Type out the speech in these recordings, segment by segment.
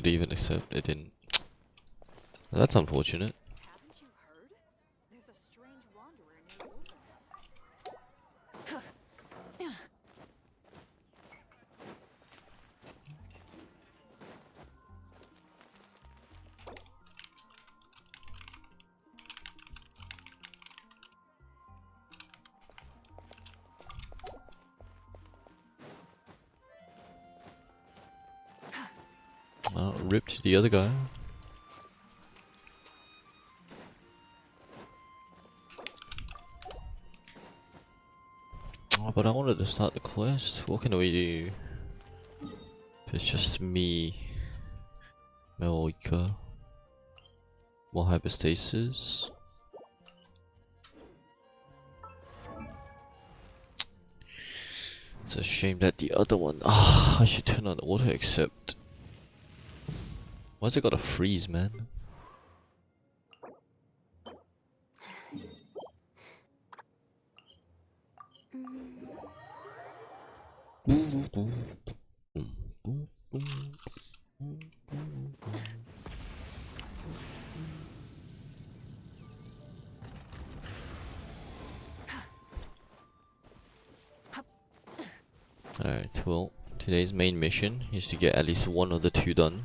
would even accept. It didn't. That's unfortunate. Haven't you heard? There's a strange wanderer near Wolverine. Ripped the other guy. Oh, but I wanted to start the quest. What can we do? If it's just me, Melika, more hypostasis. It's a shame that the other one. Ah, I should turn on the auto accept. Why's it gotta freeze, man? Alright, well, today's main mission is to get at least one of the two done.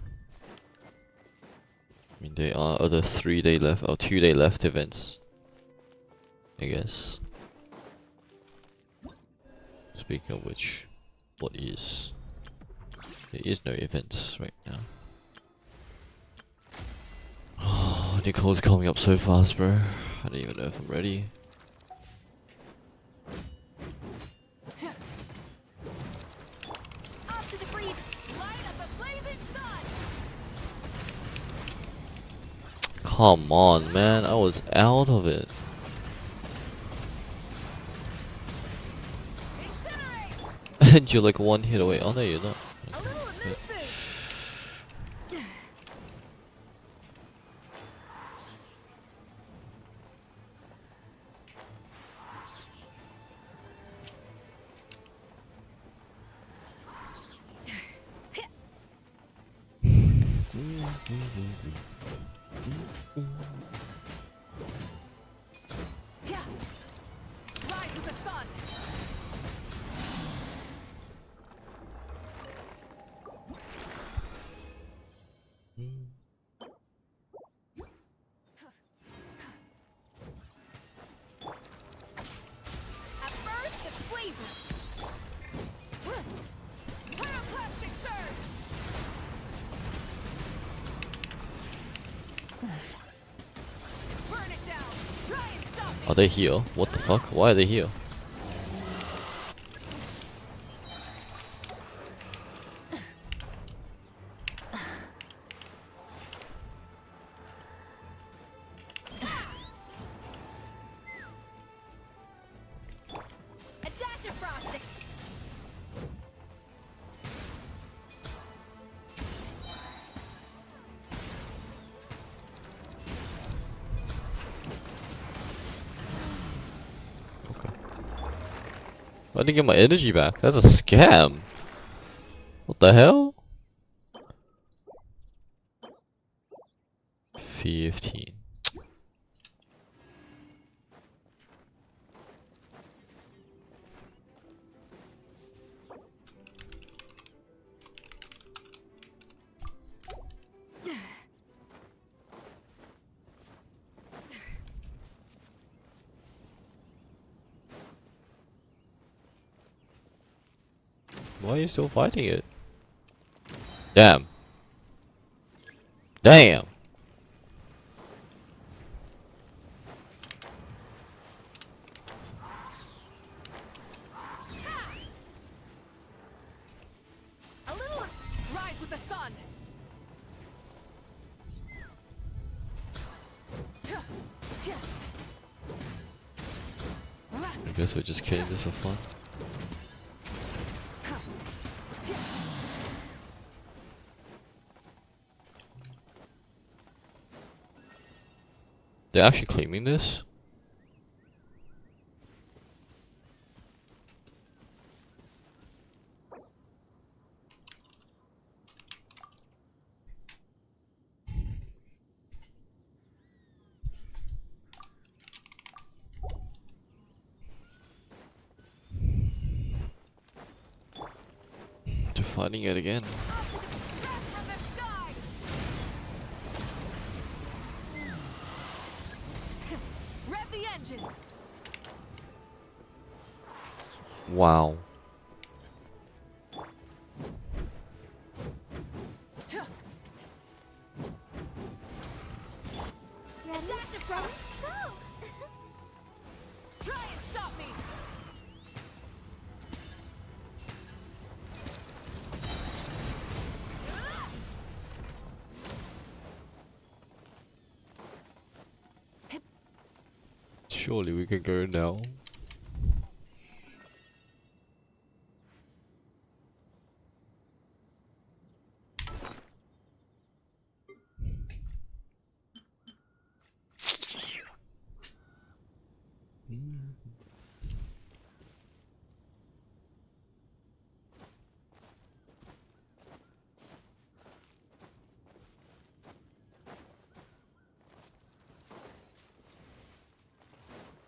I mean, there are other 3-day left, or 2-day left events, I guess. Speaking of which, what is? There is no events right now. Oh, Nicole's coming up so fast, bro. I don't even know if I'm ready. Off to the breeze! Light up the blazing sun! Come on, man. I was out of it. Incinerate! And you're like one hit away. Oh no, you're not. A little of this boost! Yeah. Rise with the sun! At first, it's flavor. Pyroclastic surge! Burn it down! Try and stop it! Are they here? What the fuck? Why are they here? A dash of frosting! I didn't get my energy back. That's a scam. What the hell? 15. Why are you still fighting it? Damn. Damn. A little rise with the sun! I guess we're just killing this for fun. They're actually claiming this? fighting it again. Rev the engine. Wow. Ready, front, go! Try and stop me! Surely we can go now.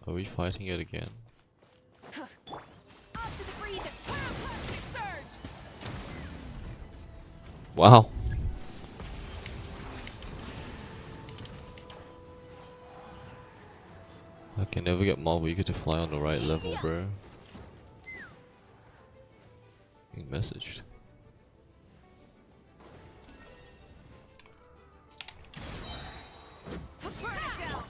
Are we fighting it again? Up to the breeze and plastic surge! Wow. I can never get Marvel Eagle to fly on the right level, bro. Being messaged. Burn it down!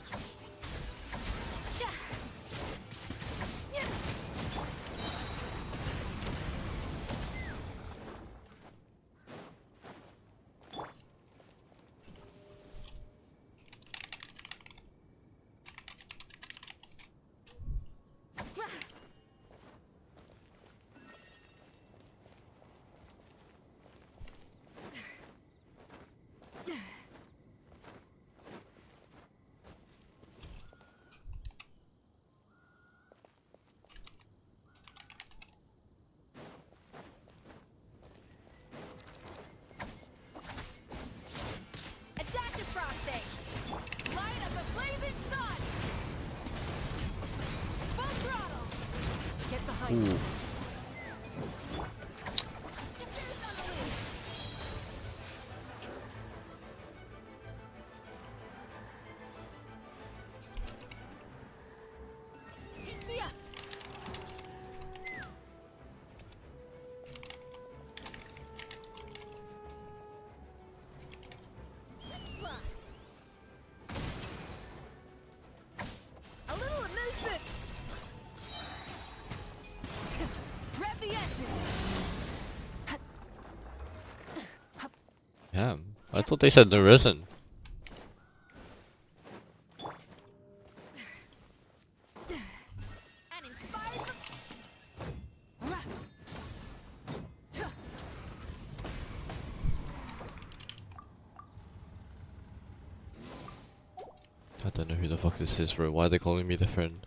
Adaptive frosting! Light up the blazing sun! Full throttle! Get behind me. Ooh. Shifters on the loose! Keep me up! Let's fly! A little amusement! Rev the engine! Damn. I thought they said there isn't. And inspires the... I don't know who the fuck this is, bro. Why are they calling me the friend?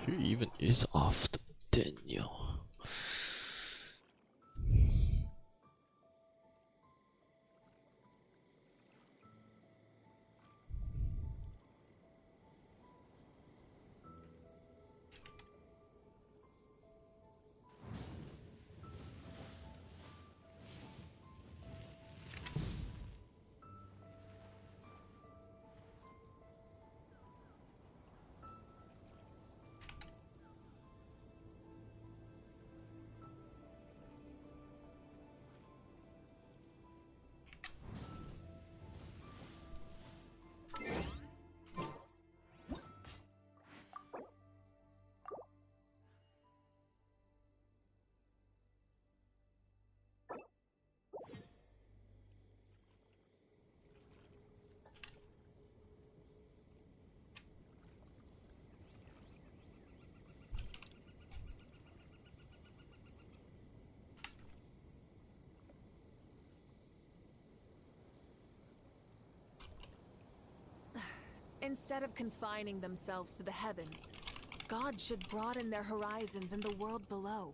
Who even is after Daniel? Instead of confining themselves to the heavens, God should broaden their horizons in the world below.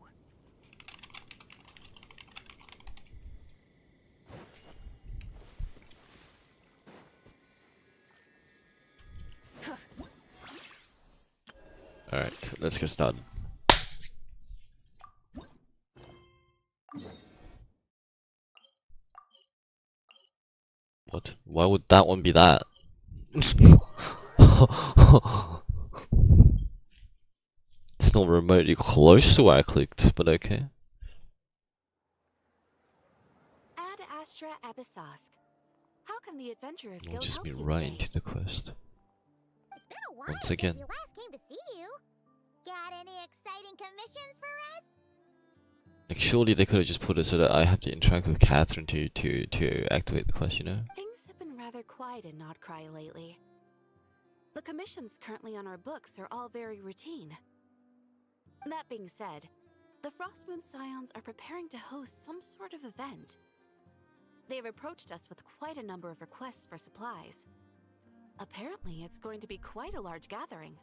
Alright, let's get started. What? Why would that one be that? It's not remotely close to where I clicked, but okay. Ad Astra Abyssosque. How can the Adventurers We'll Guild just help be you right today? into the quest. It's been a while Once again. since we last came to see you. Got any exciting commissions for us? Like, surely they could have just put it so that I have to interact with Catherine to activate the quest, you know? Things have been rather quiet in Notcry lately. The commissions currently on our books are all very routine. That being said, the Frostmoon Scions are preparing to host some sort of event. They've approached us with quite a number of requests for supplies. Apparently, it's going to be quite a large gathering.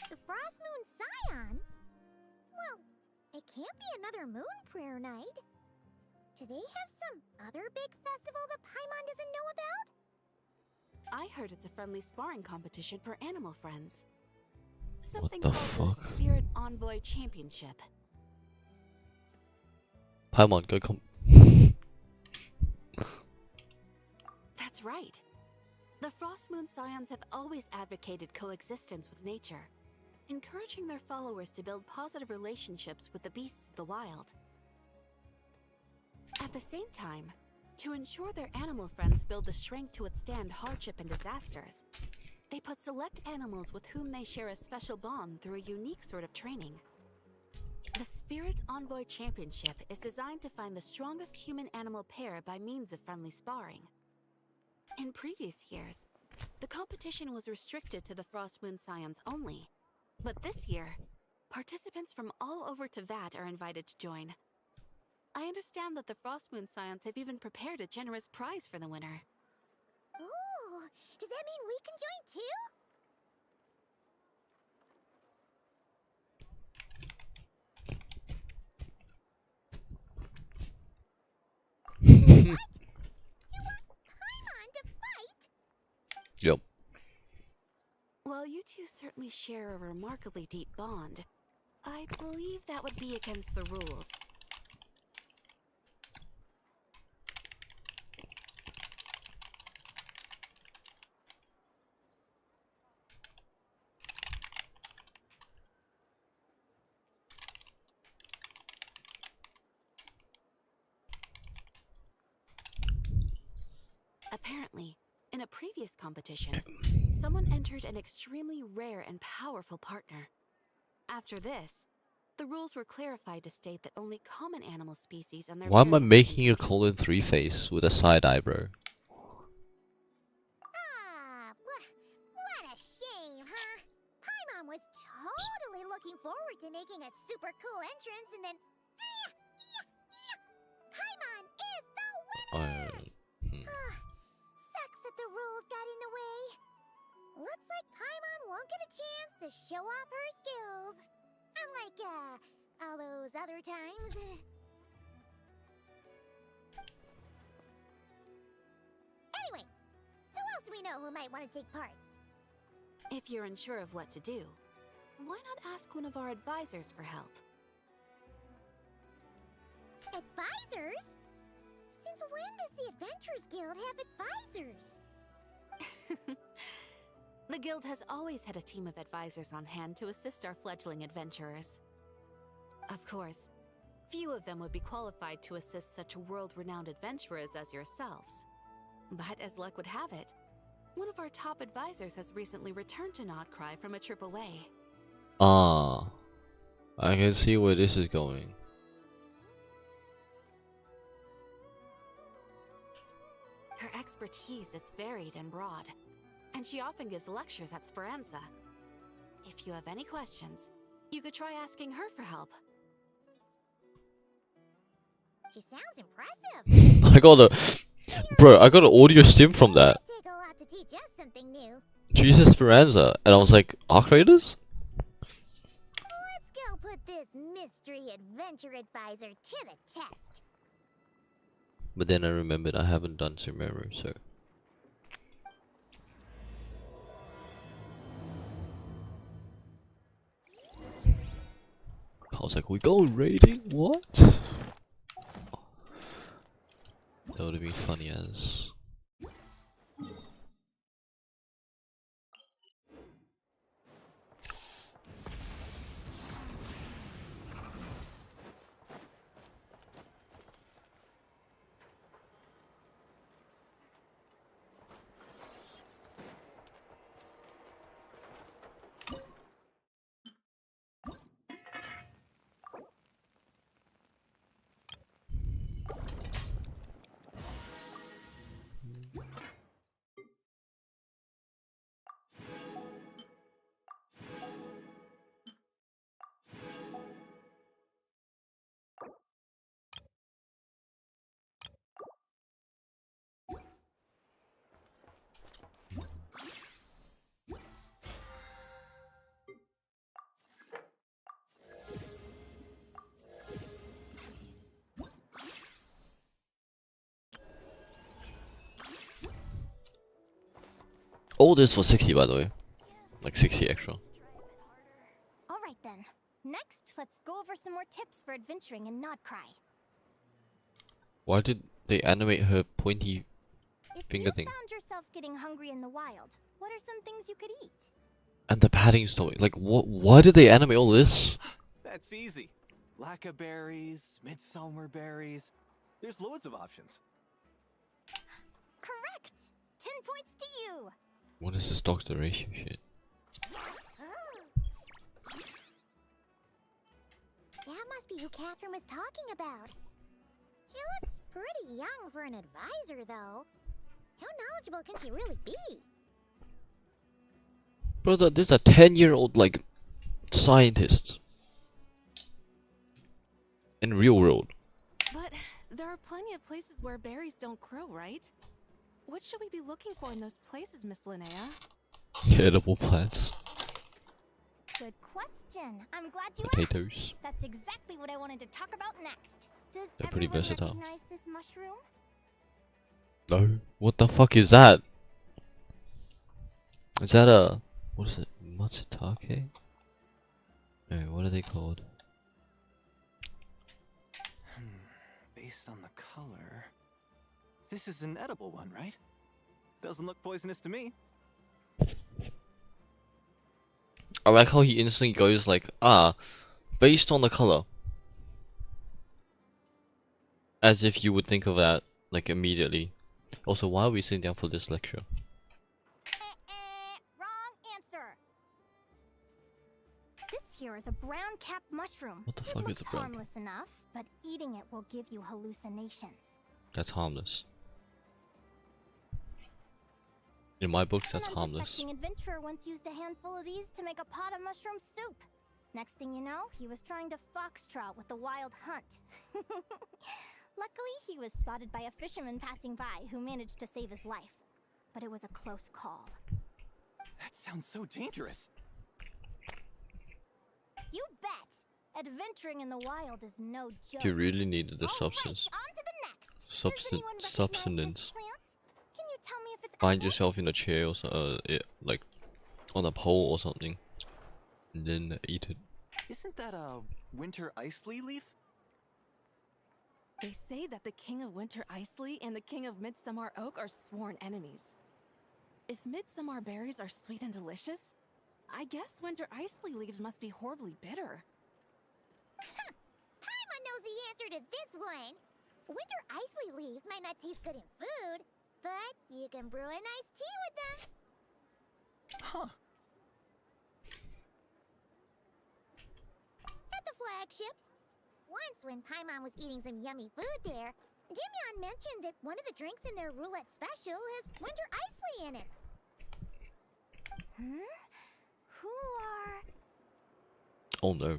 The Frostmoon Scions? Well, it can't be another moon prayer night. Do they have some other big festival that Paimon doesn't know about? I heard it's a friendly sparring competition for animal friends. Something the called fuck? the Spirit Envoy Championship. Paimon, go come. That's right. The Frostmoon Scions have always advocated coexistence with nature, encouraging their followers to build positive relationships with the beasts of the wild. At the same time, to ensure their animal friends build the strength to withstand hardship and disasters, they put select animals with whom they share a special bond through a unique sort of training. The Spirit Envoy Championship is designed to find the strongest human-animal pair by means of friendly sparring. In previous years, the competition was restricted to the Frostmoon Scions only, but this year, participants from all over Teyvat are invited to join. I understand that the Frostmoon Scions have even prepared a generous prize for the winner. Ooh, does that mean we can join too? What? You want Paimon to fight? Yep. While you two certainly share a remarkably deep bond, I believe that would be against the rules. Apparently, in a previous competition, someone entered an extremely rare and powerful partner. After this, the rules were clarified to state that only common animal species and their Why am I variants can making a compete. colon 3 face with a side eyebrow? Ah, what a shame, huh? Paimon was totally looking forward to making a super cool entrance, and then... Paimon is the winner! Sucks that the rules got in the way. Looks like Paimon won't get a chance to show off her skills. Unlike, all those other times. Anyway, who else do we know who might want to take part? If you're unsure of what to do, why not ask one of our advisors for help? Advisors? Since when does the Adventurers Guild have advisors? The Guild has always had a team of advisors on hand to assist our fledgling adventurers. Of course, few of them would be qualified to assist such world-renowned adventurers as yourselves. But as luck would have it, one of our top advisors has recently returned to Notcry from a trip away. Ah, I can see where this is going. Her expertise is varied and broad, and she often gives lectures at Speranza. If you have any questions, you could try asking her for help. She sounds impressive. I got a... Bro, I got an audio stim from that. It'd take a lot to teach us some She's Esperanza, and I was like, Arc Raiders? Let's go put this mystery adventure advisor to the test. But then I remembered I haven't done Sumeru, so. I was like, we go raiding? What? That would have been funny as. All this for 60, by the way. Like 60 extra. All right then. Next, let's go over some more tips for adventuring in Nodcry. Why did they animate her pointy If finger you thing? found yourself getting hungry in the wild, what are some things you could eat? And the padding story. Like, what? Why did they animate all this? That's easy. Lacca berries, midsummer berries. There's loads of options. Correct! 10 points to you! What is this dog's ratio shit? That must be who Catherine was talking about. She looks pretty young for an advisor, though. How knowledgeable can she really be? Brother, this is a 10-year-old, like, scientist. In real world. But there are plenty of places where berries don't grow, right? What should we be looking for in those places, Miss Linnea? Edible plants. Good question. I'm glad you Potatoes. asked. That's exactly what I wanted to talk about next. Does They're pretty everyone versatile. recognize this mushroom? No. What the fuck is that? Is that a... What is it? Matsutake? No, what are they called? Based on the color... This is an edible one, right? Doesn't look poisonous to me. I like how he instantly goes like, based on the color. As if you would think of that, like, immediately. Also, why are we sitting down for this lecture? Wrong answer. This here is a brown cap mushroom. What the It fuck is looks a brown cap? harmless enough, but eating it will give you hallucinations. That's harmless. In my books, that's An harmless. unsuspecting adventurer once used a handful of these to make a pot of mushroom soup. Next thing you know, he was trying to foxtrot with the wild hunt. Luckily, he was spotted by a fisherman passing by who managed to save his life. But it was a close call. That sounds so dangerous. You bet! Adventuring in the wild is no joke. You really needed the All substance. Right, on to the next. Does Substan- anyone recognize substance. this plant? Can you tell me if it's Find edible? yourself in a chair or so, like on a pole or something, and then eat it. Isn't that a winter ice leaf? They say that the King of Winter Isley and the King of Midsummer Oak are sworn enemies. If midsummer berries are sweet and delicious, I guess winter isley leaves must be horribly bitter. Paimon knows the answer to this one. Winter isley leaves might not taste good in food, but you can brew a nice tea with them. Huh. At the flagship. Once when Paimon was eating some yummy food there, Dimyon mentioned that one of the drinks in their roulette special has winter isley in it. Who are... Oh no.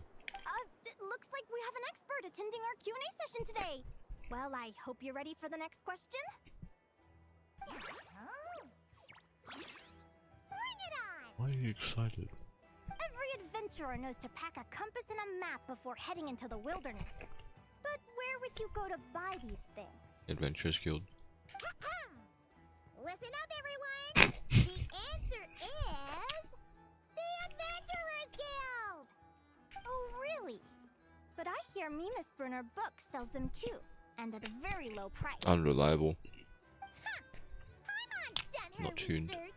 It looks like we have an expert attending our Q&A session today. Well, I hope you're ready for the next question. Bring it Why are you excited? Every adventurer knows to pack a compass and a map before heading into the wilderness. But where would you go to buy these things? Adventurers Guild. Listen up, everyone! The answer is... the Adventurers Guild! Oh, really? But I hear Mimas Brunner Books sells them too, and at a very low price. Unreliable. Paimon's done her Not tuned. research.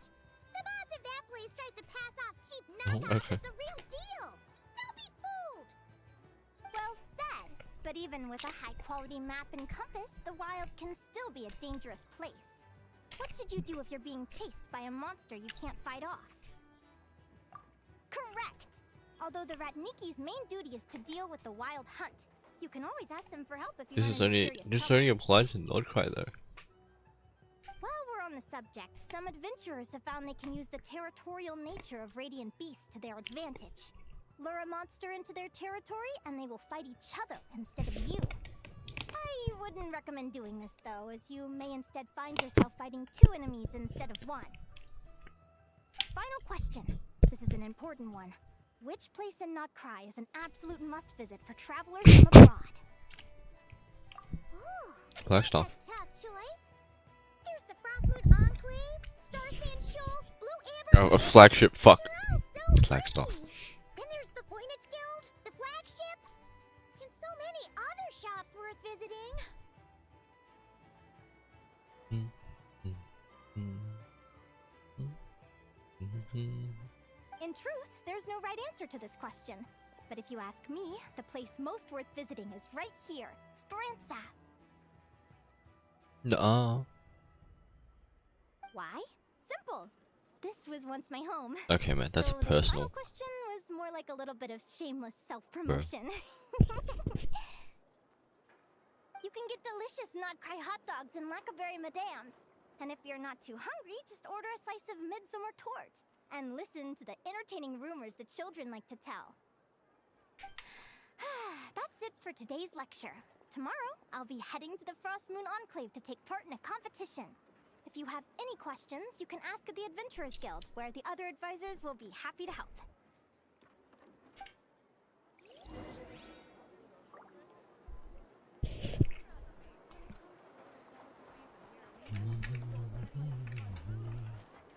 The boss of that place tries to pass off cheap Oh, knockoffs okay. as the real deal. Don't be fooled! Well said. But even with a high-quality map and compass, the wild can still be a dangerous place. What should you do if you're being chased by a monster you can't fight off? Correct! Although the Ratniki's main duty is to deal with the wild hunt, you can always ask them for help if you This run into is serious only trouble. applies in Nordcry though. While we're on the subject, some adventurers have found they can use the territorial nature of radiant beasts to their advantage. Lure a monster into their territory and they will fight each other instead of you. I wouldn't recommend doing this though, as you may instead find yourself fighting two enemies instead of one. Final question. This is an important one. Which place in Notcry is an absolute must-visit for travelers from abroad? Ooh, Flagstaff. that's a tough choice. There's the Frostmoon Enclave, Star Sand Shoal, Blue Amber. Oh, a flagship. Fuck. They're all so Flagstaff. pretty. Then there's the Voynich Guild, the flagship, and so many other shops worth visiting. In truth, there's no right answer to this question. But if you ask me, the place most worth visiting is right here, Speranza. Nuh-uh. Why? Simple. This was once my home. Okay, man, that's So this personal. final question was more like a little bit of shameless self-promotion. You can get delicious Notcry hot dogs and Lackaberry Madams. And if you're not too hungry, just order a slice of midsummer tort. And listen to the entertaining rumors the children like to tell. That's it for today's lecture. Tomorrow, I'll be heading to the Frostmoon Enclave to take part in a competition. If you have any questions, you can ask at the Adventurers Guild, where the other advisors will be happy to help.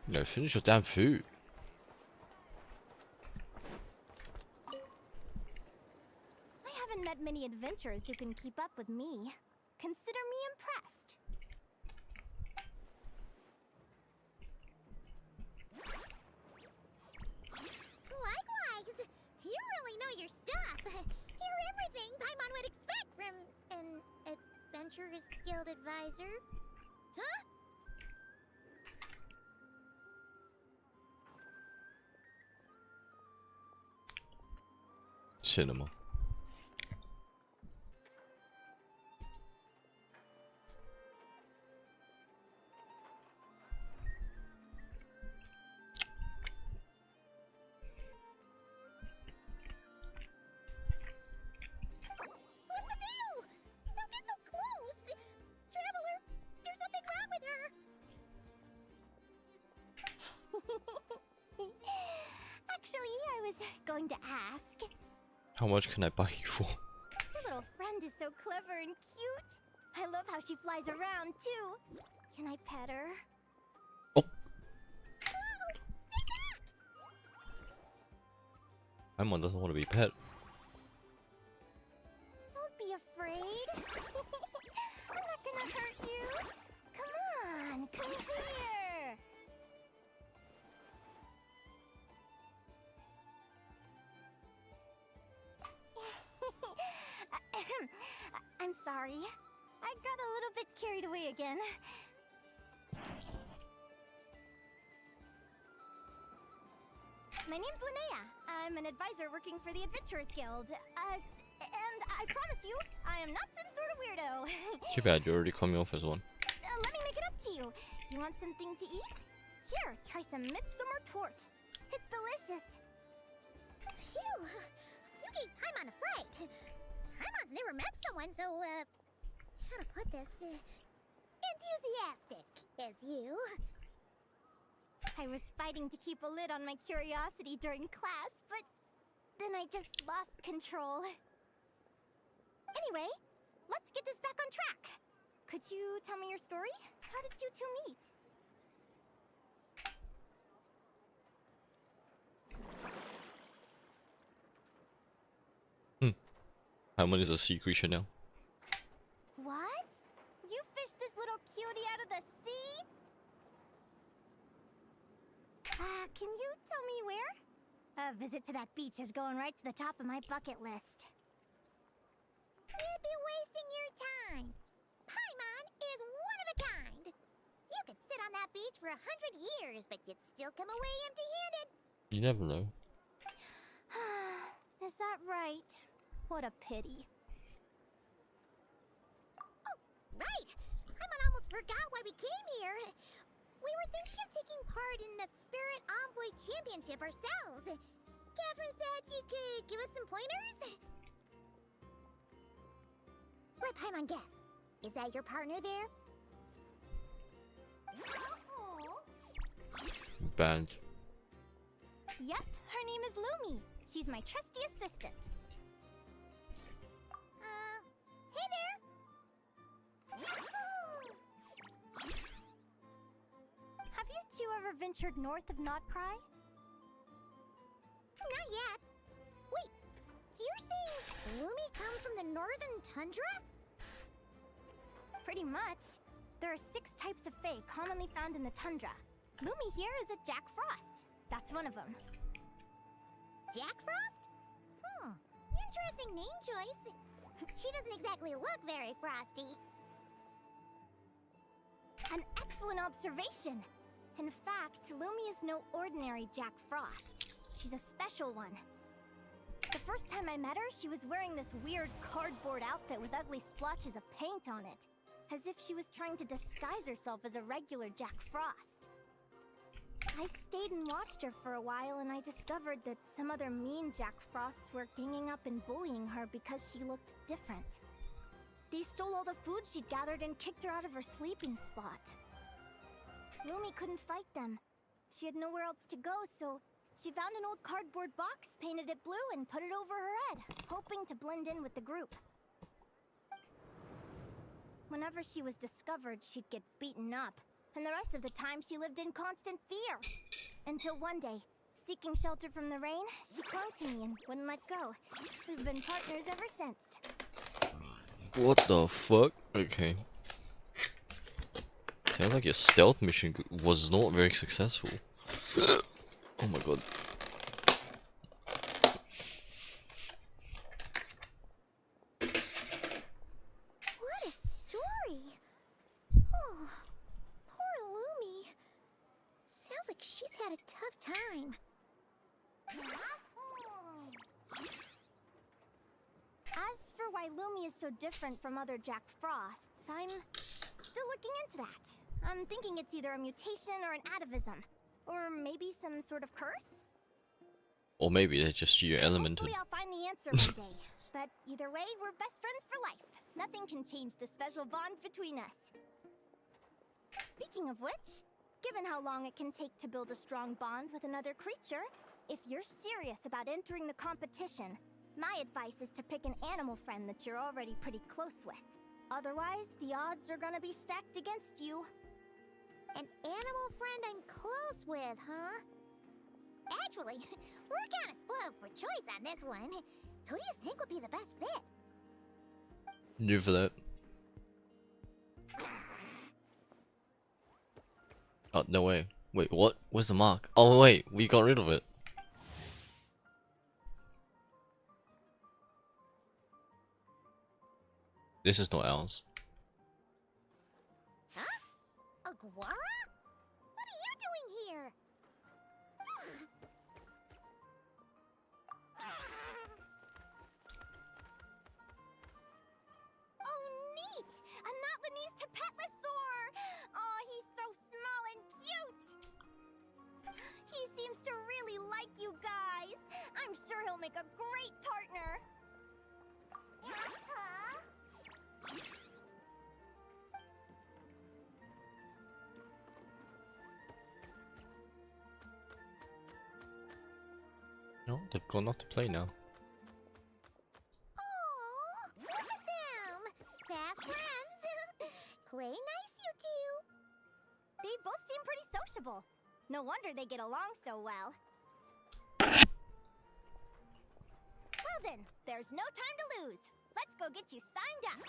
No, finish your damn food. I haven't met many adventurers who can keep up with me. Consider me impressed. Likewise! You really know your stuff. You're everything Paimon would expect from an Adventurers Guild advisor. Huh? Cinema. What's the deal? Don't get so close! Traveler, there's something wrong with her! Actually, I was going to ask. How much can I buy you for? Your little friend is so clever and cute. I love how she flies around, too. Can I pet her? Paimon doesn't want to be pet. Don't be afraid. I'm not gonna hurt you. Come on, come here. I'm sorry. I got a little bit carried away again. My name's Linnea. I'm an advisor working for the Adventurers Guild. And I promise you, I am not some sort of weirdo. Too bad, you already called me off as one. Let me make it up to you. You want something to eat? Here, try some midsummer tort. It's delicious. Phew! You gave Paimon a fright. Paimon's never met someone so, how to put this, enthusiastic as you. I was fighting to keep a lid on my curiosity during class, but then I just lost control. Anyway, let's get this back on track. Could you tell me your story? How did you two meet? Paimon is a sea creature now. What? You fished this little cutie out of the sea? Can you tell me where? A visit to that beach is going right to the top of my bucket list. You'd be wasting your time. Paimon is one of a kind. You could sit on that beach for 100 years, but you'd still come away empty-handed. You never know. Is that right? What a pity. Oh, right. Paimon almost forgot why we came here. We were thinking of taking part in the Spirit Envoy Championship ourselves. Catherine said you could give us some pointers. Let Paimon guess. Is that your partner there? Banned. Yep, her name is Lumi. She's my trusty assistant. Hey there. Have you two ever ventured north of Notcry? Not yet. Wait, you're saying Lumi comes from the northern tundra? Pretty much. There are 6 types of fae commonly found in the tundra. Lumi here is a Jack Frost. That's one of them. Jack Frost? Interesting name choice. She doesn't exactly look very frosty. An excellent observation. In fact, Lumi is no ordinary Jack Frost. She's a special one. The first time I met her, she was wearing this weird cardboard outfit with ugly splotches of paint on it, as if she was trying to disguise herself as a regular Jack Frost. I stayed and watched her for a while, and I discovered that some other mean Jack Frosts were ganging up and bullying her because she looked different. They stole all the food she'd gathered and kicked her out of her sleeping spot. Lumi couldn't fight them. She had nowhere else to go, so she found an old cardboard box, painted it blue, and put it over her head, hoping to blend in with the group. Whenever she was discovered, she'd get beaten up, and the rest of the time she lived in constant fear. Until one day, seeking shelter from the rain, she clung to me and wouldn't let go. We've been partners ever since. What the fuck? Okay. Sounds like your stealth mission was not very successful. Oh my god. What a story. Oh, poor Lumi. Sounds like she's had a tough time. As for why Lumi is so different from other Jack Frosts, I'm still looking into that. I'm thinking it's either a mutation or an atavism. Or maybe some sort of curse? Or maybe they're just your element. Hopefully I'll find the answer one day. But either way, we're best friends for life. Nothing can change the special bond between us. Speaking of which, given how long it can take to build a strong bond with another creature, if you're serious about entering the competition, my advice is to pick an animal friend that you're already pretty close with. Otherwise, the odds are gonna be stacked against you. An animal friend I'm close with, huh? Actually, we're kind of spoiled for choice on this one. Who do you think would be the best fit? New for that. Oh, no way. Wait, what? Where's the mark? Oh wait, we got rid of it. This is not ours. Huh? Aguara? What are you doing here? Oh, neat! A Notlanese Tapetlosaur! Oh, he's so small and cute! He seems to really like you guys. I'm sure he'll make a great partner. Huh? Oh, they've gone off to play now. Aw, look at them! Fast friends! Play nice, you two! They both seem pretty sociable. No wonder they get along so well. Well then, there's no time to lose. Let's go get you signed up.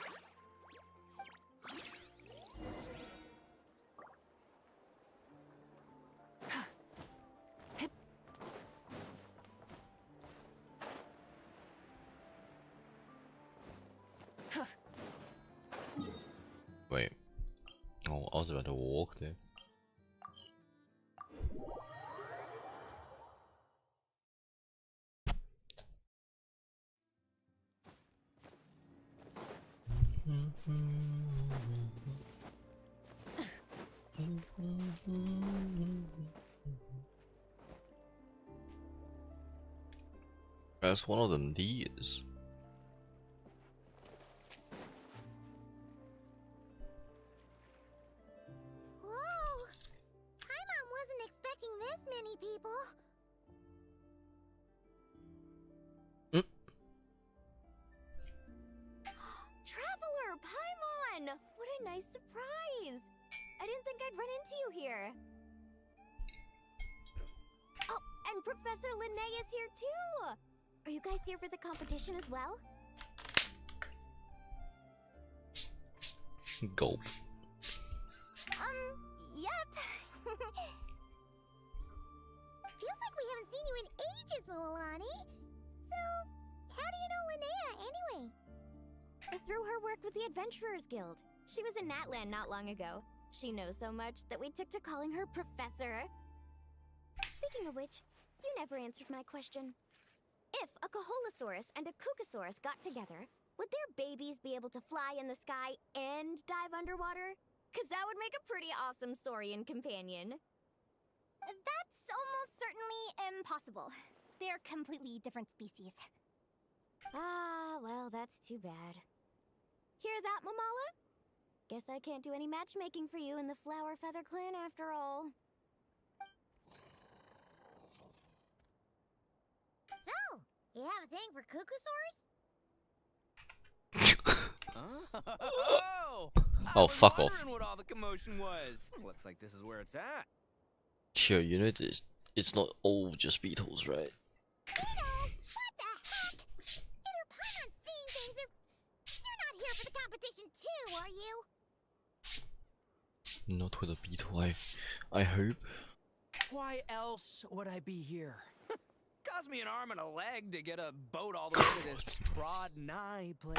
Wait. Oh, I was about to walk there. That's one of them these. Whoa! Paimon wasn't expecting this many people. Traveler, Paimon! What a nice surprise! I didn't think I'd run into you here. Oh, and Professor Linnaeus here too! Are you guys here for the competition as well? Gulp. Yep. Feels like we haven't seen you in ages, Moalani. So, how do you know Linnea anyway? Through her work with the Adventurers Guild. She was in Natland not long ago. She knows so much that we took to calling her Professor. Speaking of which, you never answered my question. If a Caholosaurus and a Kookasaurus got together, would their babies be able to fly in the sky and dive underwater? 'Cause that would make a pretty awesome saurian companion. That's almost certainly impossible. They're completely different species. Ah, well, that's too bad. Hear that, Mamala? Guess I can't do any matchmaking for you in the Flower Feather clan after all. So, you have a thing for Kookasaurs? Oh! Oh, fuck off. What all the commotion was. Looks like this is where it's at. Sure, you know this. It's not all just beetles, right? Beetle! What the heck? Either Paimon's seeing things or you're not here for the competition too, are you? Not with a beetle, I hope. Why else would I be here? Cost me an arm and a leg to get a boat all the way to this Prod-Nye place.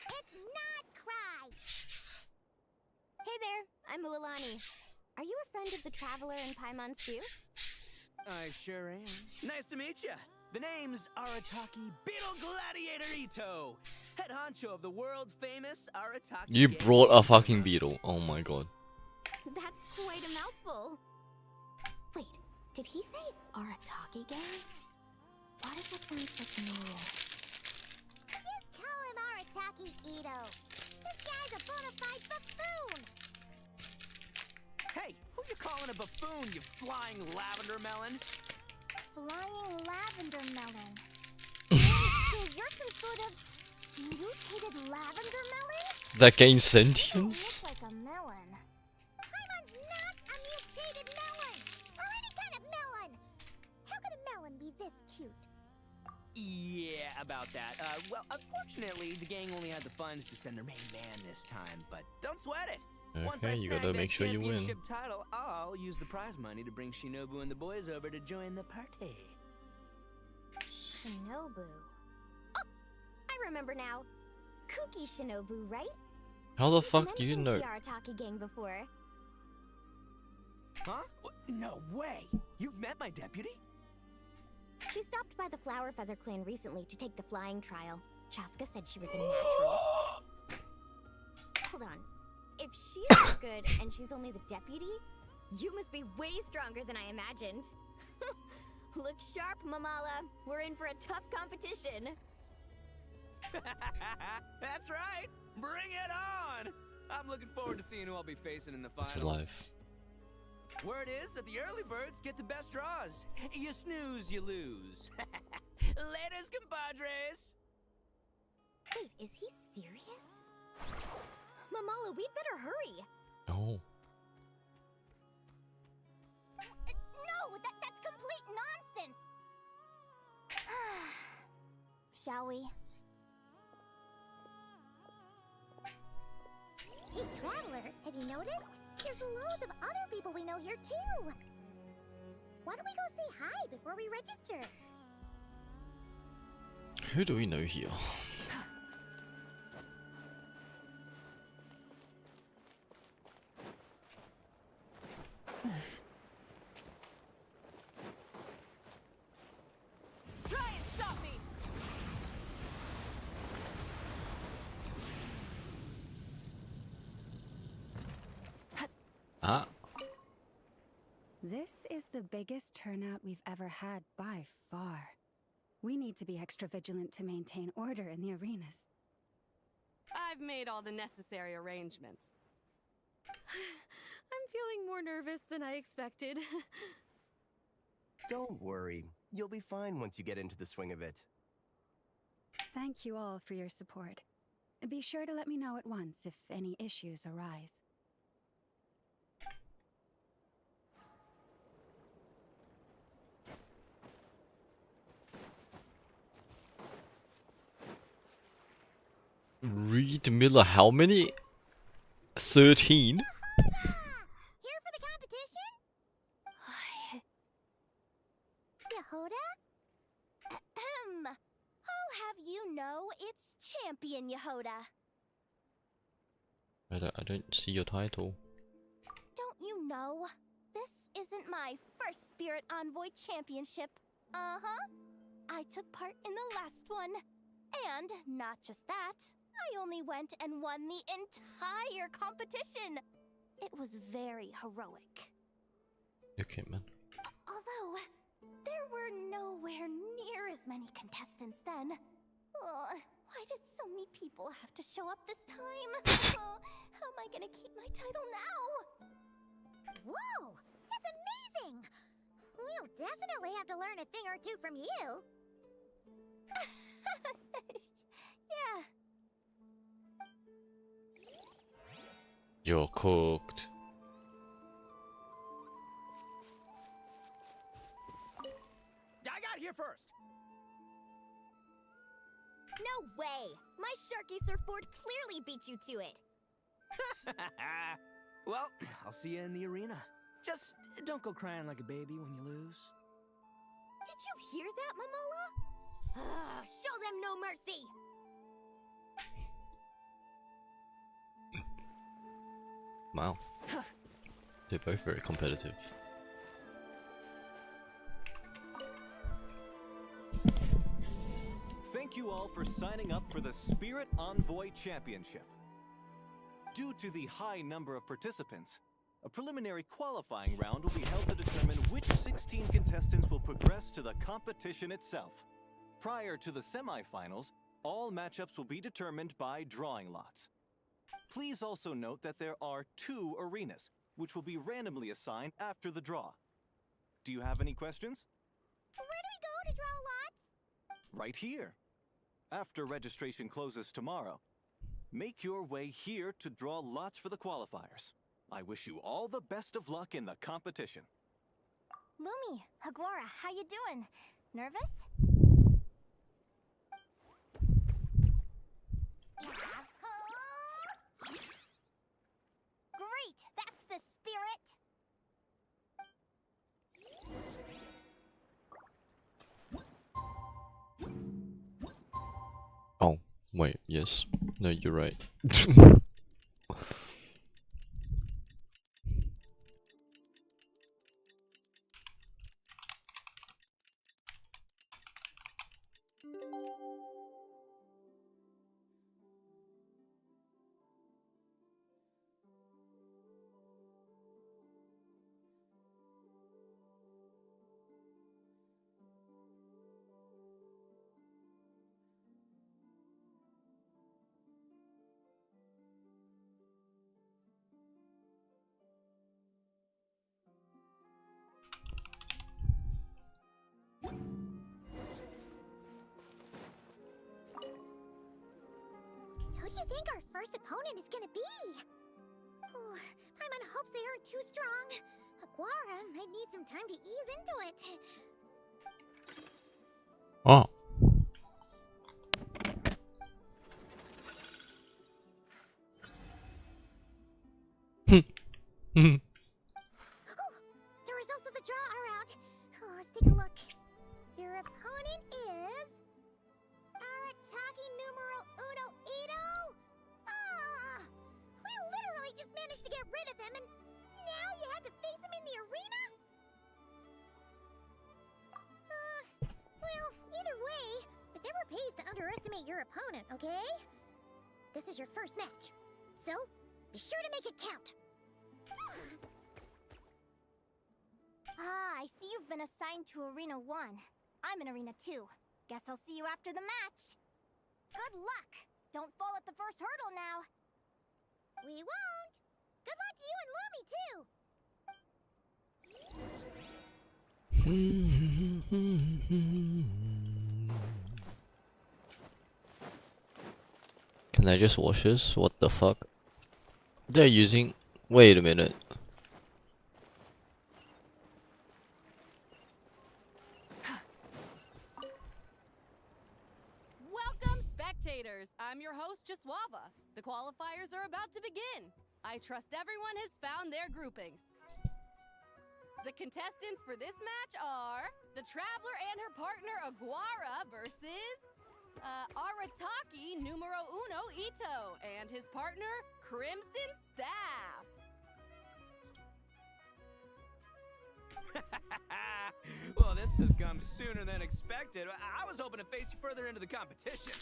It's not Cry! Hey there, I'm Mualani. Are you a friend of the Traveler and Paimon stew? I sure am. Nice to meet you. The name's Arataki Beetle Gladiator Ito, head honcho of the world-famous Arataki You gang brought a in fucking Zuma. beetle. Oh my god. That's quite a mouthful. Wait, did he say Arataki gang? Why does that sound so familiar? Just call him Arataki Ito. This guy's a bona fide buffoon! Hey, who you calling a buffoon, you flying lavender melon? Flying lavender melon. So you're some sort of mutated lavender melon? That gains You don't sentience? look like a melon. Paimon's not a mutated melon! Or any kind of melon! How could a melon be this cute? Yeah, about that. Well, unfortunately, the gang only had the funds to send their main man this time, but don't sweat it. Once I Okay, you snag gotta that make sure you win. championship title, I'll use the prize money to bring Shinobu and the boys over to join the party. Shinobu. Oh, I remember now. Kuki Shinobu, right? How the She's fuck do you mentioned know? the Arataki gang before. Huh? No way! You've met my deputy? She stopped by the Flower Feather clan recently to take the flying trial. Chaska said she was a natural. Hold on. If she's that good and she's only the deputy, you must be way stronger than I imagined. Look sharp, Mamala. We're in for a tough competition. That's right! Bring it on! I'm looking forward to seeing who I'll be facing in the finals. It's alive. Word is that the early birds get the best draws. You snooze, you lose. Laters, compadres! Wait, is he serious? Mamala, we'd better hurry. Oh. No, that's complete nonsense! Shall we? Hey, Traveler, have you noticed? There's loads of other people we know here, too. Why don't we go say hi before we register? Who do we know here? Try and stop me! Ah. This is the biggest turnout we've ever had by far. We need to be extra vigilant to maintain order in the arenas. I've made all the necessary arrangements. I'm feeling more nervous than I expected. Don't worry. You'll be fine once you get into the swing of it. Thank you all for your support. Be sure to let me know at once if any issues arise. Reed Miller, how many? 13? Here for the competition? Yehoda? I'll have you know it's Champion Yehoda. I don't see your title. Don't you know? This isn't my first Spirit Envoy Championship. Uh-huh. I took part in the last one. And not just that, I only went and won the entire competition. It was very heroic. Okay, man. Although, there were nowhere near as many contestants then. Oh, why did so many people have to show up this time? Oh, how am I gonna keep my title now? Whoa! That's amazing! We'll definitely have to learn a thing or two from you. Yeah. You're cooked. I got here first! No way! My Sharky surfboard clearly beat you to it. Well, I'll see you in the arena. Just don't go crying like a baby when you lose. Did you hear that, Momola? Show them no mercy! Wow. They're both very competitive. Thank you all for signing up for the Spirit Envoy Championship. Due to the high number of participants, a preliminary qualifying round will be held to determine which 16 contestants will progress to the competition itself. Prior to the semifinals, all matchups will be determined by drawing lots. Please also note that there are 2 arenas, which will be randomly assigned after the draw. Do you have any questions? Where do we go to draw lots? Right here. After registration closes tomorrow, make your way here to draw lots for the qualifiers. I wish you all the best of luck in the competition. Lumi, Hagwara, how you doing? Nervous? Great, that's the spirit. Oh, wait, yes. No, you're right. you think our first opponent is gonna be? Oh, Paimon hopes they aren't too strong. Aguara might need some time to ease into it. Oh. The results of the draw are out. Oh, let's take a look. Your opponent is... Arataki numero uno Ito? Ah! We literally just managed to get rid of him, and now you have to face him in the arena? Well, either way, it never pays to underestimate your opponent, okay? This is your first match, so be sure to make it count. Ah, I see you've been assigned to Arena 1. I'm in Arena 2. Guess I'll see you after the match. Good luck! Don't fall at the first hurdle now. We won't! Good luck to you and Lumi, too! Can I just watch this? What the fuck? They're using... Wait a minute. Welcome, spectators! I'm your host, Jaswava. The qualifiers are about to begin. I trust everyone has found their groupings. The contestants for this match are the Traveler and her partner Aguara versus Arataki numero uno Ito and his partner Crimson Staff. Well, this has come sooner than expected. I was hoping to face you further into the competition.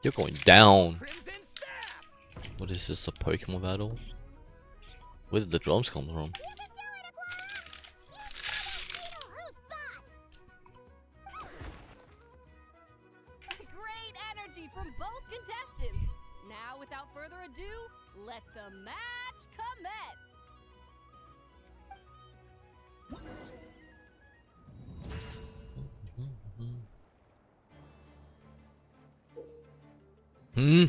You're going down. Crimson Staff! What is this, a Pokemon battle? Where did the drums come from? You can do it, Aguara! You who's boss! Great energy from both contestants. Now, without further ado, let the match commence. Hmm?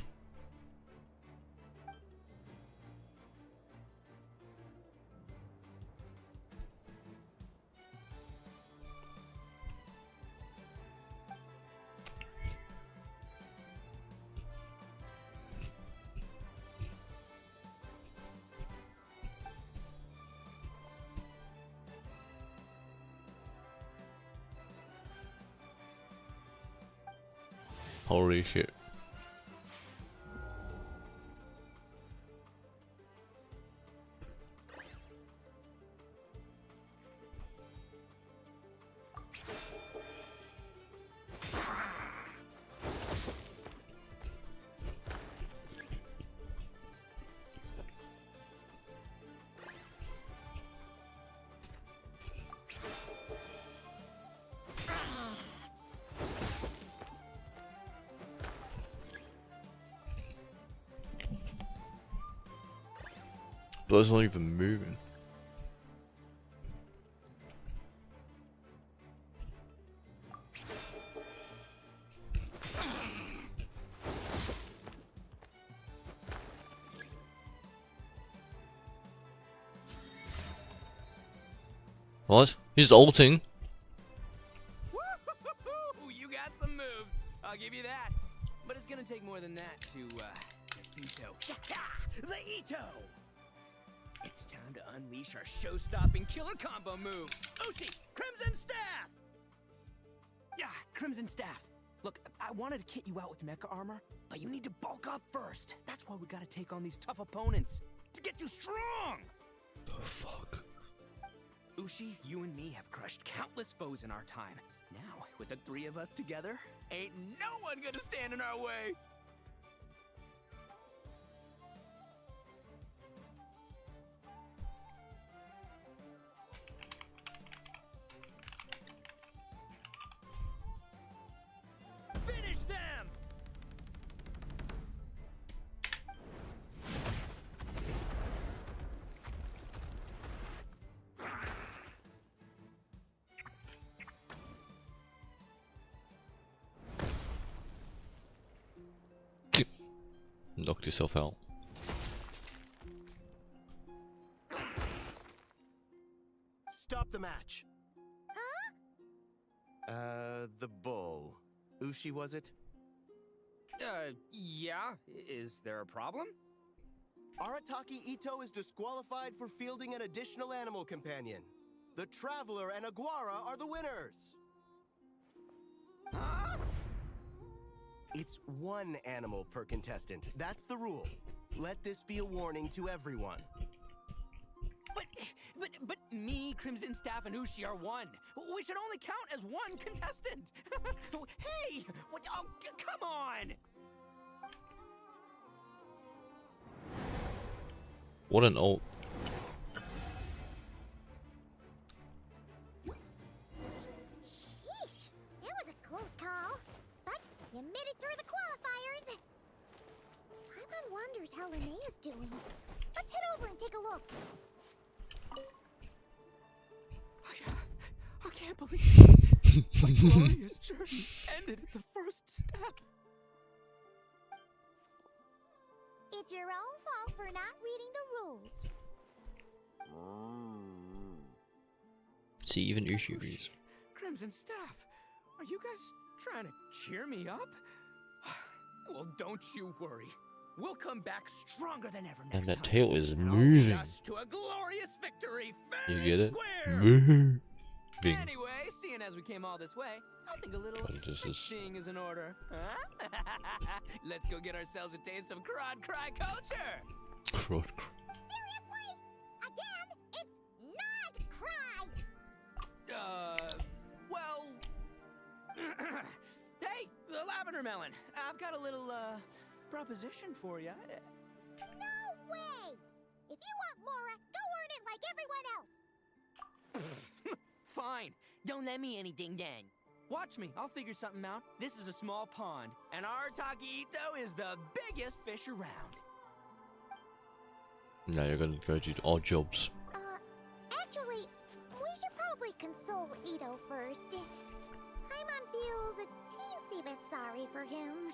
Holy shit. Blood's not even moving. What? He's ulting? Woo-hoo-hoo-hoo! You got some moves. I'll give you that. But it's gonna take more than that to defeat the Ito. It's time to unleash our show-stopping killer combo move. Ushi, Crimson Staff! Yeah, Crimson Staff. Look, I wanted to kit you out with mecha armor, but you need to bulk up first. That's why we gotta take on these tough opponents. To get you strong! The fuck? Ushi, you and me have crushed countless foes in our time. Now, with the three of us together, ain't no one gonna stand in our way! Finish them! knocked yourself out. Stop the match. The bull. Ushi, was it? Yeah. Is there a problem? Arataki Ito is disqualified for fielding an additional animal companion. The Traveler and Aguara are the winners. Huh? It's one animal per contestant. That's the rule. Let this be a warning to everyone. But me, Crimson Staff, and Ushi are one. We should only count as one contestant. Hey! What, oh, come on! What an old. Sheesh, that was a close call. But you made it through the qualifiers. Paimon wonders how Linnea's doing. Let's head over and take a look. I can't believe it. My glorious journey ended at the first step. It's your own fault for not reading the rules. See, even Ushi agrees. Crimson Staff, are you guys trying to cheer me up? Well, don't you worry. We'll come back stronger than ever next And that time. tail is And I'll moving. lead us to a glorious victory, fair You get and it? square. Moving. Anyway, seeing as we came all this way, I think a little What is this? sightseeing is in order. Huh? Let's go get ourselves a taste of Crod Cry culture. Crud. Seriously? Again, it's not cry. Well... Hey, the lavender melon. I've got a little, proposition for you. No way! If you want Mora, go earn it like everyone else. Fine. Don't let me anything then. Watch me. I'll figure something out. This is a small pond, and Arataki Ito is the biggest fish around. Now you're gonna go do odd jobs. Actually, we should probably console Ito first. Paimon feels a teensy bit sorry for him.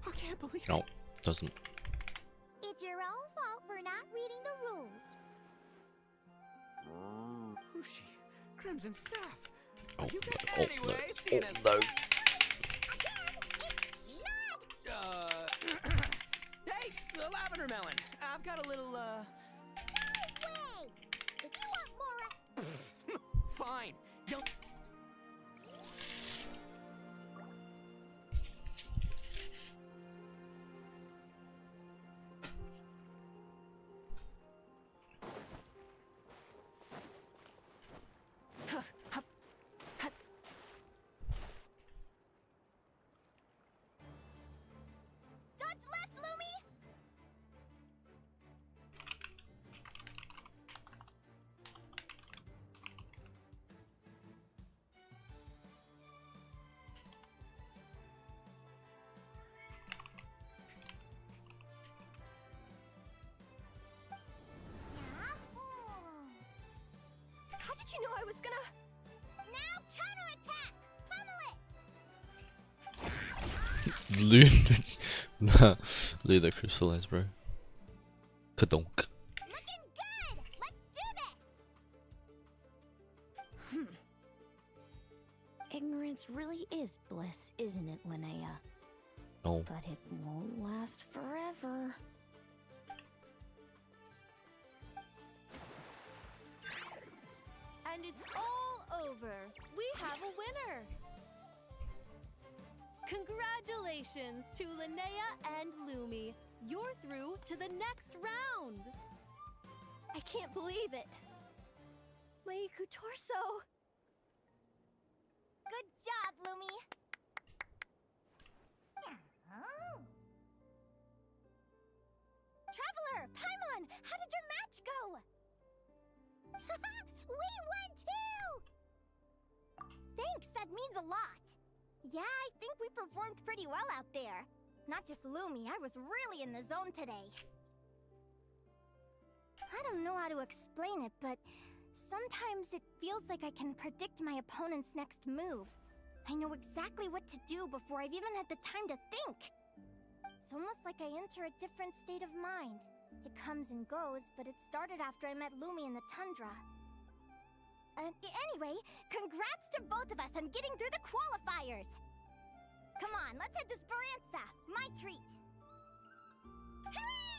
I can't believe No, doesn't. It's your own fault for not reading the rules. Ushi, Crimson Staff. Oh, You guys no, anyway, oh, seeing no. as- Oh, no. Hey, the lavender melon. I've got a little, No way! If you want Mora, Fine. Don't... dodge left, Lumi! Yeah? How did you know I was gonna... Now counterattack! Pummel it! Loot. Nah, leave that crystallized, bro. Kadonk. Looking good! Let's do this! Ignorance really is bliss, isn't it, Linnea? Oh, But it won't last forever. And it's all over. We have a winner. Congratulations to Linnea and Lumi. You're through to the next round. I can't believe it. Maiku Torso. Good job, Lumi! Oh. Traveler, Paimon, how did your match go? We won too! Thanks, that means a lot. Yeah, I think we performed pretty well out there. Not just Lumi, I was really in the zone today. I don't know how to explain it, but sometimes it feels like I can predict my opponent's next move. I know exactly what to do before I've even had the time to think. It's almost like I enter a different state of mind. It comes and goes, but it started after I met Lumi in the tundra. Anyway, congrats to both of us on getting through the qualifiers! Come on, let's head to Speranza, my treat! Hooray!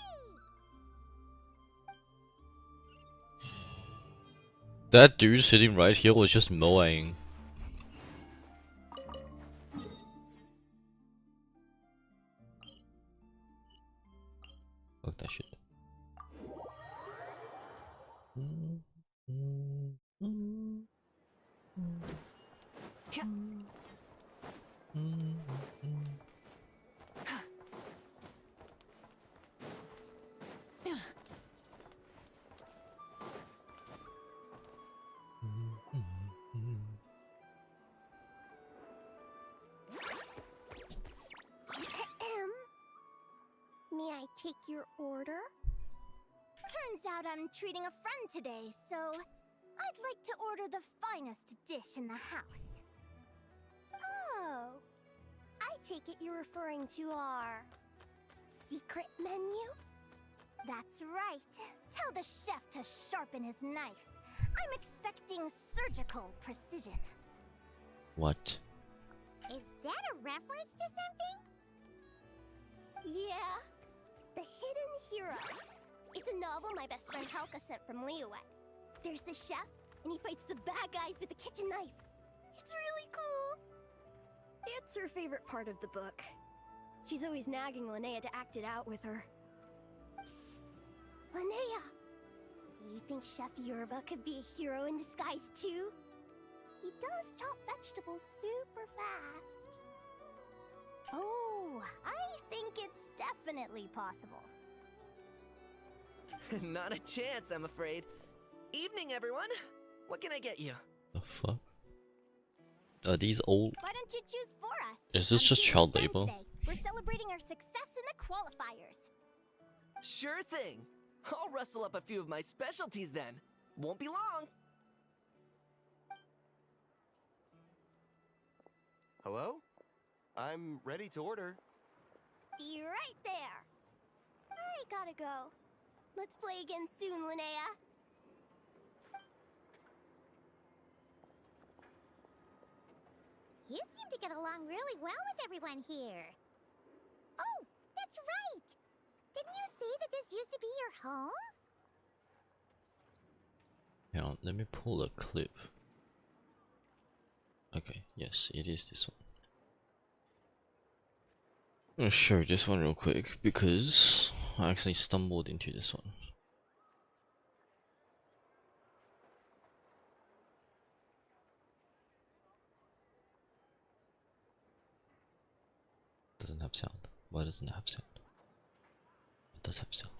That dude sitting right here was just mowing. Fuck that shit. May I take your order? Turns out I'm treating a friend today, so I'd like to order the finest dish in the house. Oh, I take it you're referring to our secret menu? That's right. Tell the chef to sharpen his knife. I'm expecting surgical precision. What? Is that a reference to something? Yeah. The Hidden Hero. It's a novel my best friend Helka sent from Liyue. There's the chef, and he fights the bad guys with a kitchen knife. It's really cool. It's her favorite part of the book. She's always nagging Linnea to act it out with her. Psst. Linnea! Do you think Chef Yerba could be a hero in disguise too? He does chop vegetables super fast. Oh, I think it's definitely possible. Not a chance, I'm afraid. Evening, everyone. What can I get you? The fuck? Are these old? Why don't you choose for us? Is this On just Tuesday, child labor? Wednesday, we're celebrating our success in the qualifiers. Sure thing. I'll rustle up a few of my specialties then. Won't be long. Hello? I'm ready to order. Be right there. I gotta go. Let's play again soon, Linnea. You seem to get along really well with everyone here. Oh, that's right! Didn't you say that this used to be your home? Hang on, let me pull a clip. Okay, yes, it is this one. I'm gonna show this one real quick because I actually stumbled into this one. Doesn't have sound. Why doesn't it have sound? It does have sound.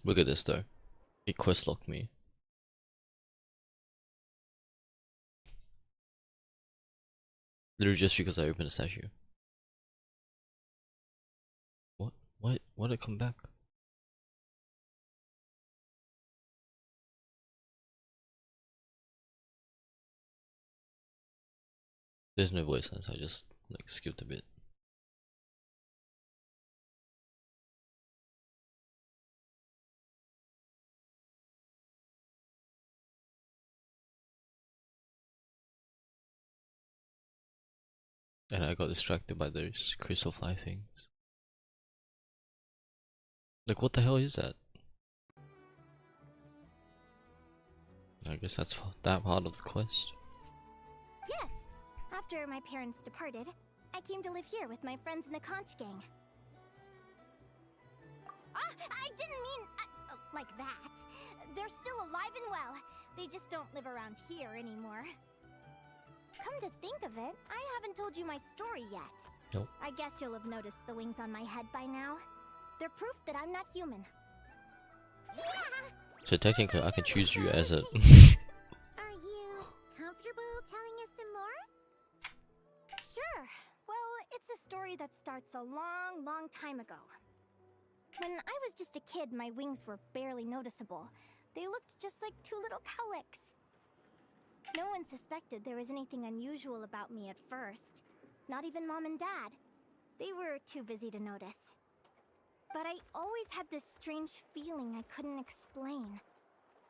Look at this though. It quest locked me. Literally just because I opened a statue. What? Why did it come back? There's no voice sense, I just like skipped a bit. And I got distracted by those crystal fly things. Like, what the hell is that? I guess that's that part of the quest. Yes. After my parents departed, I came to live here with my friends in the conch gang. I didn't mean like that. They're still alive and well. They just don't live around here anymore. Come to think of it, I haven't told you my story yet. Nope. I guess you'll have noticed the wings on my head by now. They're proof that I'm not human. Yeah! So technically I can choose you as a... Sure. Well, it's a story that starts a long, long time ago. When I was just a kid, my wings were barely noticeable. They looked just like two little cowlicks. No one suspected there was anything unusual about me at first. Not even Mom and Dad. They were too busy to notice. But I always had this strange feeling I couldn't explain.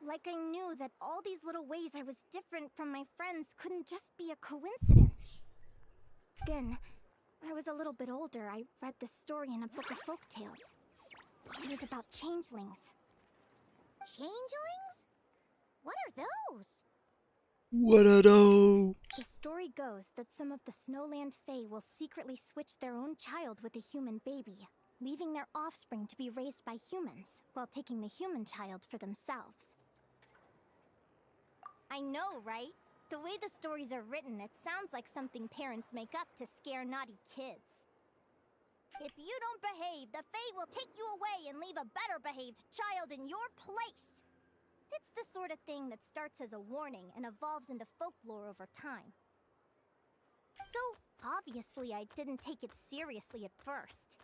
Like I knew that all these little ways I was different from my friends couldn't just be a coincidence. Then, I was a little bit older, I read this story in a book of folktales. It was about changelings. Changelings? What are those? What a do? The story goes that some of the Snowland Fae will secretly switch their own child with a human baby, leaving their offspring to be raised by humans, while taking the human child for themselves. I know, right? The way the stories are written, it sounds like something parents make up to scare naughty kids. If you don't behave, the Fae will take you away and leave a better behaved child in your place. It's the sort of thing that starts as a warning and evolves into folklore over time. So, obviously I didn't take it seriously at first.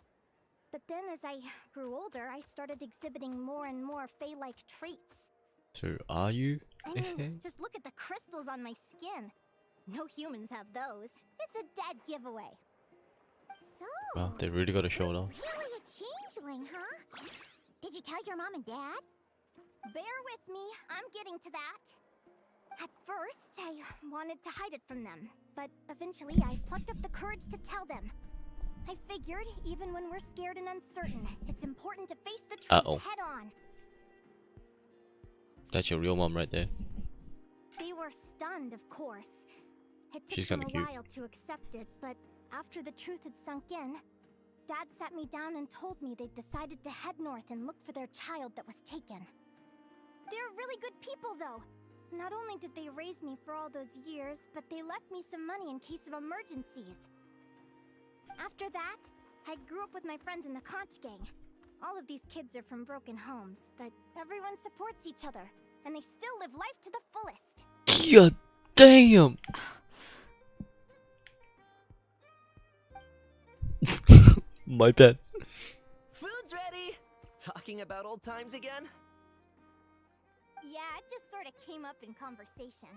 But then as I grew older, I started exhibiting more and more Fae-like traits. So are you? I mean, just look at the crystals on my skin. No humans have those. It's a dead giveaway. So, Well, they really got to show now. really a changeling, huh? Did you tell your mom and dad? Bear with me, I'm getting to that. At first, I wanted to hide it from them, but eventually I plucked up the courage to tell them. I figured, even when we're scared and uncertain, it's important to face the truth head on. That's your real mom right there. They were stunned, of course. It took She's them kinda a cute. while to accept it, but after the truth had sunk in, Dad sat me down and told me they'd decided to head north and look for their child that was taken. They're really good people, though. Not only did they raise me for all those years, but they left me some money in case of emergencies. After that, I grew up with my friends in the Conch Gang. All of these kids are from broken homes, but everyone supports each other, and they still live life to the fullest. God damn! My bad. Food's ready! Talking about old times again? Yeah, it just sort of came up in conversation.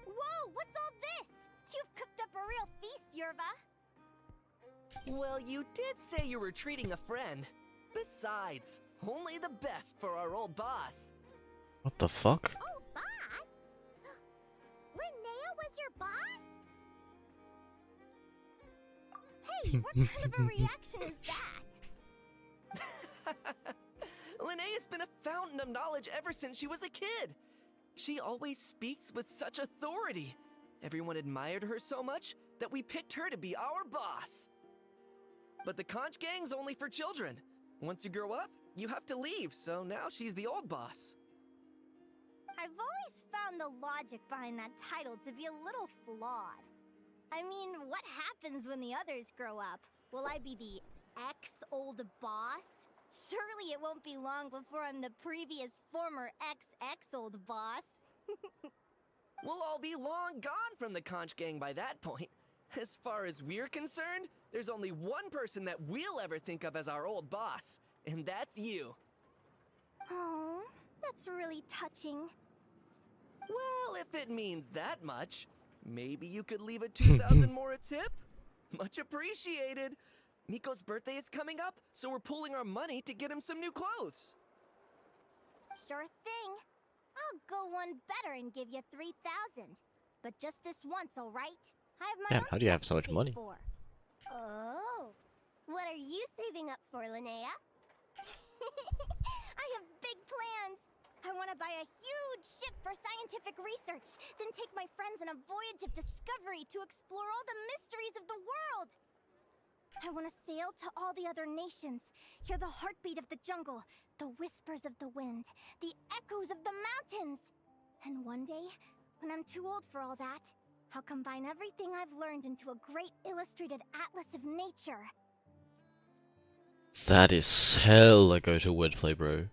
Whoa, what's all this? You've cooked up a real feast, Yerva. Well, you did say you were treating a friend. Besides, only the best for our old boss. What the fuck? Oh, boss? Linnea was your boss? Hey, what kind of a reaction is that? Linnea's been a fountain of knowledge ever since she was a kid. She always speaks with such authority. Everyone admired her so much that we picked her to be our boss. But the Conch Gang's only for children. Once you grow up, you have to leave, so now she's the old boss. I've always found the logic behind that title to be a little flawed. I mean, what happens when the others grow up? Will I be the ex-old boss? Surely it won't be long before I'm the previous former ex-old boss. We'll all be long gone from the Conch Gang by that point. As far as we're concerned, there's only one person that we'll ever think of as our old boss, and that's you. Oh, that's really touching. Well, if it means that much, maybe you could leave a 2,000 more a tip? Much appreciated. Miko's birthday is coming up, so we're pooling our money to get him some new clothes. Sure thing. I'll go one better and give you 3,000. But just this once, all right? I have my Damn, own how do you have stuff so to much save money? for. Oh. What are you saving up for, Linnea? I have big plans. I want to buy a huge ship for scientific research, then take my friends on a voyage of discovery to explore all the mysteries of the world. I want to sail to all the other nations, hear the heartbeat of the jungle, the whispers of the wind, the echoes of the mountains. And one day, when I'm too old for all that, I'll combine everything I've learned into a great illustrated atlas of nature. That is hella go-to wordplay, bro.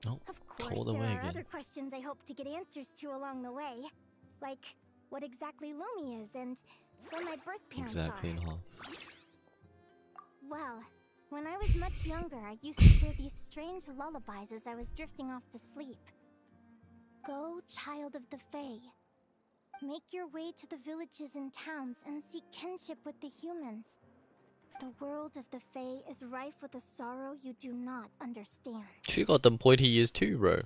Oh, Of course, call there away are again. other questions I hope to get answers to along the way. Like what exactly Lumi is and where my birth parents Exactly in are. half. Well, when I was much younger, I used to hear these strange lullabies as I was drifting off to sleep. Go, child of the Fae. Make your way to the villages and towns and seek kinship with the humans. The world of the Fae is rife with a sorrow you do not understand. She got them pointy ears too, bro.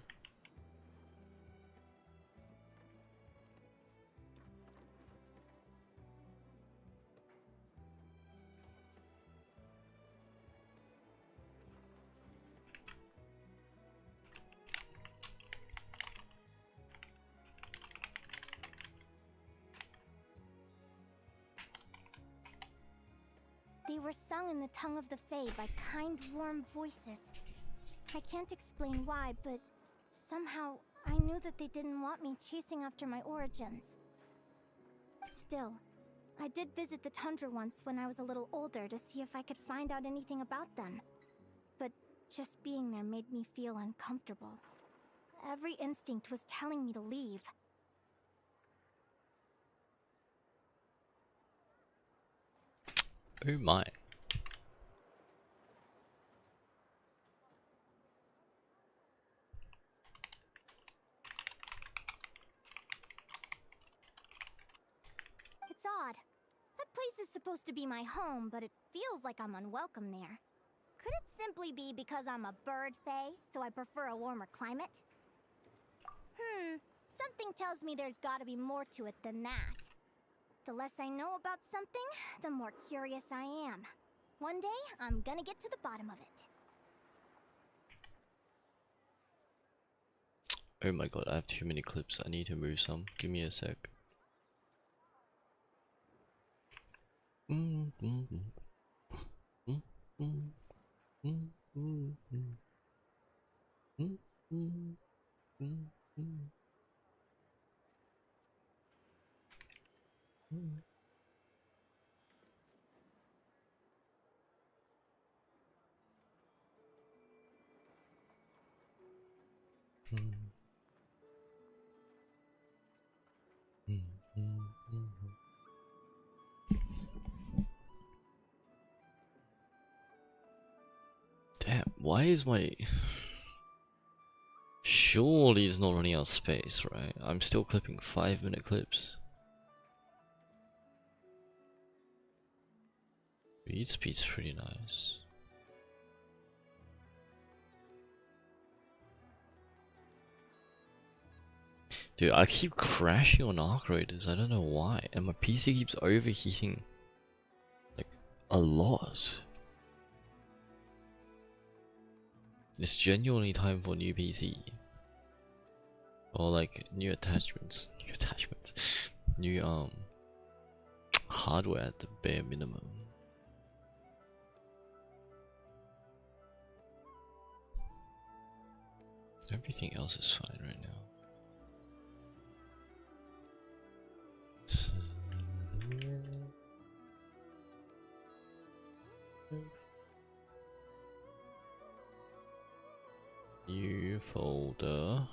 They were sung in the tongue of the Fae by kind, warm voices. I can't explain why, but somehow I knew that they didn't want me chasing after my origins. Still, I did visit the tundra once when I was a little older to see if I could find out anything about them. But just being there made me feel uncomfortable. Every instinct was telling me to leave. Oh my. It's odd. That place is supposed to be my home, but it feels like I'm unwelcome there. Could it simply be because I'm a bird fae, so I prefer a warmer climate? Something tells me there's gotta be more to it than that. The less I know about something, the more curious I am. One day, I'm gonna get to the bottom of it. Oh my god, I have too many clips. I need to move some. Give me a sec. Damn, why is my... Surely it's not running out of space, right? I'm still clipping 5-minute clips. Read speed's pretty nice. Dude, I keep crashing on Arc Raiders, I don't know why, and my PC keeps overheating like a lot. It's genuinely time for a new PC. Or like new attachments. New hardware at the bare minimum. Everything else is fine right now. New folder.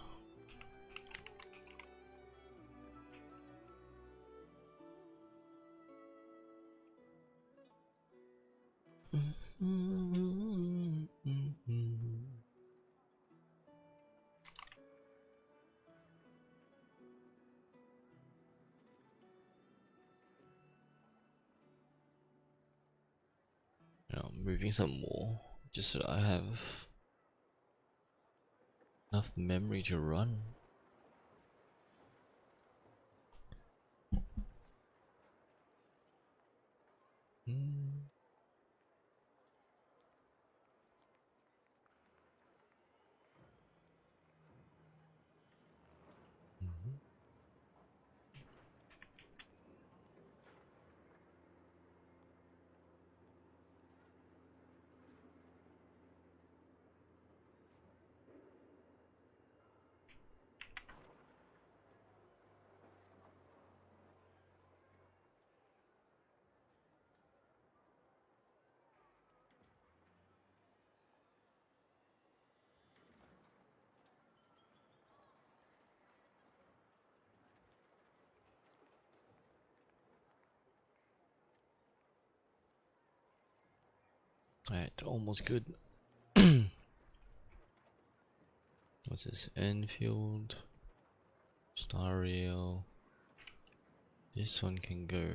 Now I'm moving some more, just so I have enough memory to run. Alright, almost good. What's this? Enfield, Star Rail. This one can go.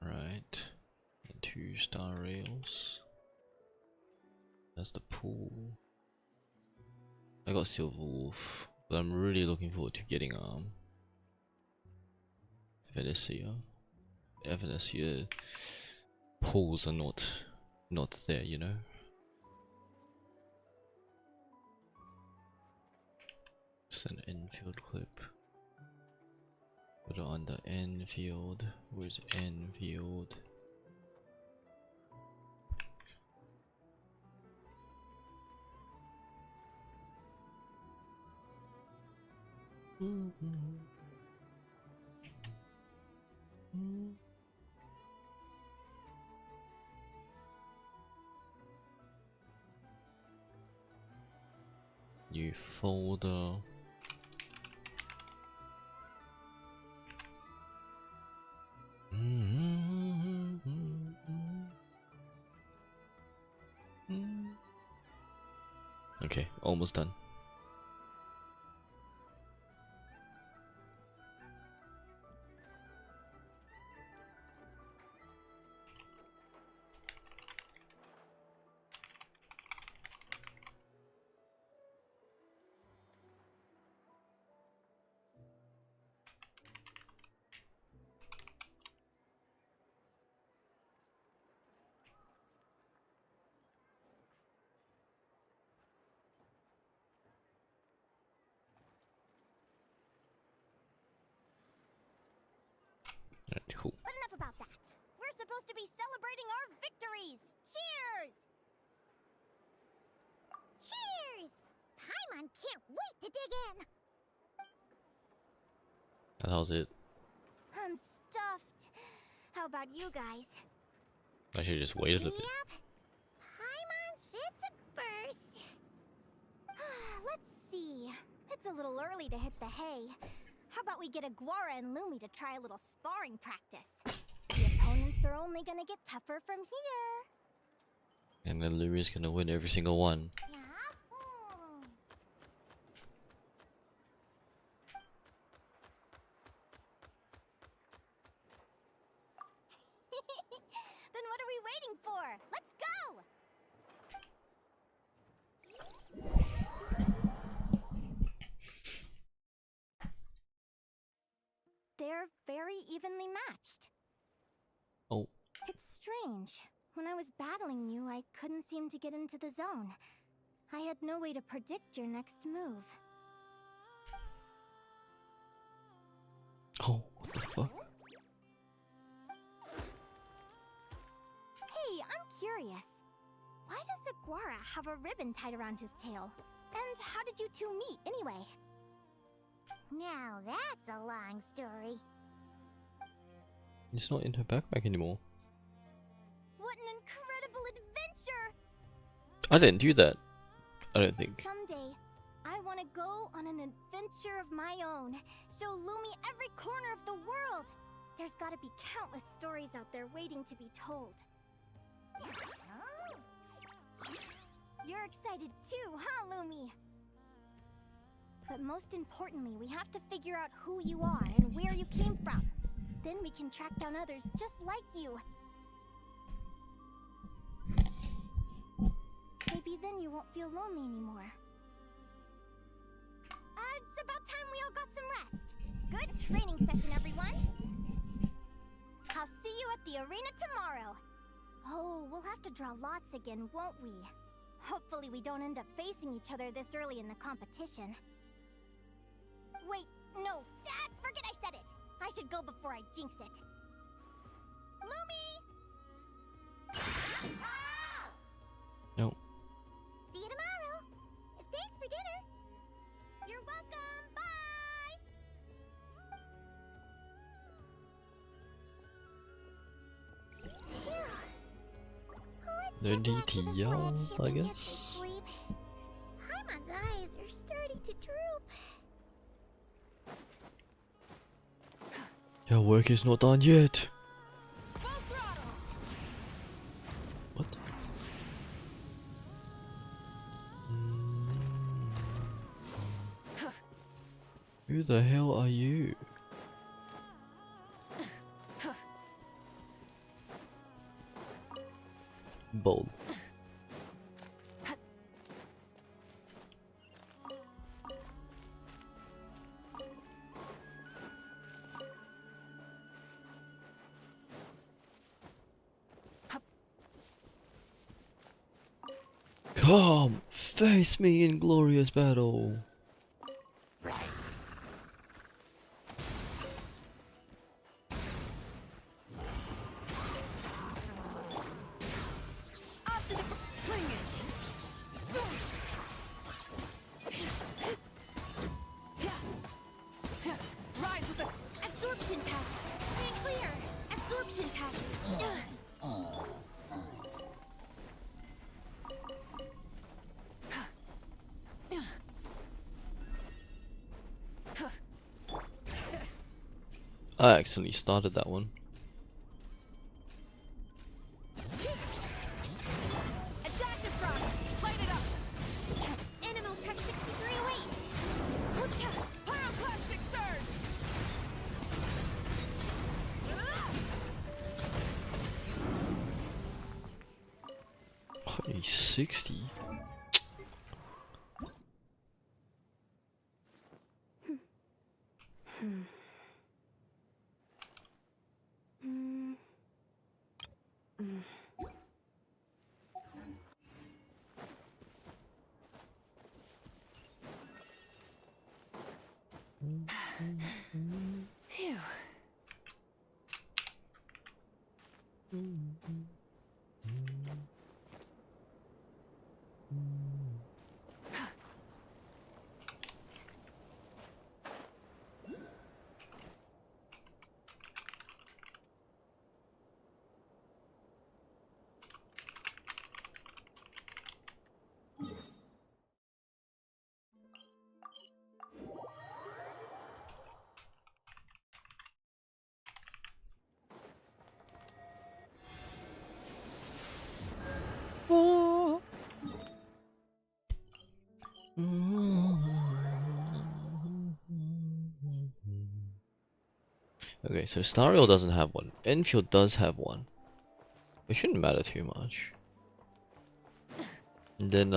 Right, and 2 Star Rails. That's the pool. I got Silver Wolf, but I'm really looking forward to getting Venecia. Venecia pools are not there, you know. It's an Enfield clip. Put it on the Enfield. Where's Enfield? New folder. Okay, almost done. Alright, cool. But enough about that. We're supposed to be celebrating our victories. Cheers! Cheers! Paimon can't wait to dig in! How's it? I'm stuffed. How about you guys? I should just wait a little bit. Yep. Paimon's fit to burst. Let's see. It's a little early to hit the hay. How about we get Aguara and Lumi to try a little sparring practice? The opponents are only gonna get tougher from here. And then Lumi's gonna win every single one. Yahoo! Then what are we waiting for? Let's go! They're very evenly matched. Oh. It's strange. When I was battling you, I couldn't seem to get into the zone. I had no way to predict your next move. Oh, what the fuck? Hey, I'm curious. Why does Aguara have a ribbon tied around his tail? And how did you two meet, anyway? Now that's a long story. It's not in her backpack anymore. What an incredible adventure! I didn't do that. I don't think. Someday, I want to go on an adventure of my own. Show Lumi every corner of the world. There's gotta be countless stories out there waiting to be told. You're excited too, huh, Lumi? But most importantly, we have to figure out who you are and where you came from. Then we can track down others just like you. Maybe then you won't feel lonely anymore. It's about time we all got some rest. Good training session, everyone. I'll see you at the arena tomorrow. Oh, we'll have to draw lots again, won't we? Hopefully we don't end up facing each other this early in the competition. Wait, no, forget I said it! I should go before I jinx it. Lumi! No. See you tomorrow. Thanks for dinner. You're welcome, bye! No details, I guess. Sleep. Paimon's eyes are starting to droop. Your work is not done yet. the hell are you? Bold. Come, face me in glorious battle. Rise with us! Absorption test! Stand clear! Absorption test! I accidentally started that one. Adaptive frost! Light it up! Animal tech 63 away! Pyroclastic surge! 60. Phew. Okay, so Stario doesn't have one. Enfield does have one. It shouldn't matter too much. And then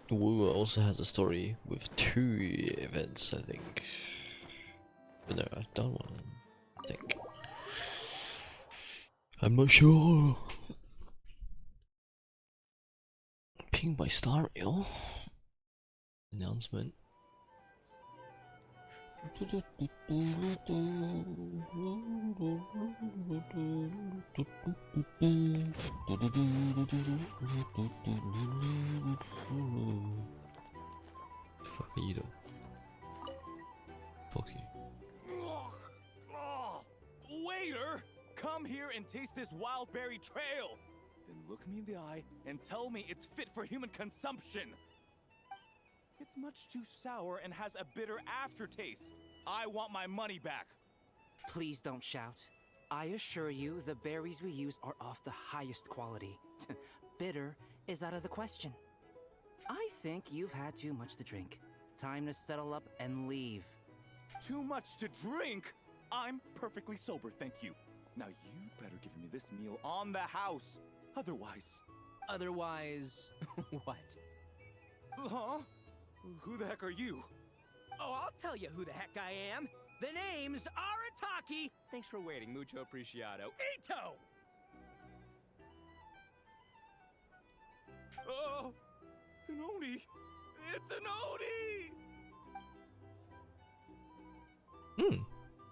Wu also has a story with 2 events, I think. But no, I've done one, I think. I'm not sure. Pinged by Stario. Announcement. Fuck you, though. Fuck you. Waiter! Come here and taste this wild berry trail! Then look me in the eye and tell me it's fit for human consumption! It's much too sour and has a bitter aftertaste. I want my money back. Please don't shout. I assure you, the berries we use are of the highest quality. Bitter is out of the question. I think you've had too much to drink. Time to settle up and leave. Too much to drink? I'm perfectly sober, thank you. Now you better give me this meal on the house. Otherwise... Otherwise, what? Huh? Who the heck are you? Oh, I'll tell you who the heck I am. The name's Arataki. Thanks for waiting, mucho apreciado. Ito! Oh, an Oni! It's an Oni!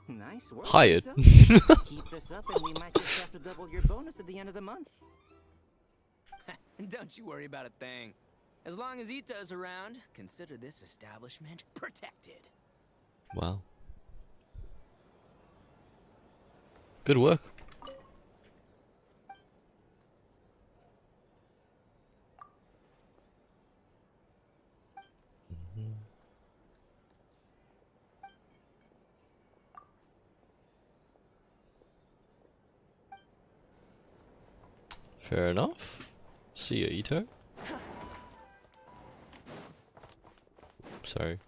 Nice work, Hired. Ito. Keep this up and we might just have to double your bonus at the end of the month. Don't you worry about a thing. As long as Ito's around, consider this establishment protected. Wow. Good work. Fair enough. See ya, Ito. Sorry.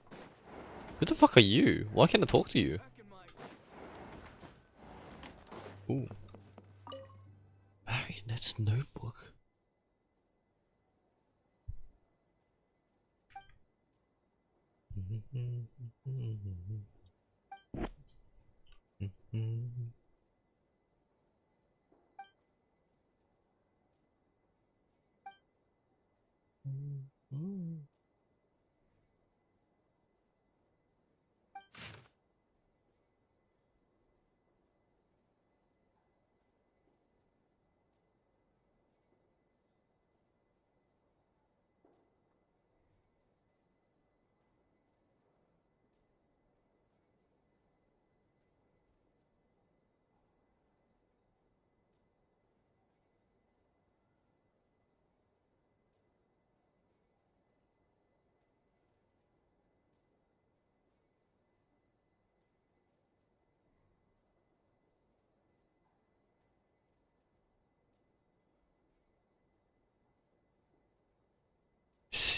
Who the fuck are you? Why can't I talk to you? Ooh. Marionette's notebook.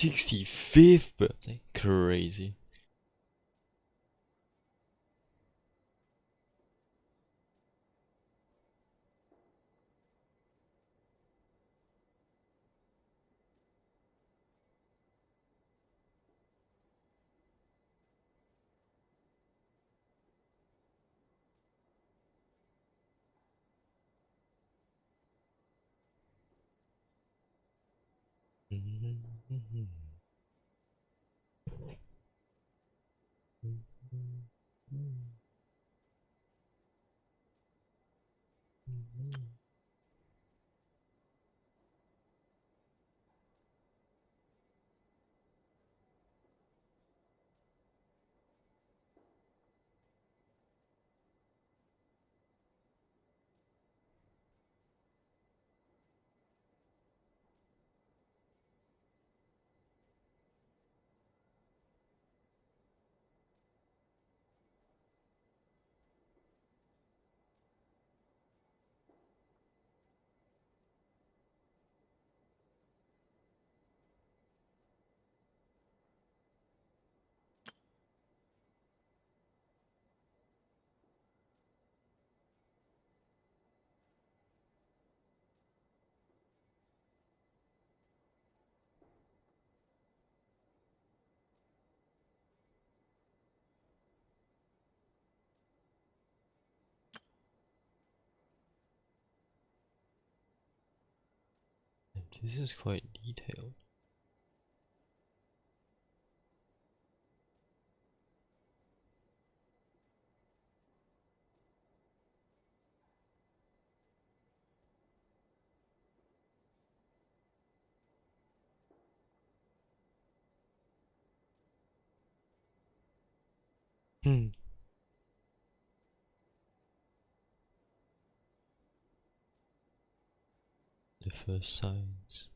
'65th birthday. Crazy. This is quite detailed. Hmm. The first signs.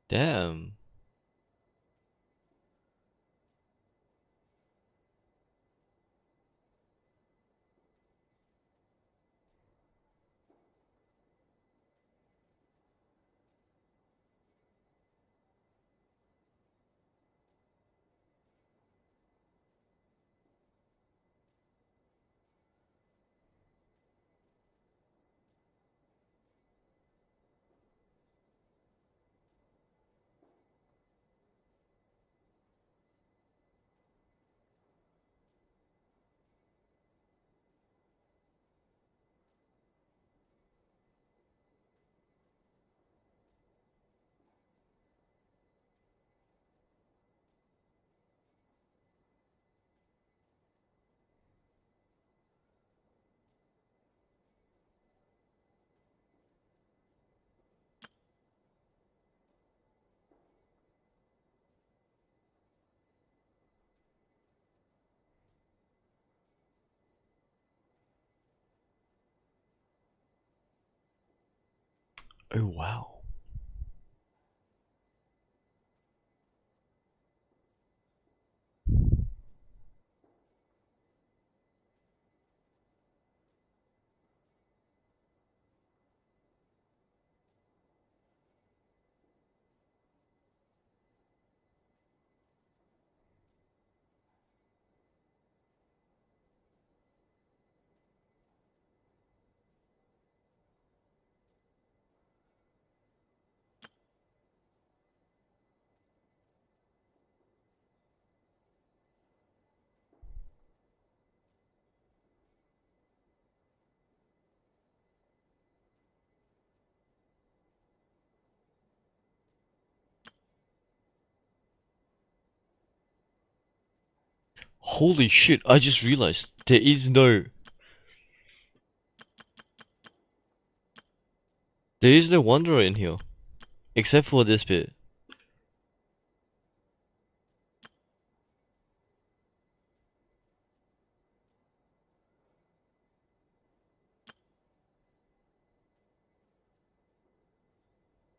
Damn. Oh wow. Holy shit, I just realized there is no wanderer in here. Except for this bit.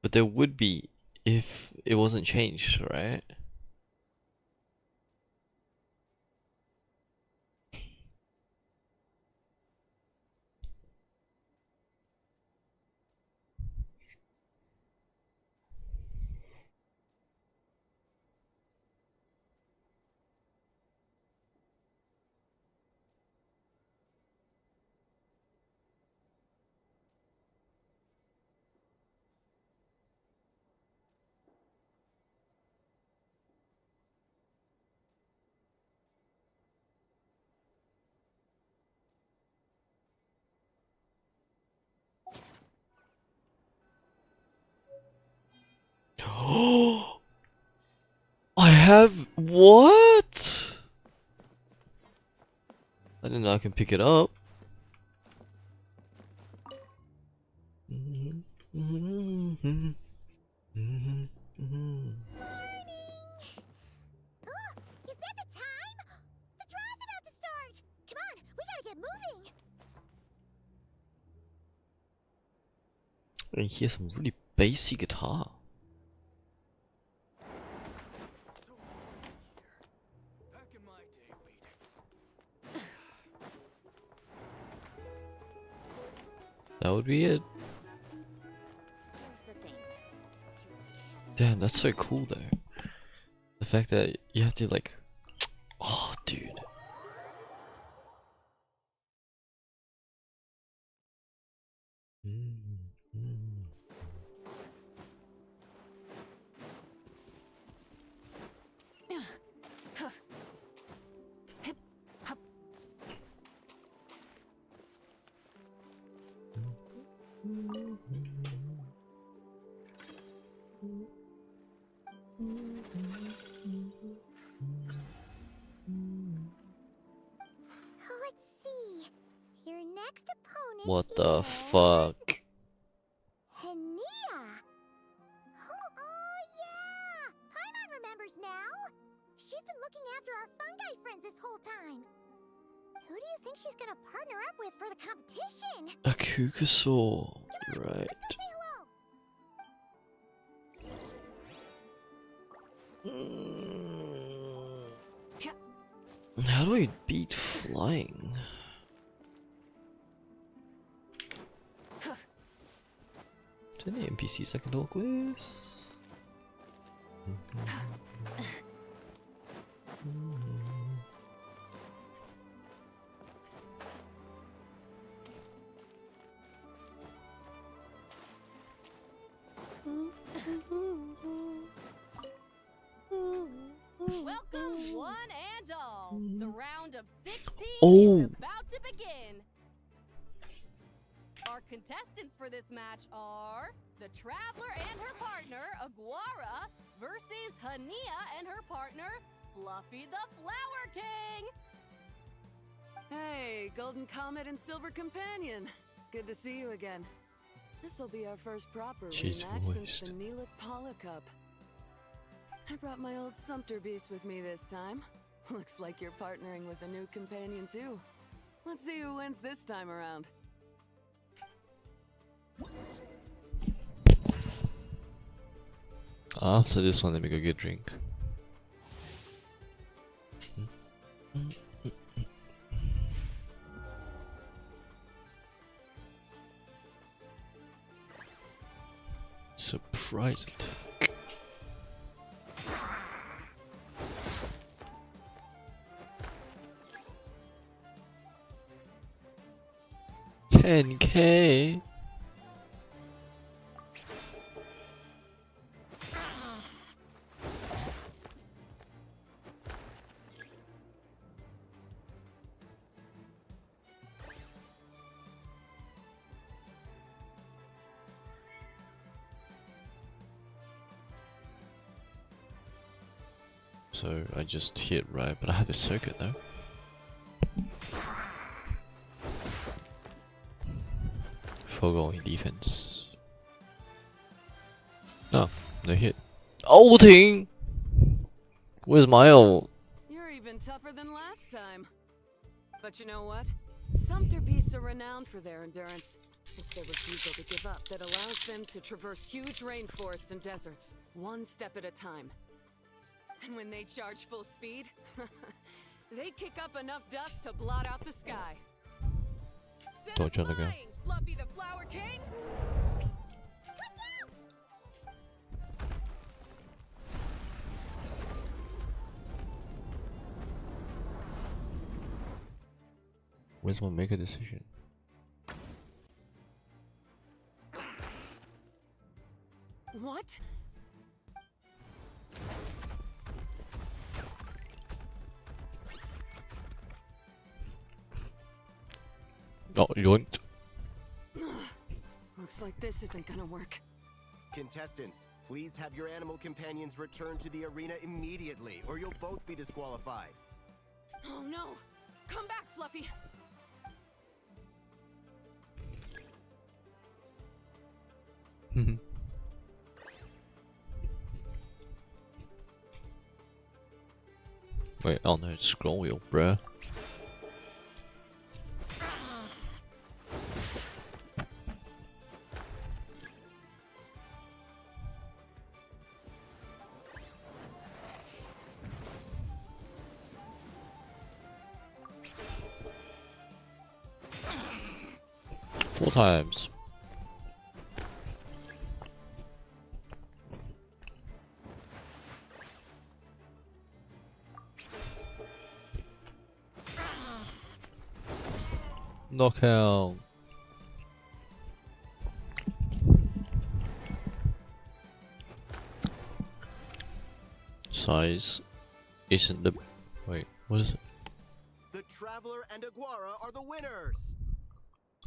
But there would be if it wasn't changed, right? I have what? I didn't know I can pick it up. Oh, is that the time? The draw's about to start! Come on, we gotta get moving! And here's some really bassy guitar. Back in my day, That would be it. Here's the thing. Damn, that's so cool though. The fact that you have to like, oh dude. Let's see. Your next opponent What the is... fuck? Hania! Oh, yeah! Paimon remembers now! She's been looking after our fungi friends this whole time. Who do you think she's gonna partner up with for the competition? A Kukasaur, Come on, right? let's go say hello! How do I beat flying? Is there any NPCs I can talk with? Welcome, one and all. The round of 16 Oh. is about to begin. Our contestants for this match are the Traveler and her partner, Aguara, versus Hania and her partner, Fluffy the Flower King. Hey, Golden Comet and Silver Companion. Good to see you again. This'll be our first proper She's rematch since moist. the Neela Paula Cup. I brought my old Sumpter Beast with me this time. Looks like you're partnering with a new companion too. Let's see who wins this time around. After this one, let me go get a drink. Surprise attack. $10K. So I just hit right, but I have a circuit though. Foregoing defense. Oh, no hit. Ulting! Where's my ult? You're even tougher than last time. But you know what? Sumpter beasts are renowned for their endurance. It's their refusal to give up that allows them to traverse huge rainforests and deserts, one step at a time. And when they charge full speed, they kick up enough dust to blot out the sky. Don't you wanna go? Fluffy the Flower King! Where's my make a decision? What? Oh, yoinked. Looks like this isn't gonna work. Contestants, please have your animal companions return to the arena immediately, or you'll both be disqualified. Oh no! Come back, Fluffy! Wait, oh no, it's scroll wheel, bruh. Four times. Knockout. Size isn't the... Wait, what is it? The Traveler and Aguara are the winners!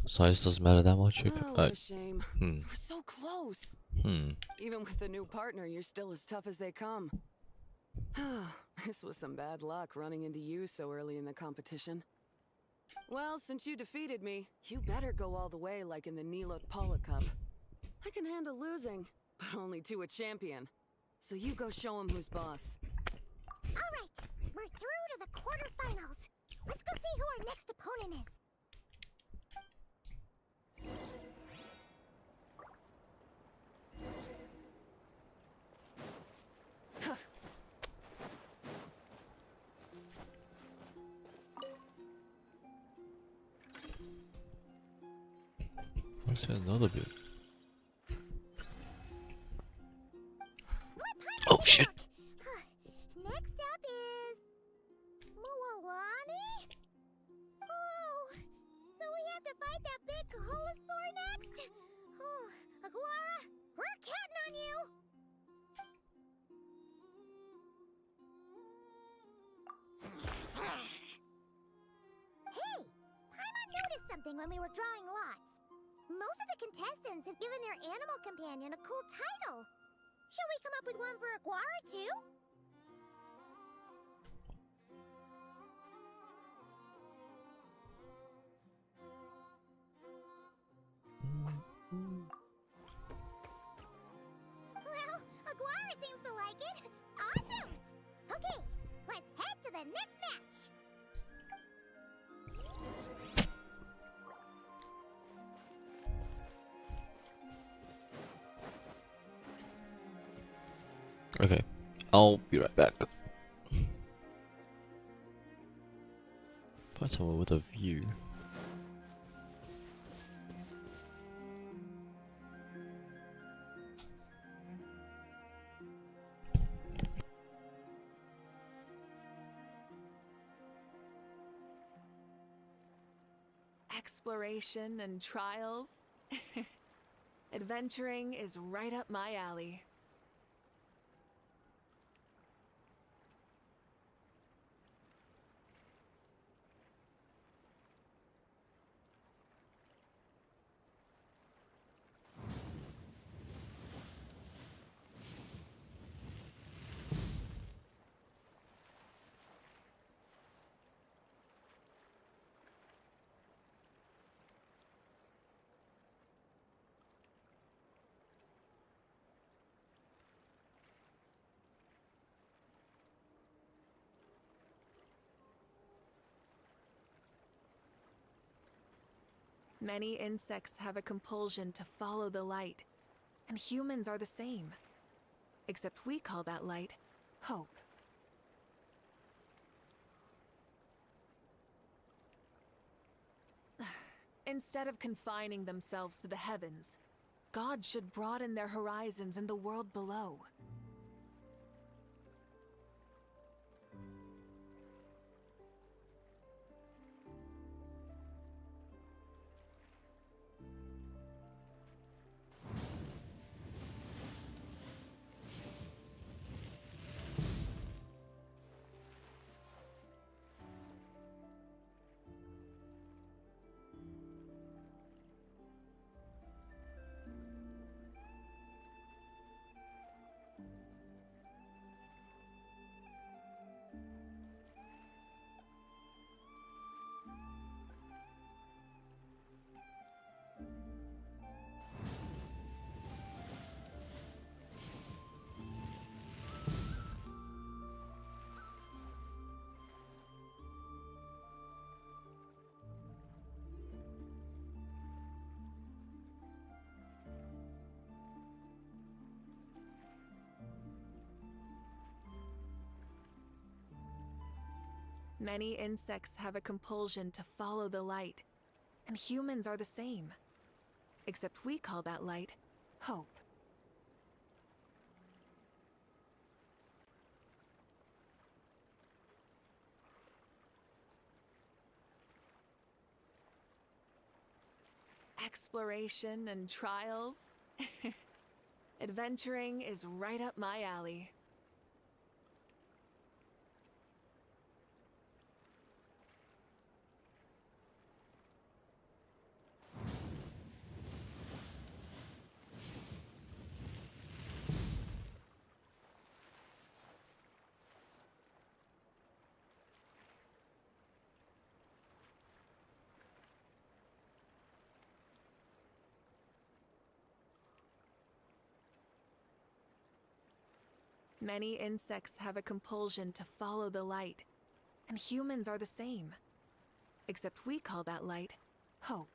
Size doesn't matter that much. Oh, what a shame. We're so close. Even with the new partner, you're still as tough as they come. This was some bad luck running into you so early in the competition. Well, since you defeated me, you better go all the way like in the Nilot Paula Cup. I can handle losing, but only to a champion. So you go show him who's boss. Alright, we're through to the quarterfinals. Let's go see who our next opponent is. What's another bit? Oh shit! Next up is... Mualani? Oh, so we have to fight that big Holosaur next? Oh, Aguara, we're counting on you! Hey, Paimon noticed something when we were drawing lots. Most of the contestants have given their animal companion a cool title. Shall we come up with one for Aguara, too? Well, Aguara seems to like it. Awesome! Okay, let's head to the next match. Okay, I'll be right back. Find somewhere with a view. Exploration and trials. Adventuring is right up my alley. Many insects have a compulsion to follow the light, and humans are the same. Except we call that light hope. Instead of confining themselves to the heavens, God should broaden their horizons in the world below. Many insects have a compulsion to follow the light, and humans are the same. Except we call that light hope. Exploration and trials. Adventuring is right up my alley. Many insects have a compulsion to follow the light, and humans are the same. Except we call that light hope.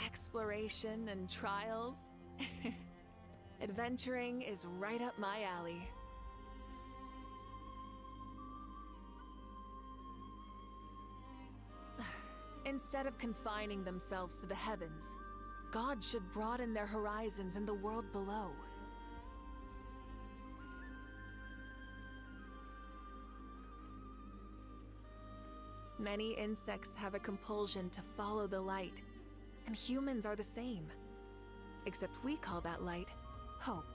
Exploration and trials. Adventuring is right up my alley. Instead of confining themselves to the heavens, God should broaden their horizons in the world below. Many insects have a compulsion to follow the light, and humans are the same. Except we call that light hope.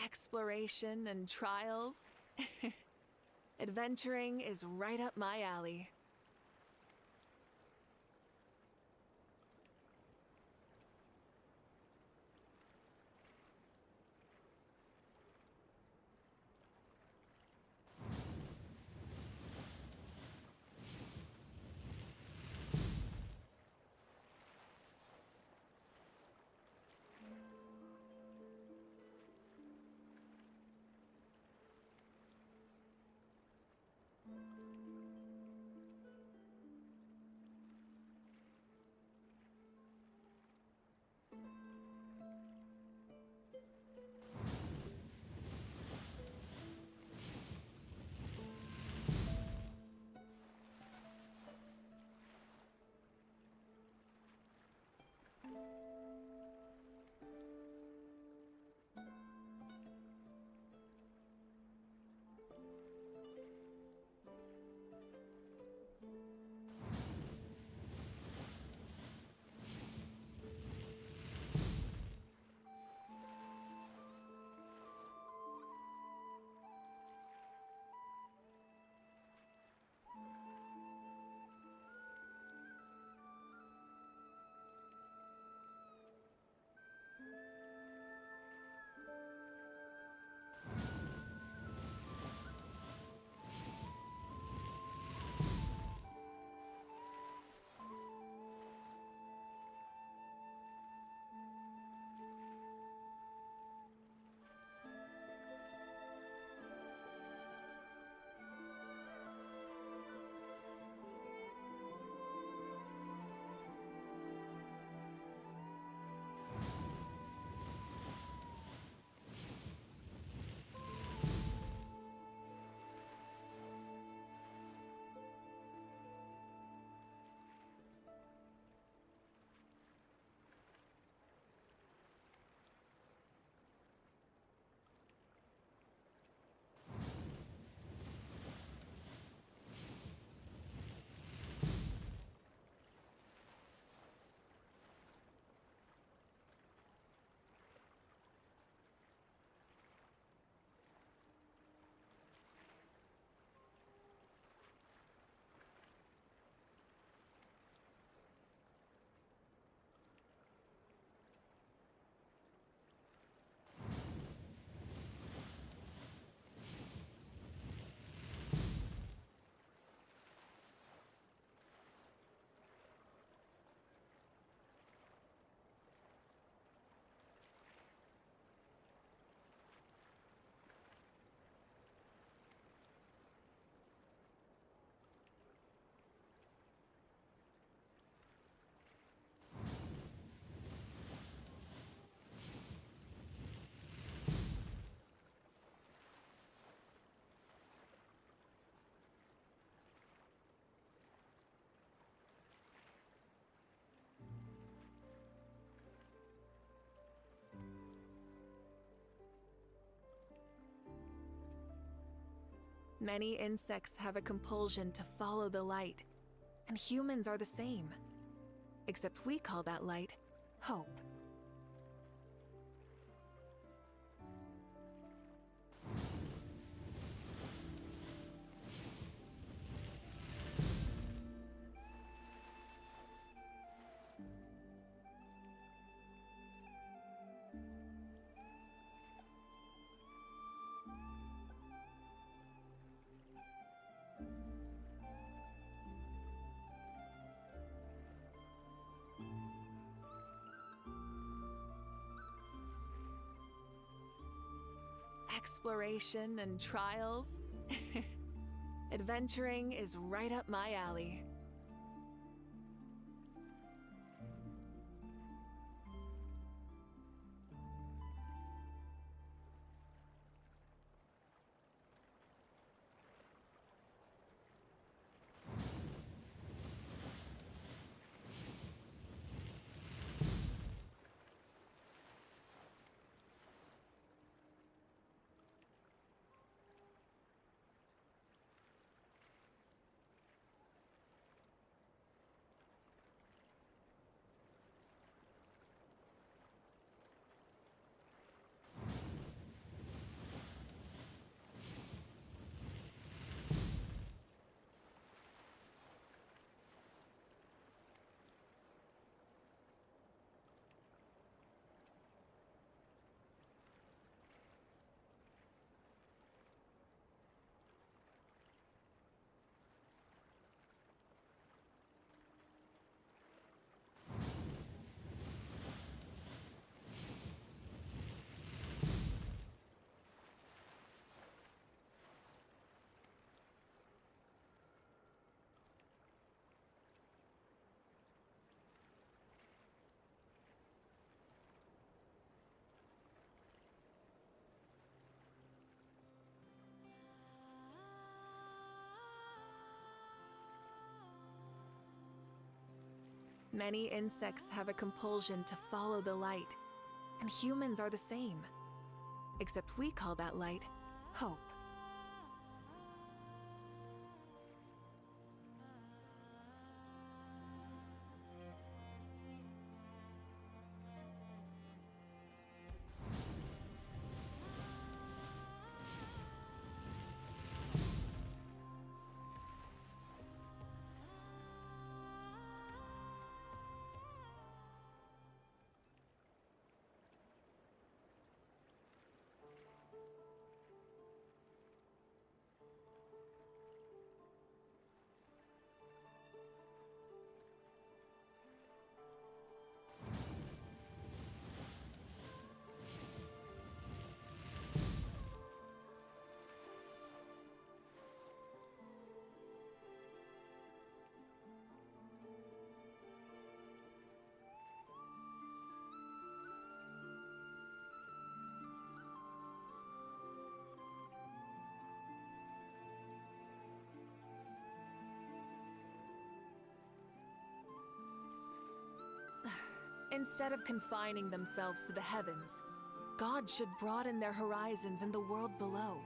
Exploration and trials. Adventuring is right up my alley. Many insects have a compulsion to follow the light, and humans are the same. Except we call that light hope. Exploration and trials. Adventuring is right up my alley. Many insects have a compulsion to follow the light, and humans are the same. Except we call that light hope. Instead of confining themselves to the heavens, God should broaden their horizons in the world below.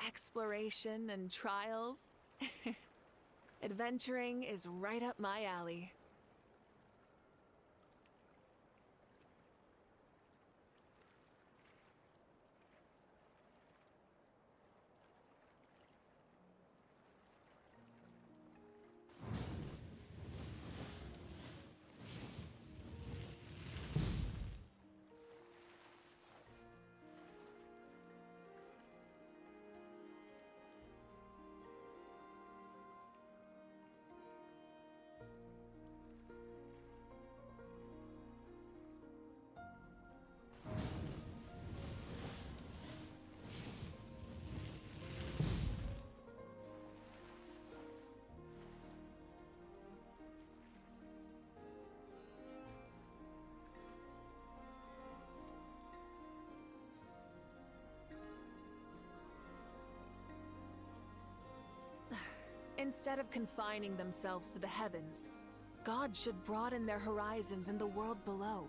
Exploration and trials? Adventuring is right up my alley. Instead of confining themselves to the heavens, God should broaden their horizons in the world below.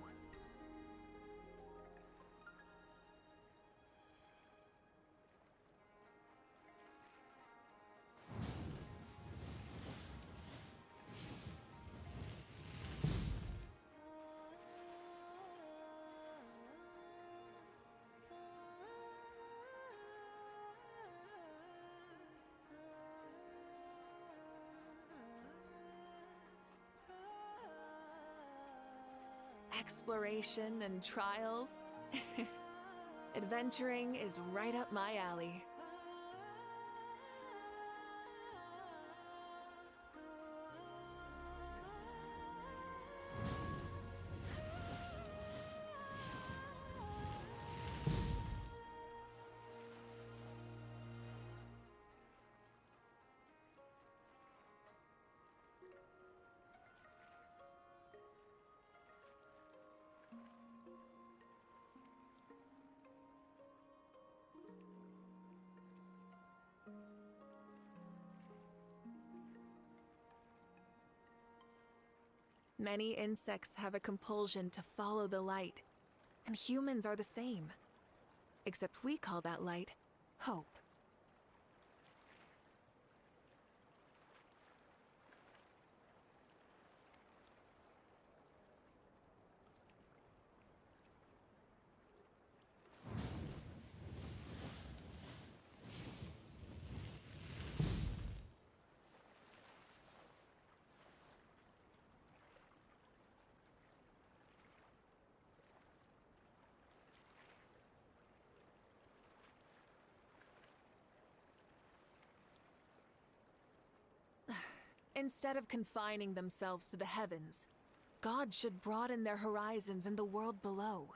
Exploration and trials? Adventuring is right up my alley. Many insects have a compulsion to follow the light, and humans are the same. Except we call that light hope. Instead of confining themselves to the heavens, God should broaden their horizons in the world below.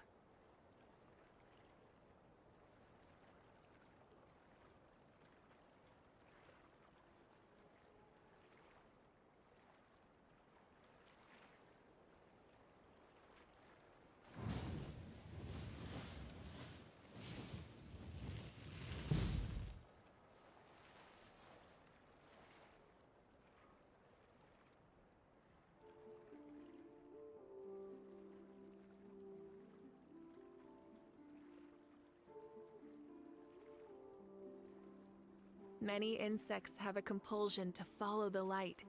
Many insects have a compulsion to follow the light,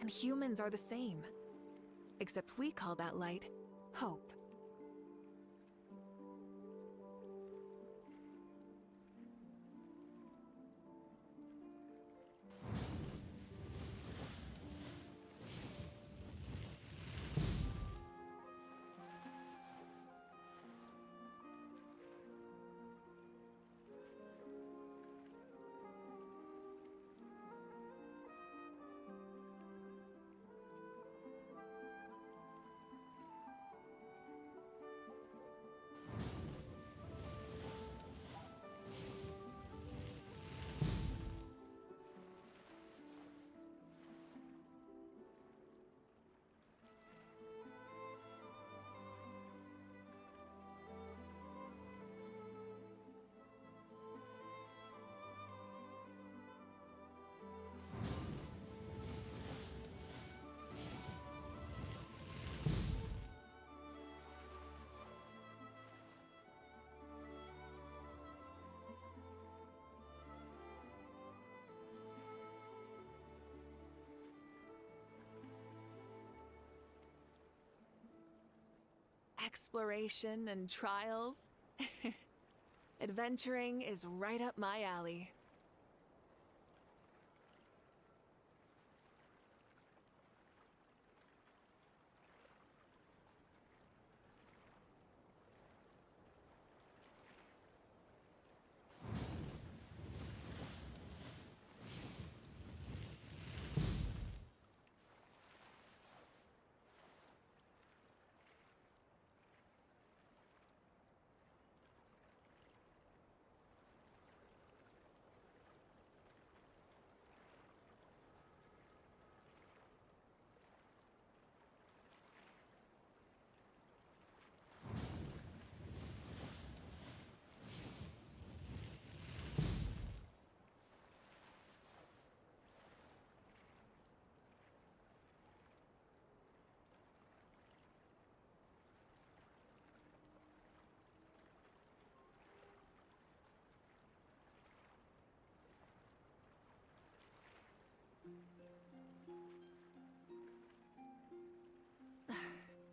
and humans are the same. Except we call that light hope. exploration and trials. Adventuring is right up my alley.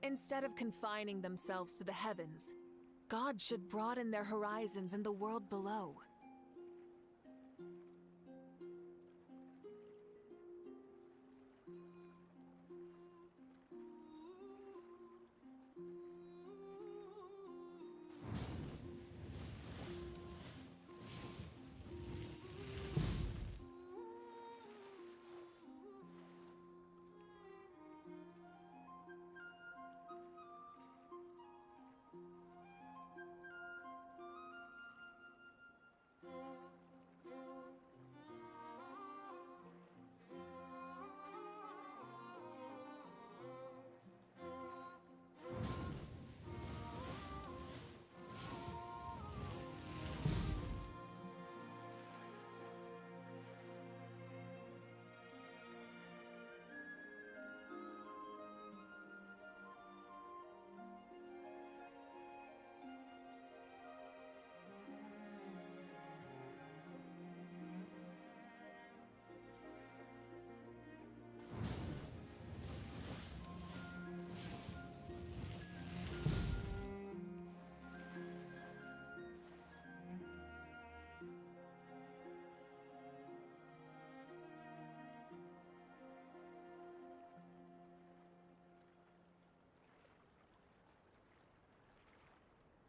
Instead of confining themselves to the heavens, God should broaden their horizons in the world below.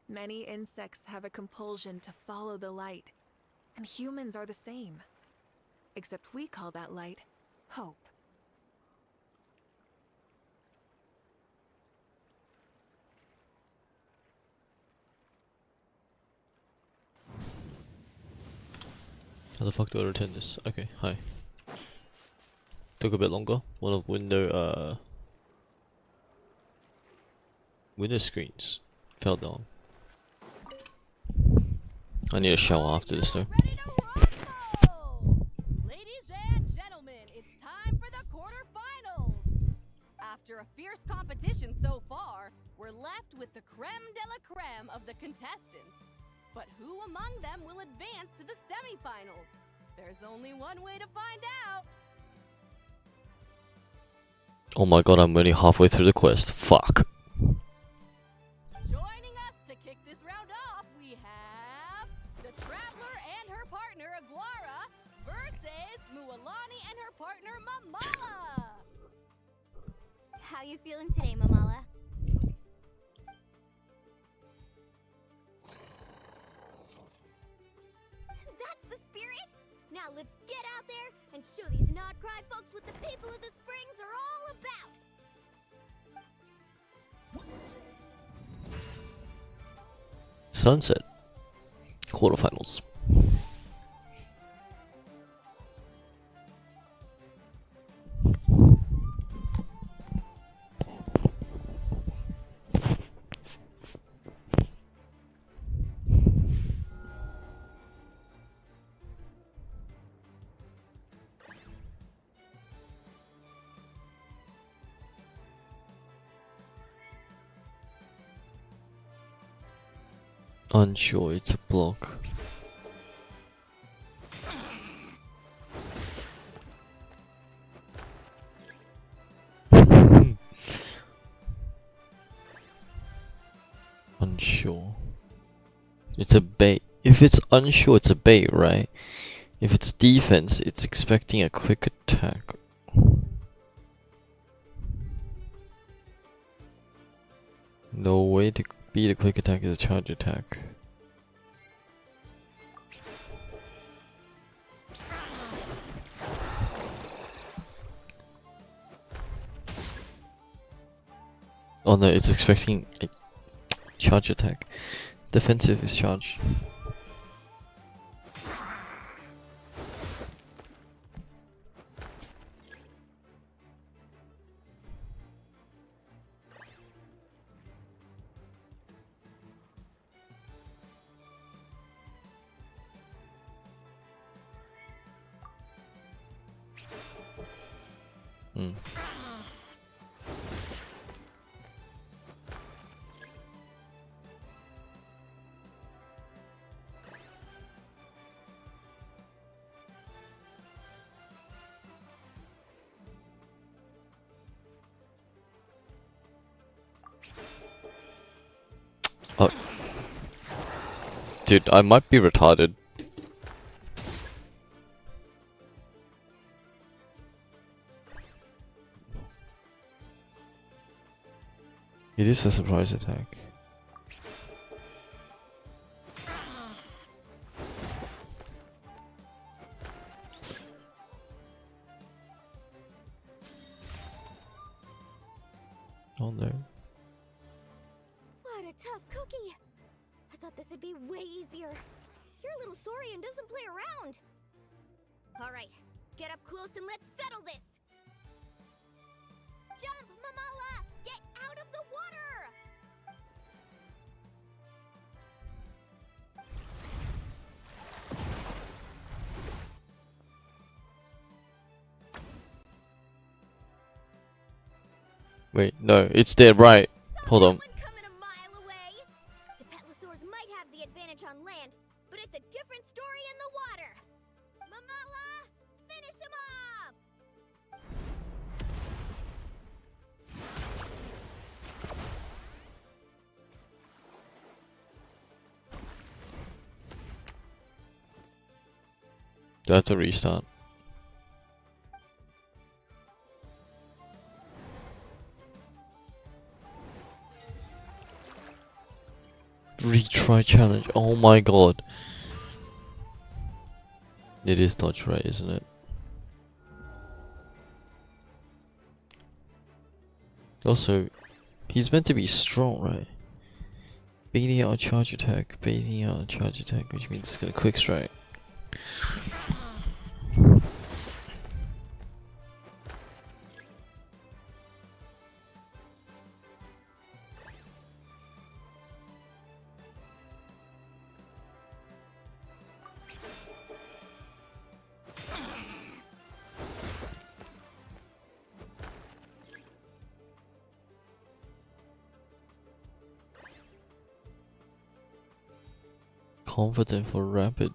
Many insects have a compulsion to follow the light, and humans are the same. Except we call that light hope. How the fuck do I return this? Okay, hi. Took a bit longer. One of window screens fell down. I need a shower after this though. Ready to rumble! Ladies and gentlemen, it's time for the quarterfinals. After a fierce competition so far, we're left with the creme de la creme of the contestants. But who among them will advance to the semifinals? There's only one way to find out. Oh my god, I'm only halfway through the quest. Fuck. Joining us to kick this round off, we have the Traveler and her partner Aguara versus Mualani and her partner Mamala. How you feeling today, Mamala? That's the spirit! Now let's get out there and show these not-cry folks what the people of the springs are all about! Sunset. Quarterfinals. Unsure, it's a block. Unsure. It's a bait. If it's unsure, it's a bait, right? If it's defense, it's expecting a quick attack. No way to beat a quick attack is a charge attack. Oh no, it's expecting a charge attack. Defensive is charge. Oh. Dude, I might be retarded. It is a surprise attack. Oh no. What a tough cookie! I thought this would be way easier. You're a little Saurian doesn't play around. Alright, get up close and let's settle this! Jump, Mamala! Get out of the water! Wait, no, it's dead, right? Hold on. Coming a mile away. Japetlosaurs might have the advantage on land, but it's a different story in the water. Mamala, finish him off! That's a restart. Retry challenge. Oh my god. It is dodge right, isn't it? Also, he's meant to be strong, right? Baiting out a charge attack, baiting out a charge attack, which means it's gonna quick strike. Confident for rapid.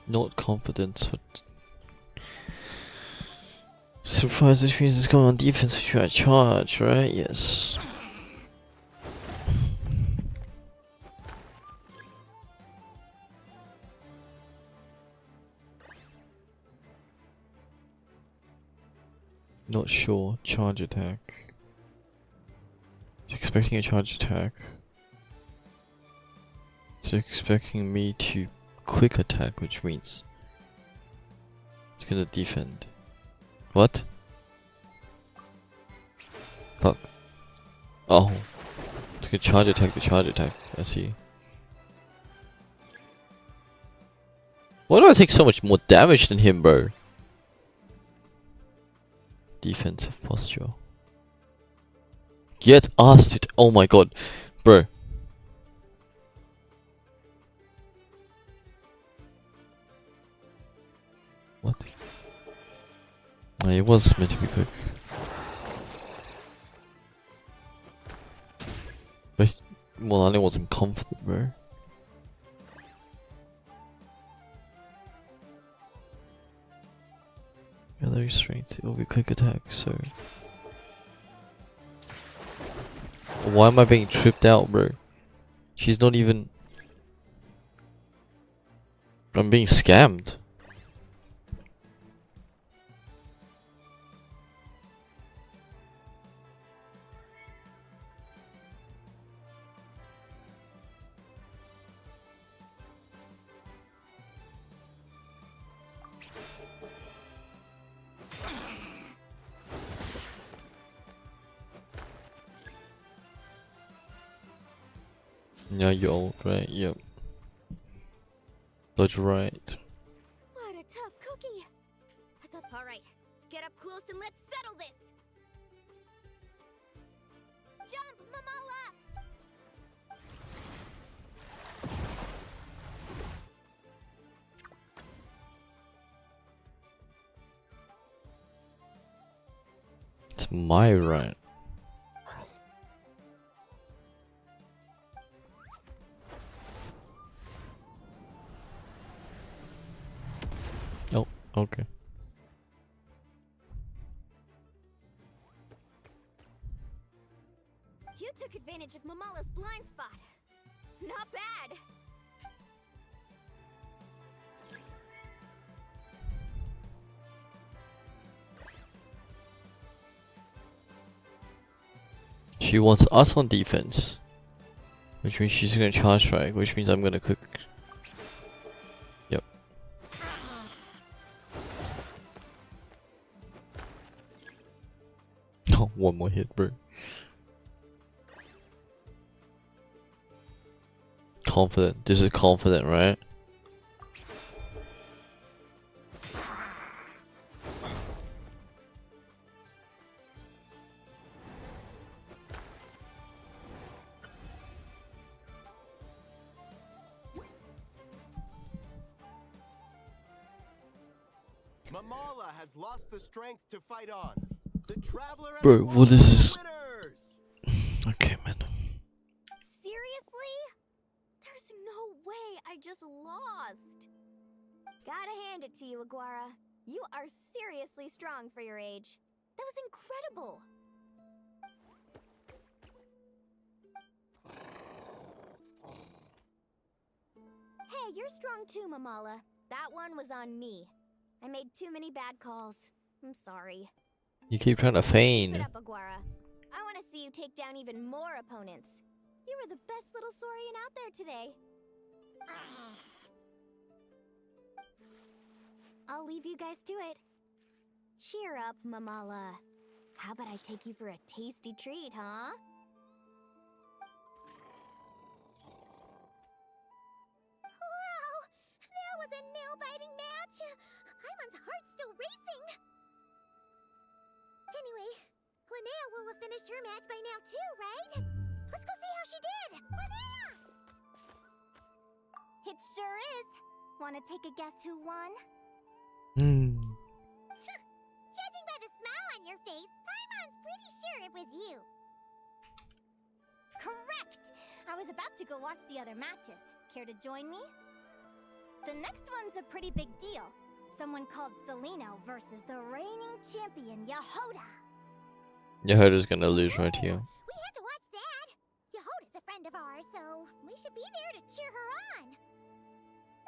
Not confident, but surprise, which means it's going on defense if you are charge, right? Yes. Not sure. Charge attack. It's expecting a charge attack. It's expecting me to quick attack, which means it's gonna defend. What? Fuck. Oh. It's gonna charge attack the charge attack. I see. Why do I take so much more damage than him, bro? Defensive posture. Get asked it. Oh my god, bro. What? Oh, it was meant to be quick. But Molani wasn't confident, bro. Gathering strength, it will be quick attack, so... Why am I being tripped out, bro? She's not even... I'm being scammed. Yeah, you're old, right? Yep. That's right. What a tough cookie. All right, get up close and let's settle this. Jump, Mamala! It's my right. Oh, okay. You took advantage of Mamala's blind spot. Not bad. She wants us on defense. Which means she's gonna charge strike, which means I'm gonna cook. Yep. Oh, one more hit, bro. Confident. This is confident, right? Mamala has lost the strength to fight on. The traveler and Bro, what is this? winners. Okay, man. Seriously? There's no way I just lost. Gotta hand it to you, Aguara. You are seriously strong for your age. That was incredible. Hey, you're strong too, Mamala. That one was on me. I made too many bad calls. I'm sorry. You keep trying to Keep feign. it up, Aguara. I want to see you take down even more opponents. You were the best little Saurian out there today. I'll leave you guys to it. Cheer up, Mamala. How about I take you for a tasty treat, huh? Wow! That was a nail-biting match! Paimon's heart's still racing! Anyway, Linnea will have finished her match by now too, right? Let's go see how she did! Linnea! It sure is. Wanna take a guess who won? Judging by the smile on your face, Paimon's pretty sure it was you. Correct! I was about to go watch the other matches. Care to join me? The next one's a pretty big deal. Someone called Celino versus the reigning champion, Yehoda. Yehoda's gonna lose right here. We had to watch that. Yehoda's a friend of ours, so we should be there to cheer her on.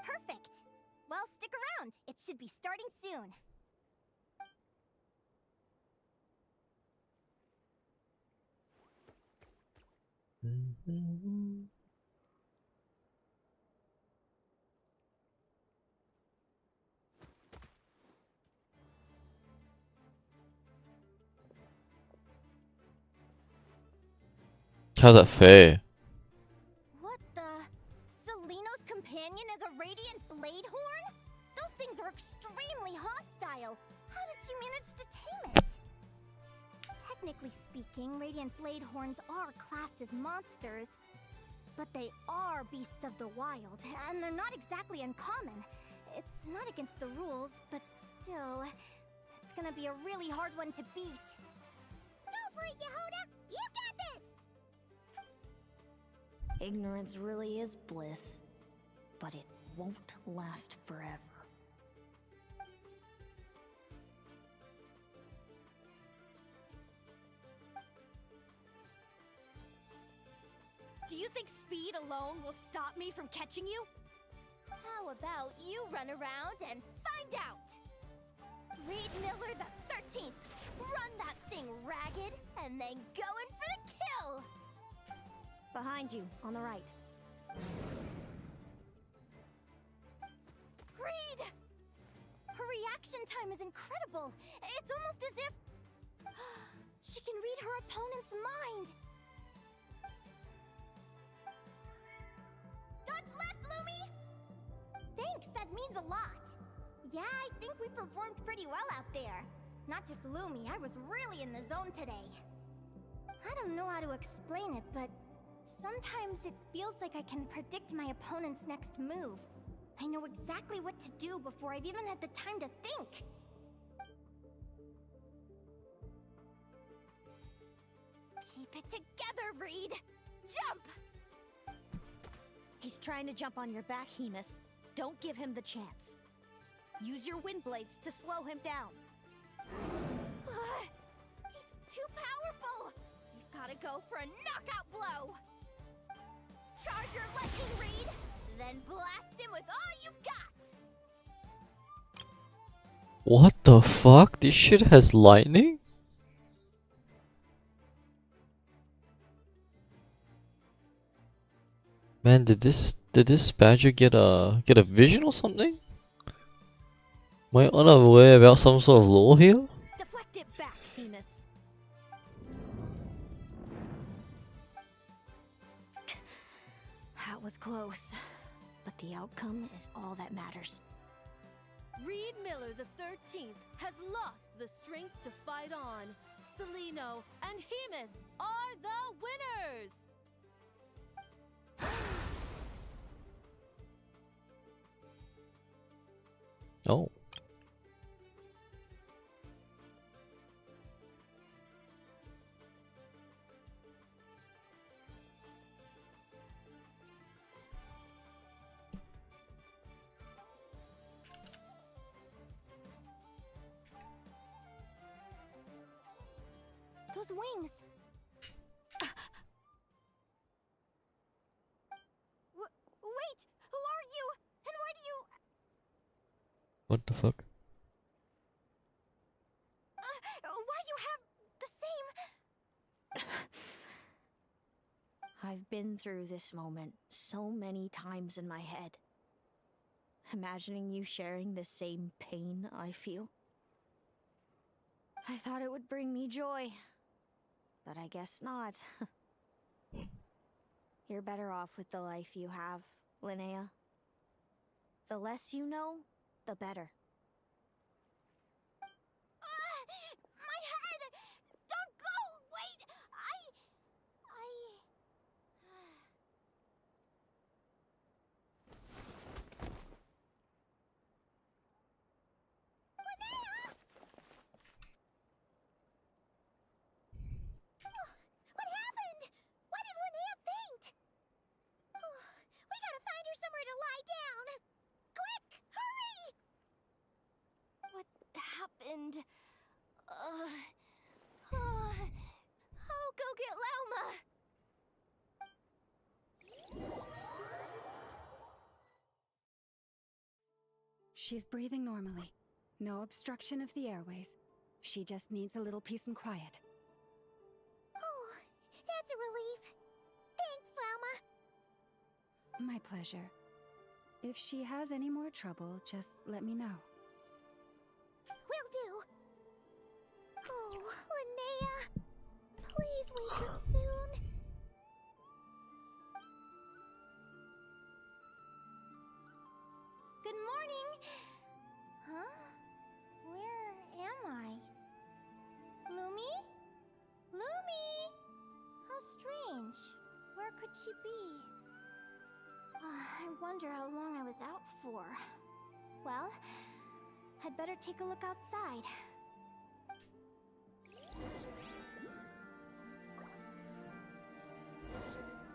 Perfect. Well, stick around. It should be starting soon. How's that fair? What the? Celino's companion is a radiant blade horn? Those things are extremely hostile. How did she manage to tame it? Technically speaking, radiant blade horns are classed as monsters. But they are beasts of the wild, and they're not exactly uncommon. It's not against the rules, but still, it's gonna be a really hard one to beat. Go for it, Yehoda! You got this! Ignorance really is bliss, but it won't last forever. think speed alone will stop me from catching you? How about you run around and find out? Reed Miller the 13th, run that thing ragged and then go in for the kill! Behind you, on the right. Reed! Her reaction time is incredible. It's almost as if she can read her opponent's mind. Dodge left, Lumi! Thanks, that means a lot. Yeah, I think we performed pretty well out there. Not just Lumi, I was really in the zone today. I don't know how to explain it, but sometimes it feels like I can predict my opponent's next move. I know exactly what to do before I've even had the time to think. Keep it together, Reed! Jump! He's trying to jump on your back, Hemus. Don't give him the chance. Use your wind blades to slow him down. He's too powerful! You've gotta go for a knockout blow! Charge your lightning, Reed! Then blast him with all you've got! What the fuck? This shit has lightning? Man, did this badger get a vision or something? Am I unaware about some sort of lore here? Deflect it back, Hemus. That was close, but the outcome is all that matters. Reed Miller the 13th has lost the strength to fight on. Celino and Hemus are the winners! Oh. Those wings! Wait! Who are you? And why do you... What the fuck? why do you have the same... I've been through this moment so many times in my head. Imagining you sharing the same pain I feel. I thought it would bring me joy, but I guess not. You're better off with the life you have, Linnea. The less you know, the better. My head! Don't go! Wait! What happened? Why did Linnea faint? We gotta find her somewhere to lie down! Quick! Hurry! What happened? I'll go get Lauma! She's breathing normally. No obstruction of the airways. She just needs a little peace and quiet. Oh, that's a relief. Thanks, Lauma. My pleasure. If she has any more trouble, just let me know. Will do. Oh, Linnea. Please wake up soon. Good morning! Huh? Where am I? Lumi? Lumi! How strange. Where could she be? I wonder how long I was out for. Well, I'd better take a look outside.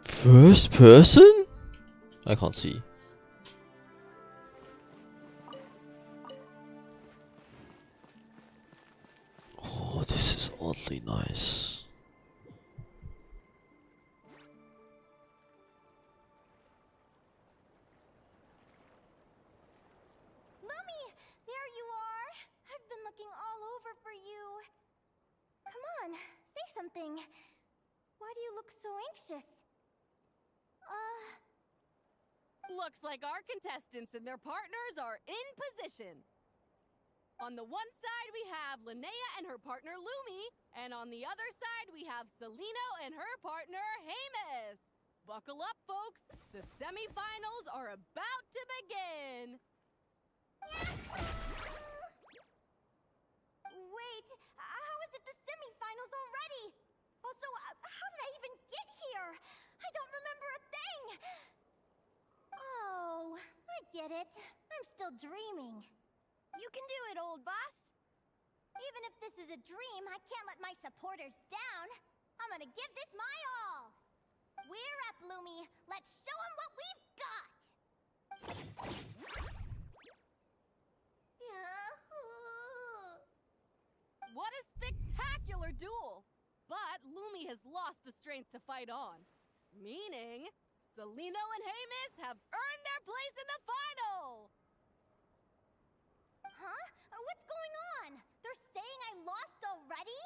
First person? I can't see. Oh, this is oddly nice. looking all over for you. Come on, say something. Why do you look so anxious? Looks like our contestants and their partners are in position. On the one side, we have Linnea and her partner Lumi, and on the other side, we have Celino and her partner Hamus. Buckle up, folks. The semifinals are about to begin. Wait, how is it the semifinals already? Also, how did I even get here? I don't remember a thing. Oh, I get it. I'm still dreaming. You can do it, old boss. Even if this is a dream, I can't let my supporters down. I'm gonna give this my all. We're up, Lumi. Let's show them what we've got. What a spectacular duel! But Lumi has lost the strength to fight on. Meaning, Celino and Hamus have earned their place in the final! Huh? What's going on? They're saying I lost already?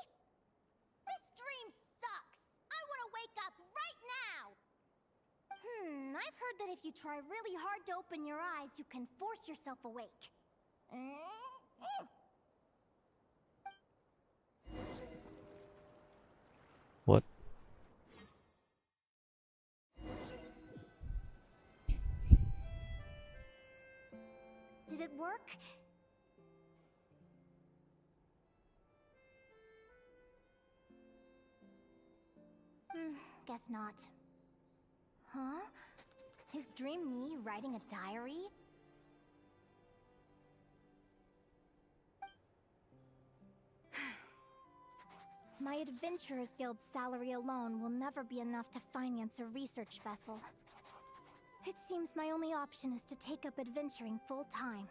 This dream sucks. I want to wake up right now. I've heard that if you try really hard to open your eyes, you can force yourself awake. What? Did it work? Guess not. Huh? Is Dream me writing a diary? My Adventurers Guild salary alone will never be enough to finance a research vessel. It seems my only option is to take up adventuring full-time.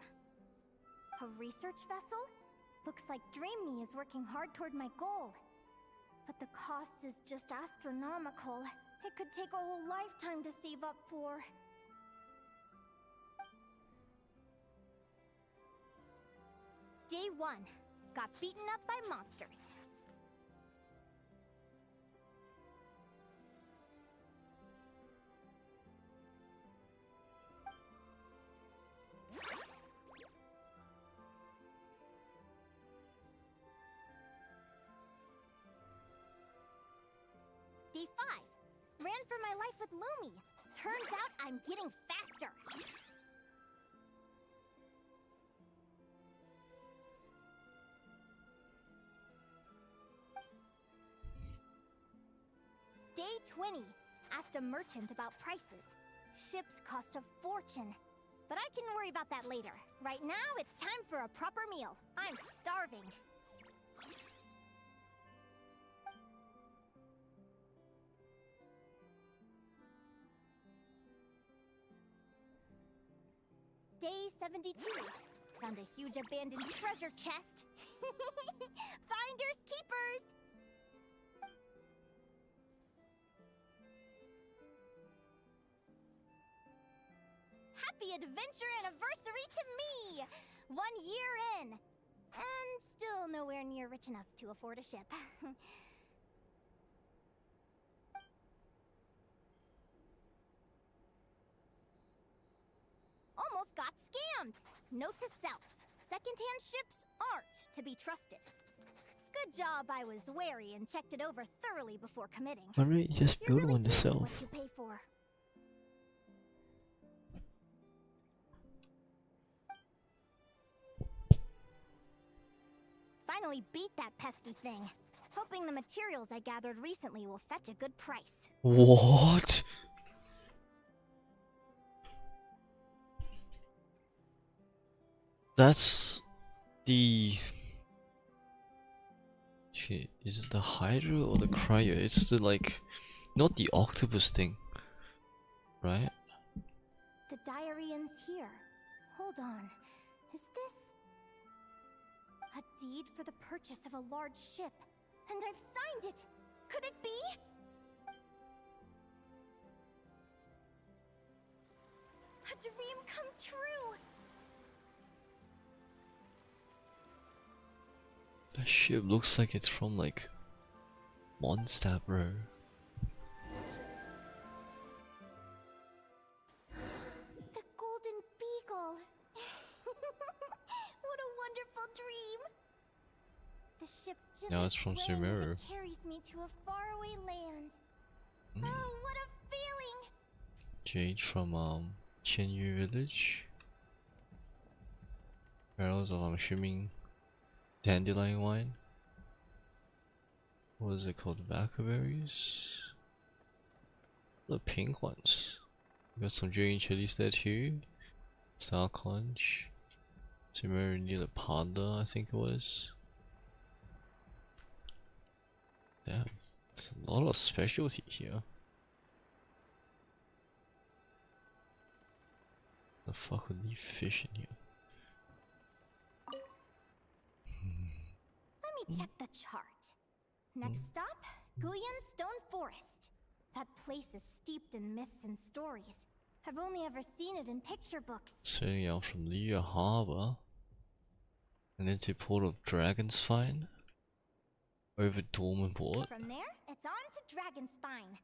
A research vessel? Looks like Dream Me is working hard toward my goal. But the cost is just astronomical. It could take a whole lifetime to save up for. Day 1. Got beaten up by monsters. Day 5. Ran for my life with Lumi. Turns out I'm getting faster. Day 20. Asked a merchant about prices. Ships cost a fortune. But I can worry about that later. Right now, it's time for a proper meal. I'm starving. Day 72. Found a huge abandoned treasure chest. Finders keepers! Happy adventure anniversary to me! 1 year in. And still nowhere near rich enough to afford a ship. Almost got scammed! Note to self. Second-hand ships aren't to be trusted. Good job I was wary and checked it over thoroughly before committing. Why don't you just build really one do get yourself? what you pay for. Finally beat that pesky thing. Hoping the materials I gathered recently will fetch a good price. What? That's the... Shit, is it the Hydra or the Cryo? It's the like... Not the octopus thing. Right? The diary ends here. Hold on. Is this... a deed for the purchase of a large ship? And I've signed it! Could it be? A dream come true! That ship looks like it's from like Mondstadt, bro. The Golden Beagle. What a wonderful dream. The ship Now it's from swaying as Sumeru. it carries me to a faraway land. Oh, what a feeling! Jade from Qianyu village. Barrels of I'm assuming dandelion wine. What is it called? Tobacco berries? The pink ones. We got some green chilies there too. Sour conch. Sumeru near the panda, I think it was. Damn, there's a lot of specialty here. The fuck would leave fish in here? Let me check the chart. Next stop, Guyan Stone Forest. That place is steeped in myths and stories. I've only ever seen it in picture books. Sailing out from Liya Harbor and into Port of Dragonspine over Dormanport. From there, it's on to Dragonspine.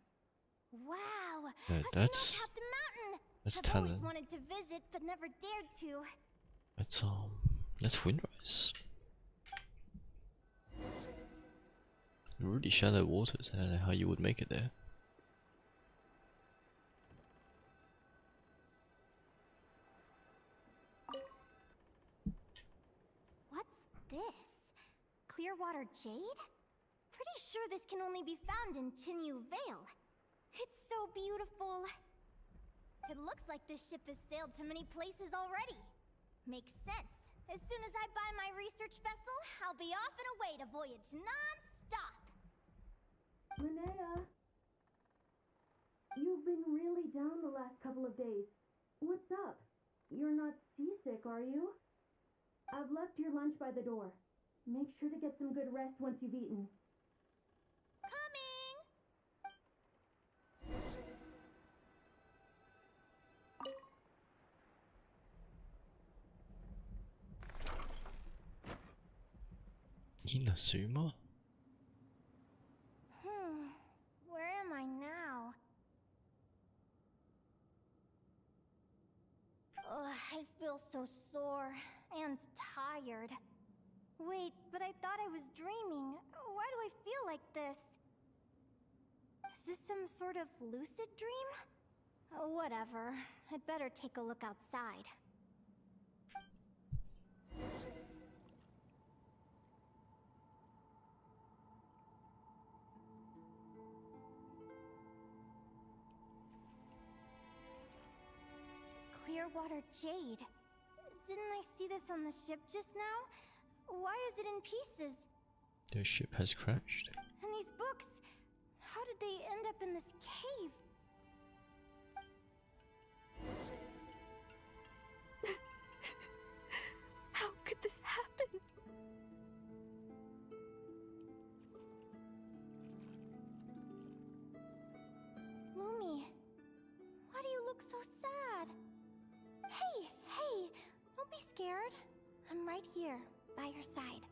Wow, Yeah, a that's snow-capped mountain. that's I've always talent. wanted to visit, but never dared to. That's Windrise. Really shallow waters. I don't know how you would make it there. What's this? Clearwater jade? Pretty sure this can only be found in Chinyu Vale. It's so beautiful. It looks like this ship has sailed to many places already. Makes sense. As soon as I buy my research vessel, I'll be off and away to voyage non-stop. Linnea, you've been really down the last couple of days. What's up? You're not seasick, are you? I've left your lunch by the door. Make sure to get some good rest once you've eaten. Coming! Inazuma? Where am I now? Ugh, I feel so sore and tired. Wait, but I thought I was dreaming. Why do I feel like this? Is this some sort of lucid dream? Whatever. I'd better take a look outside. Clearwater jade. Didn't I see this on the ship just now? Why is it in pieces? The ship has crashed. And these books, how did they end up in this cave? How could this happen? Lumi, why do you look so sad? Hey, don't be scared. I'm right here, by your side.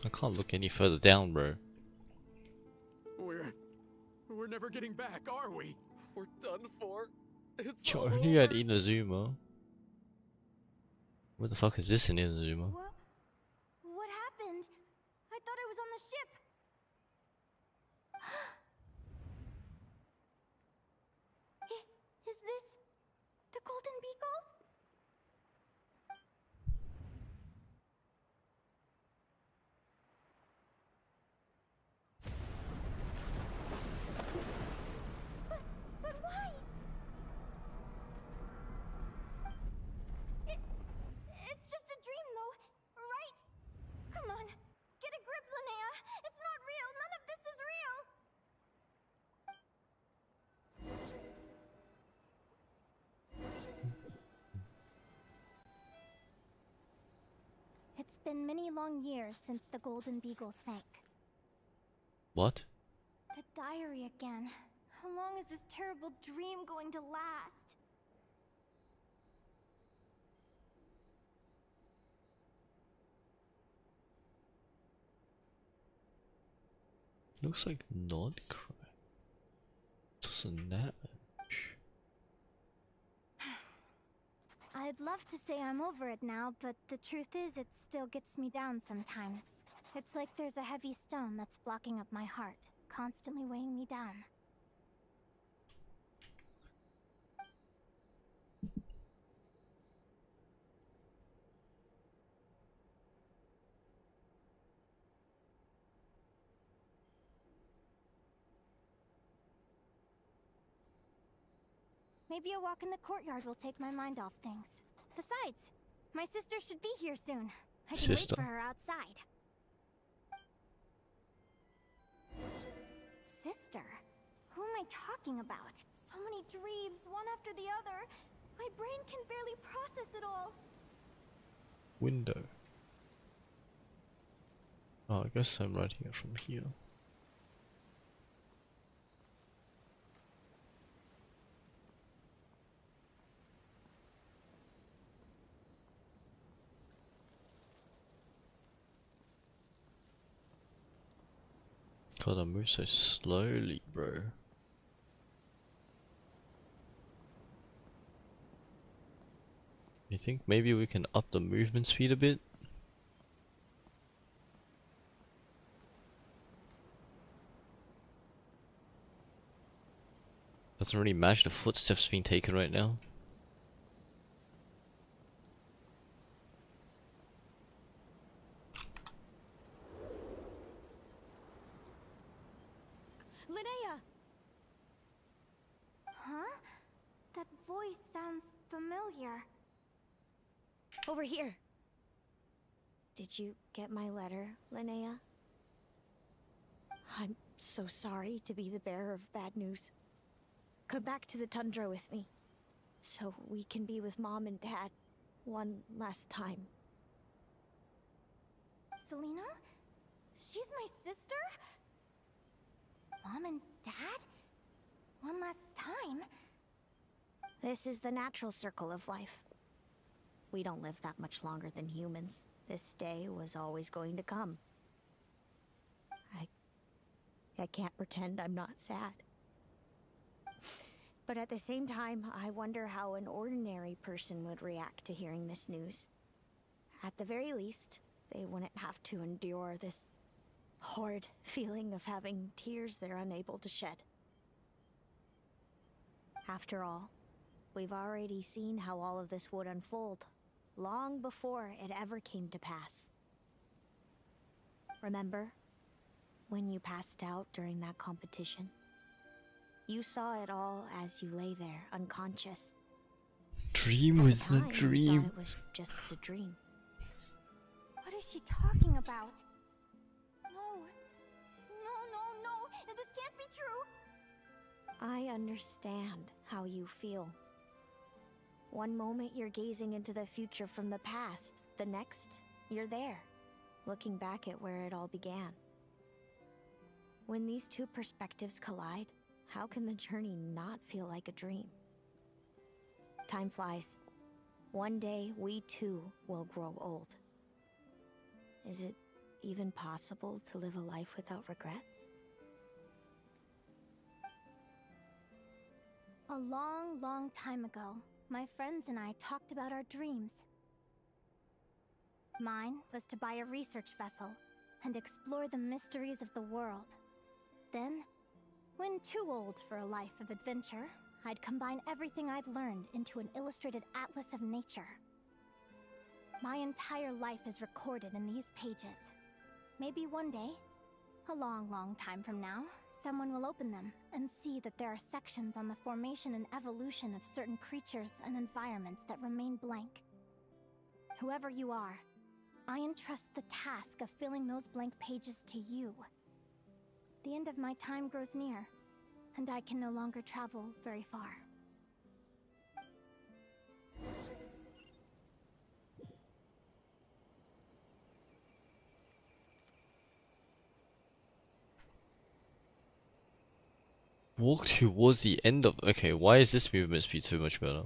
I can't look any further down, bro. We're never getting back, are we? We're done for. It's You're all only at over. Inazuma. What the fuck is this in Inazuma? What happened? I thought I was on the ship. Is this the Golden Beagle? But why? It's just a dream, though, right? Come on, get a grip, Linnea. It's not real. None of this is real. It's been many long years since the Golden Beagle sank. What? The diary again. How long is this terrible dream going to last? Looks like not cry. Doesn't that? I'd love to say I'm over it now, but the truth is it still gets me down sometimes. It's like there's a heavy stone that's blocking up my heart, constantly weighing me down. Maybe a walk in the courtyard will take my mind off things. Besides, my sister should be here soon. I can wait for her outside. Sister? Who am I talking about? So many dreams, one after the other. My brain can barely process it all. Window. Oh, I guess I'm writing it from here. God, I move so slowly, bro. You think maybe we can up the movement speed a bit? Doesn't really match the footsteps being taken right now. Linnea! Huh? That voice sounds familiar. Over here. Did you get my letter, Linnea? I'm so sorry to be the bearer of bad news. Come back to the tundra with me, so we can be with Mom and Dad one last time. Selena? She's my sister? Mom and Dad? One last time? This is the natural circle of life. We don't live that much longer than humans. This day was always going to come. I can't pretend I'm not sad. But at the same time, I wonder how an ordinary person would react to hearing this news. At the very least, they wouldn't have to endure this horrid feeling of having tears they're unable to shed. After all, we've already seen how all of this would unfold, long before it ever came to pass. Remember, when you passed out during that competition? You saw it all as you lay there, unconscious. Dream within a dream. You thought it was just a dream. What is she talking about? No. No. This can't be true. I understand how you feel. One moment you're gazing into the future from the past. The next, you're there, looking back at where it all began. When these two perspectives collide, how can the journey not feel like a dream? Time flies. One day, we too will grow old. Is it even possible to live a life without regrets? A long, long time ago, my friends and I talked about our dreams. Mine was to buy a research vessel and explore the mysteries of the world. Then, when too old for a life of adventure, I'd combine everything I'd learned into an illustrated atlas of nature. My entire life is recorded in these pages. Maybe one day, a long, long time from now, someone will open them and see that there are sections on the formation and evolution of certain creatures and environments that remain blank. Whoever you are, I entrust the task of filling those blank pages to you. The end of my time grows near, and I can no longer travel very far. walk towards the end of. Okay, why is this movement speed so much better?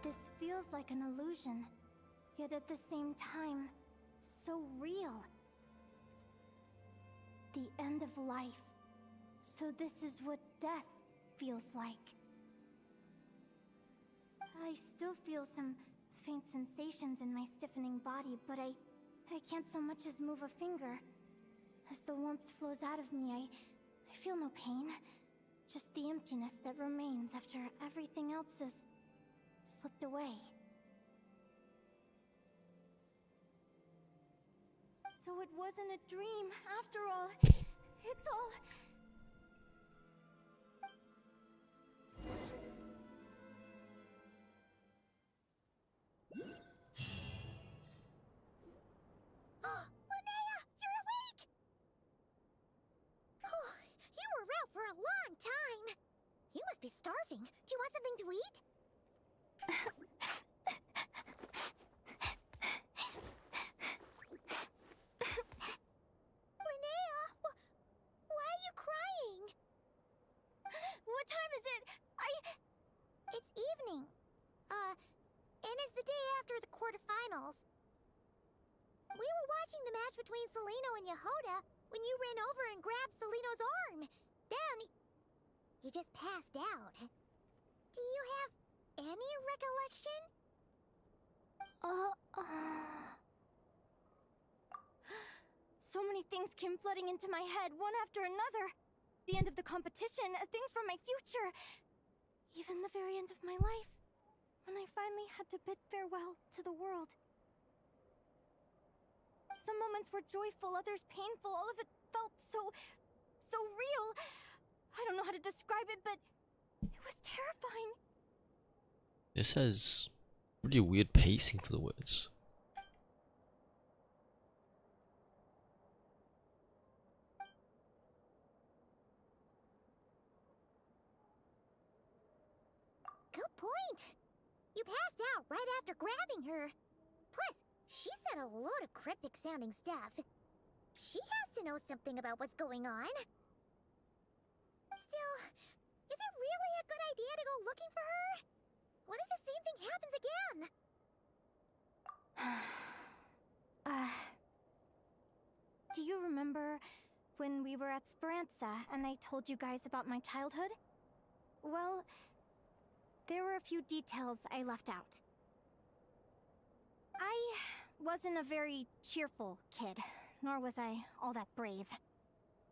This feels like an illusion, yet at the same time, so real. The end of life. So this is what death feels like. I still feel some faint sensations in my stiffening body, but I can't so much as move a finger. As the warmth flows out of me, I feel no pain. Just the emptiness that remains after everything else is slipped away. So it wasn't a dream, after all. It's all... Linnea, you're awake! Oh, you were out for a long time. You must be starving. Do you want something to eat? Linnea, why are you crying? What time is it? It's evening. And it's the day after the quarterfinals. We were watching the match between Celino and Yehoda when you ran over and grabbed Celino's arm. Then, you just passed out. Do you have any recollection? So many things came flooding into my head, one after another. The end of the competition, things from my future. Even the very end of my life, when I finally had to bid farewell to the world. Some moments were joyful, others painful. All of it felt so real. I don't know how to describe it, but it was terrifying. This has really weird pacing for the words. Good point. You passed out right after grabbing her. Plus, she said a load of cryptic sounding stuff. She has to know something about what's going on. Still, is it really a good idea to go looking for her? What if the same thing happens again? Do you remember when we were at Speranza and I told you guys about my childhood? Well, there were a few details I left out. I wasn't a very cheerful kid, nor was I all that brave.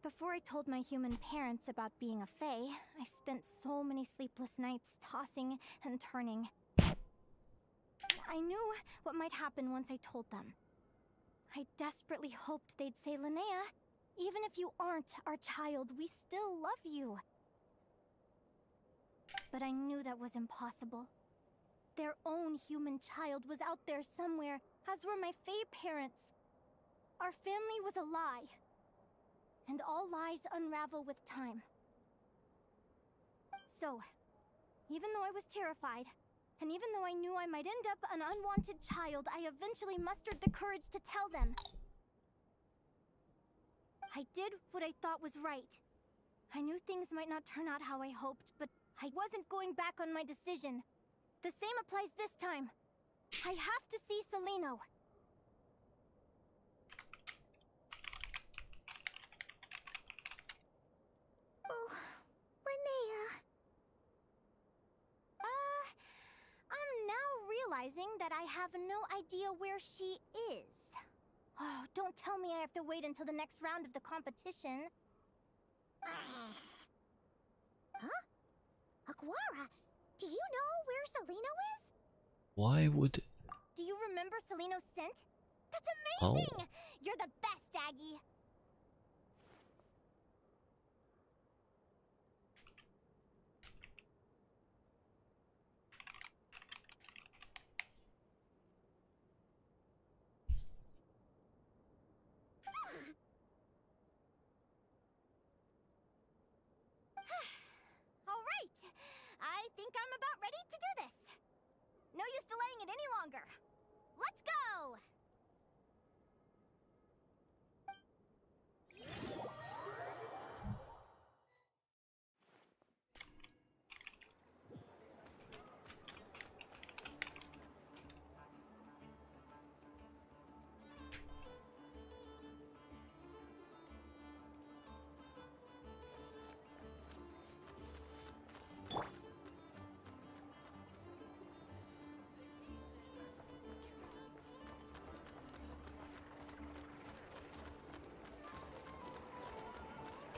Before I told my human parents about being a fae, I spent so many sleepless nights tossing and turning. I knew what might happen once I told them. I desperately hoped they'd say, Linnea, even if you aren't our child, we still love you. But I knew that was impossible. Their own human child was out there somewhere, as were my fae parents. Our family was a lie. And all lies unravel with time. So, even though I was terrified, and even though I knew I might end up an unwanted child, I eventually mustered the courage to tell them. I did what I thought was right. I knew things might not turn out how I hoped, but I wasn't going back on my decision. The same applies this time. I have to see Celino. Oh, Linnea. I'm now realizing that I have no idea where she is. Oh, don't tell me I have to wait until the next round of the competition. Huh? Aguara, do you know where Salino is? Why would... Do you remember Salino's scent? That's Oh. amazing! You're the best, Aggie! Alright! I think I'm about ready to do this! No use delaying it any longer! Let's go!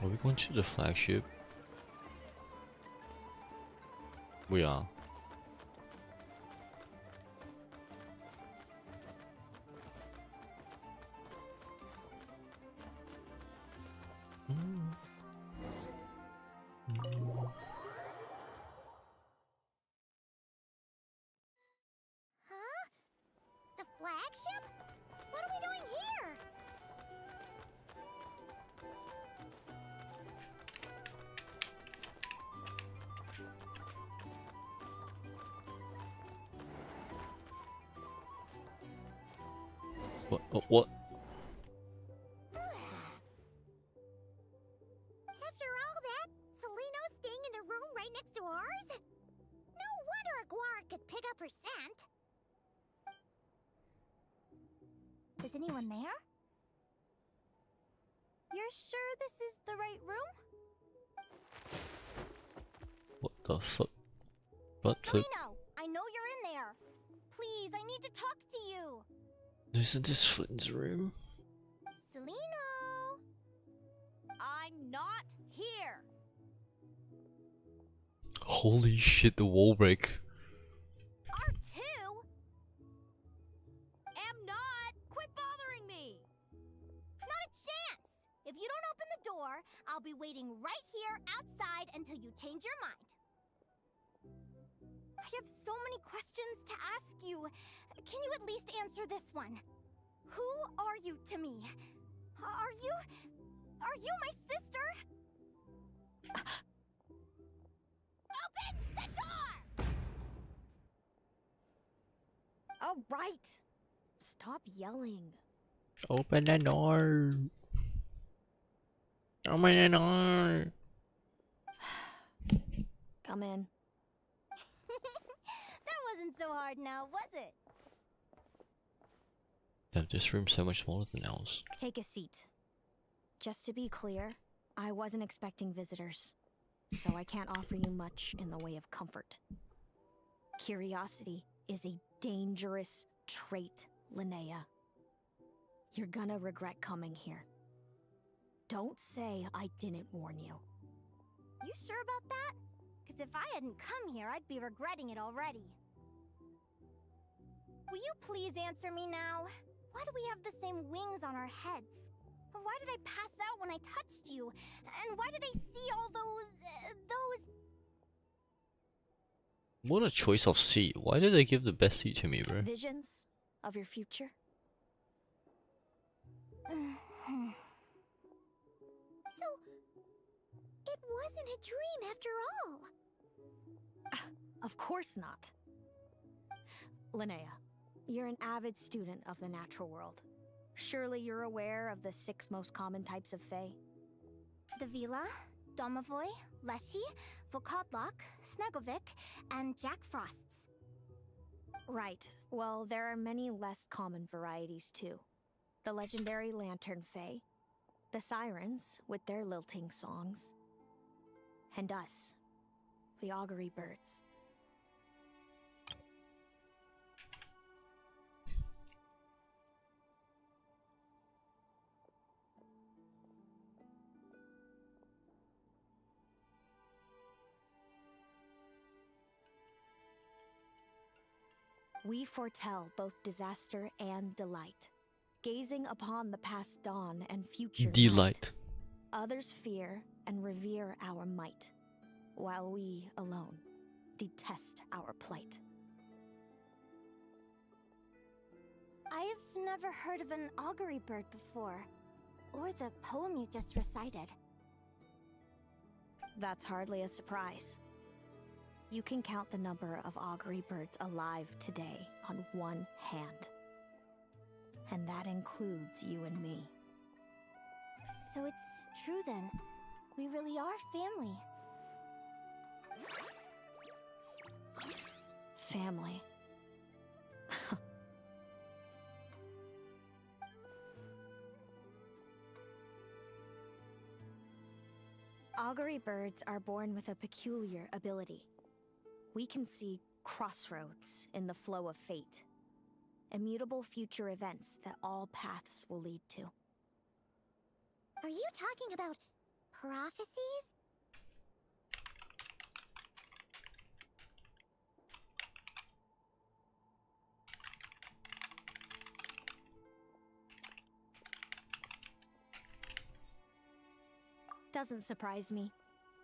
Are we going to the flagship? We are. Huh? The flagship? What are we doing here? What? After all that, Salino's staying in the room right next to ours? No wonder Aguara could pick up her scent. Is anyone there? You're sure this is the right room? What the fuck? What the? Salino, I know you're in there. Please, I need to talk to you. Isn't this Flynn's room? Salino! I'm not here. Holy shit, the wall break. R2? Am not. Quit bothering me. Not a chance. If you don't open the door, I'll be waiting right here outside until you change your mind. I have so many questions to ask you. Can you at least answer this one? Who are you to me? Are you my sister? Open the door! All right. Stop yelling. Open the door. Open the door. Come in. That wasn't so hard now, was it? Damn, this room's so much smaller than ours. Take a seat. Just to be clear, I wasn't expecting visitors, so I can't offer you much in the way of comfort. Curiosity is a dangerous trait, Linnea. You're gonna regret coming here. Don't say I didn't warn you. You sure about that? Because if I hadn't come here, I'd be regretting it already. Will you please answer me now? Why do we have the same wings on our heads? Why did I pass out when I touched you? And why did I see all those... What a choice of seat. Why did they give the best seat to me, bro? Visions of your future? So, it wasn't a dream after all. Of course not. Linnea, you're an avid student of the natural world. Surely you're aware of the 6 most common types of Fae? The Vila, Domovoy, Leshy, Volkodlok, Snegovik, and Jack Frosts. Right. Well, there are many less common varieties too. The legendary Lantern Fae, the Sirens with their lilting songs, and us, the Augury Birds. We foretell both disaster and delight, gazing upon the past dawn and future Delight. night. Others fear and revere our might, while we alone detest our plight. I've never heard of an augury bird before, or the poem you just recited. That's hardly a surprise. You can count the number of augury birds alive today on one hand. And that includes you and me. So it's true then. We really are family. Family. Augury birds are born with a peculiar ability. We can see crossroads in the flow of fate, immutable future events that all paths will lead to. Are you talking about prophecies? Doesn't surprise me.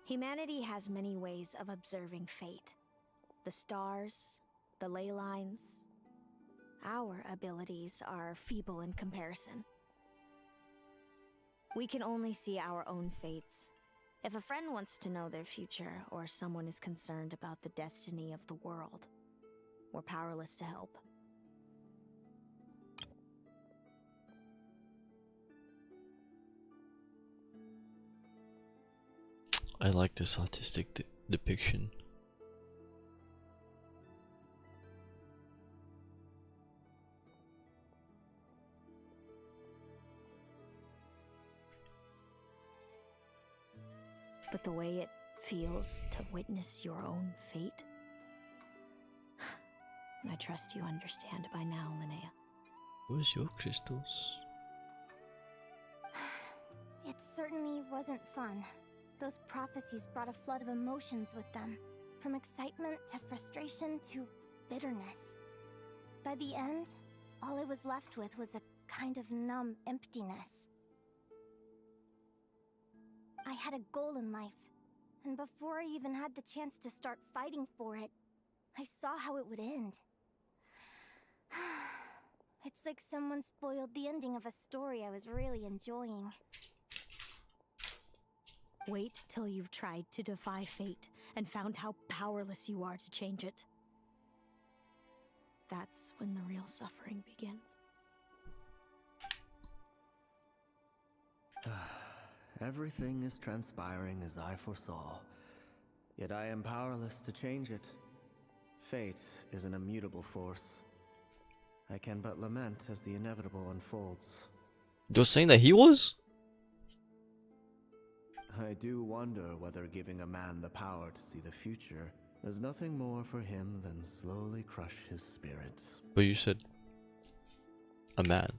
Humanity has many ways of observing fate. The stars, the ley lines. Our abilities are feeble in comparison. We can only see our own fates. If a friend wants to know their future, or someone is concerned about the destiny of the world, we're powerless to help. I like this artistic depiction. But the way it feels to witness your own fate, I trust you understand by now, Linnea. Where's your crystals? It certainly wasn't fun. Those prophecies brought a flood of emotions with them, from excitement to frustration to bitterness. By the end, all I was left with was a kind of numb emptiness. I had a goal in life, and before I even had the chance to start fighting for it, I saw how it would end. It's like someone spoiled the ending of a story I was really enjoying. Wait till you've tried to defy fate and found how powerless you are to change it. That's when the real suffering begins. Everything is transpiring as I foresaw, yet I am powerless to change it. Fate is an immutable force. I can but lament as the inevitable unfolds. You're saying that he was? I do wonder whether giving a man the power to see the future does nothing more for him than slowly crush his spirit. But you said a man.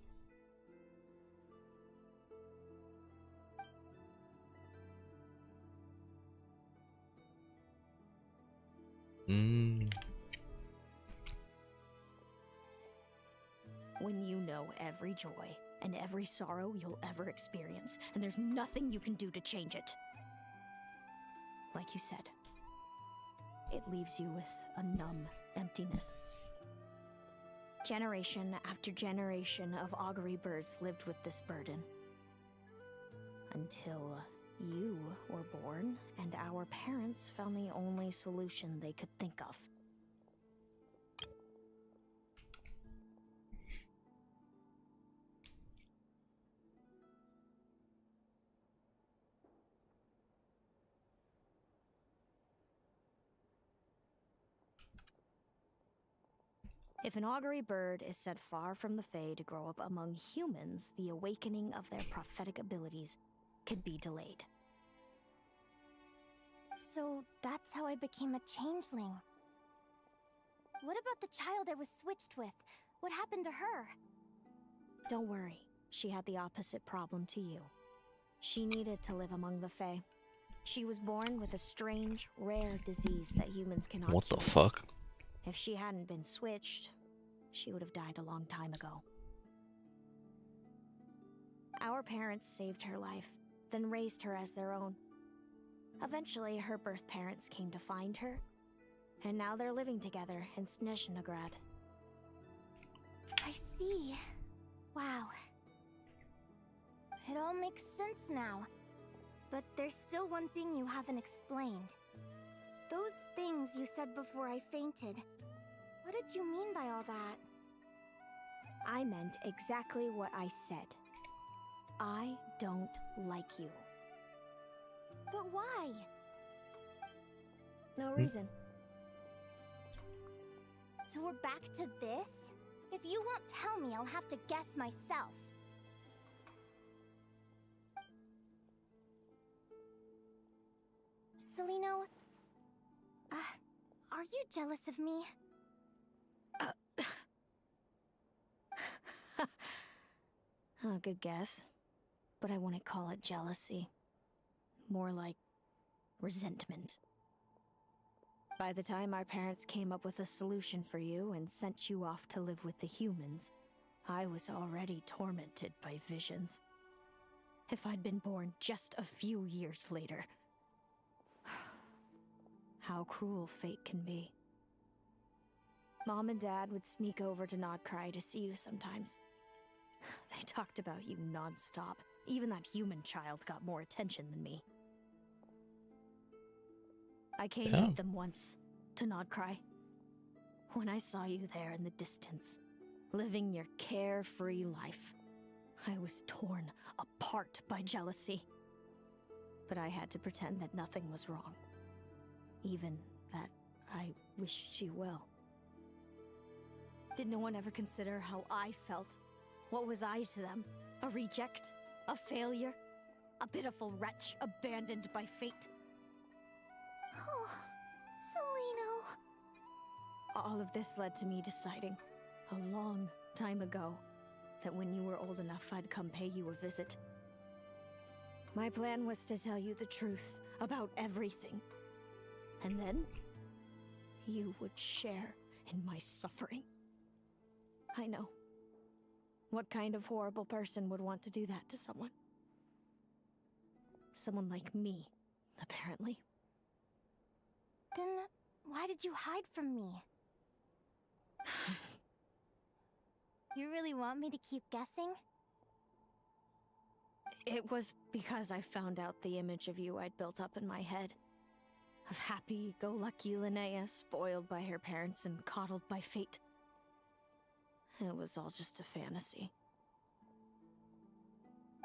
When you know every joy and every sorrow you'll ever experience, and there's nothing you can do to change it. Like you said, it leaves you with a numb emptiness. Generation after generation of augury birds lived with this burden. Until you were born, and our parents found the only solution they could think of. If an augury bird is sent far from the Fae to grow up among humans, the awakening of their prophetic abilities could be delayed. So that's how I became a changeling. What about the child I was switched with? What happened to her? Don't worry, she had the opposite problem to you. She needed to live among the Fae. She was born with a strange, rare disease that humans cannot What the cure. fuck? If she hadn't been switched, she would have died a long time ago. Our parents saved her life, then raised her as their own. Eventually, her birth parents came to find her, and now they're living together in Snezhnograd. I see. Wow. It all makes sense now. But there's still one thing you haven't explained. Those things you said before I fainted. What did you mean by all that? I meant exactly what I said. I don't like you. But why? No reason. So we're back to this? If you won't tell me, I'll have to guess myself. Celino, are you jealous of me? Good guess. But I wouldn't call it jealousy. More like resentment. By the time our parents came up with a solution for you and sent you off to live with the humans, I was already tormented by visions. If I'd been born just a few years later. How cruel fate can be. Mom and Dad would sneak over to Nodcry to see you sometimes. They talked about you non-stop. Even that human child got more attention than me. I came with them once, to Nodcry. When I saw you there in the distance, living your carefree life, I was torn apart by jealousy. But I had to pretend that nothing was wrong. Even that I wished you well. Did no one ever consider how I felt? What was I to them? A reject? A failure? A pitiful wretch abandoned by fate? Oh, Celino. All of this led to me deciding, a long time ago, that when you were old enough, I'd come pay you a visit. My plan was to tell you the truth about everything. And then, you would share in my suffering. I know. What kind of horrible person would want to do that to someone? Someone like me, apparently. Then, why did you hide from me? You really want me to keep guessing? It was because I found out the image of you I'd built up in my head. Of happy-go-lucky Linnea, spoiled by her parents and coddled by fate. It was all just a fantasy.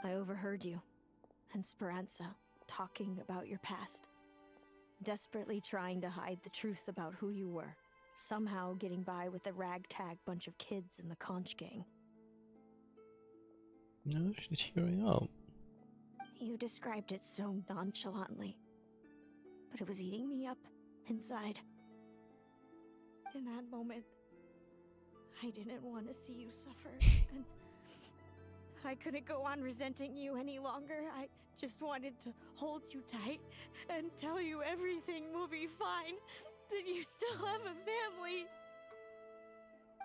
I overheard you and Speranza talking about your past. Desperately trying to hide the truth about who you were. Somehow getting by with a ragtag bunch of kids in the conch gang. No, she's tearing up. You described it so nonchalantly. But it was eating me up inside. In that moment, I didn't want to see you suffer, and I couldn't go on resenting you any longer. I just wanted to hold you tight and tell you everything will be fine, that you still have a family.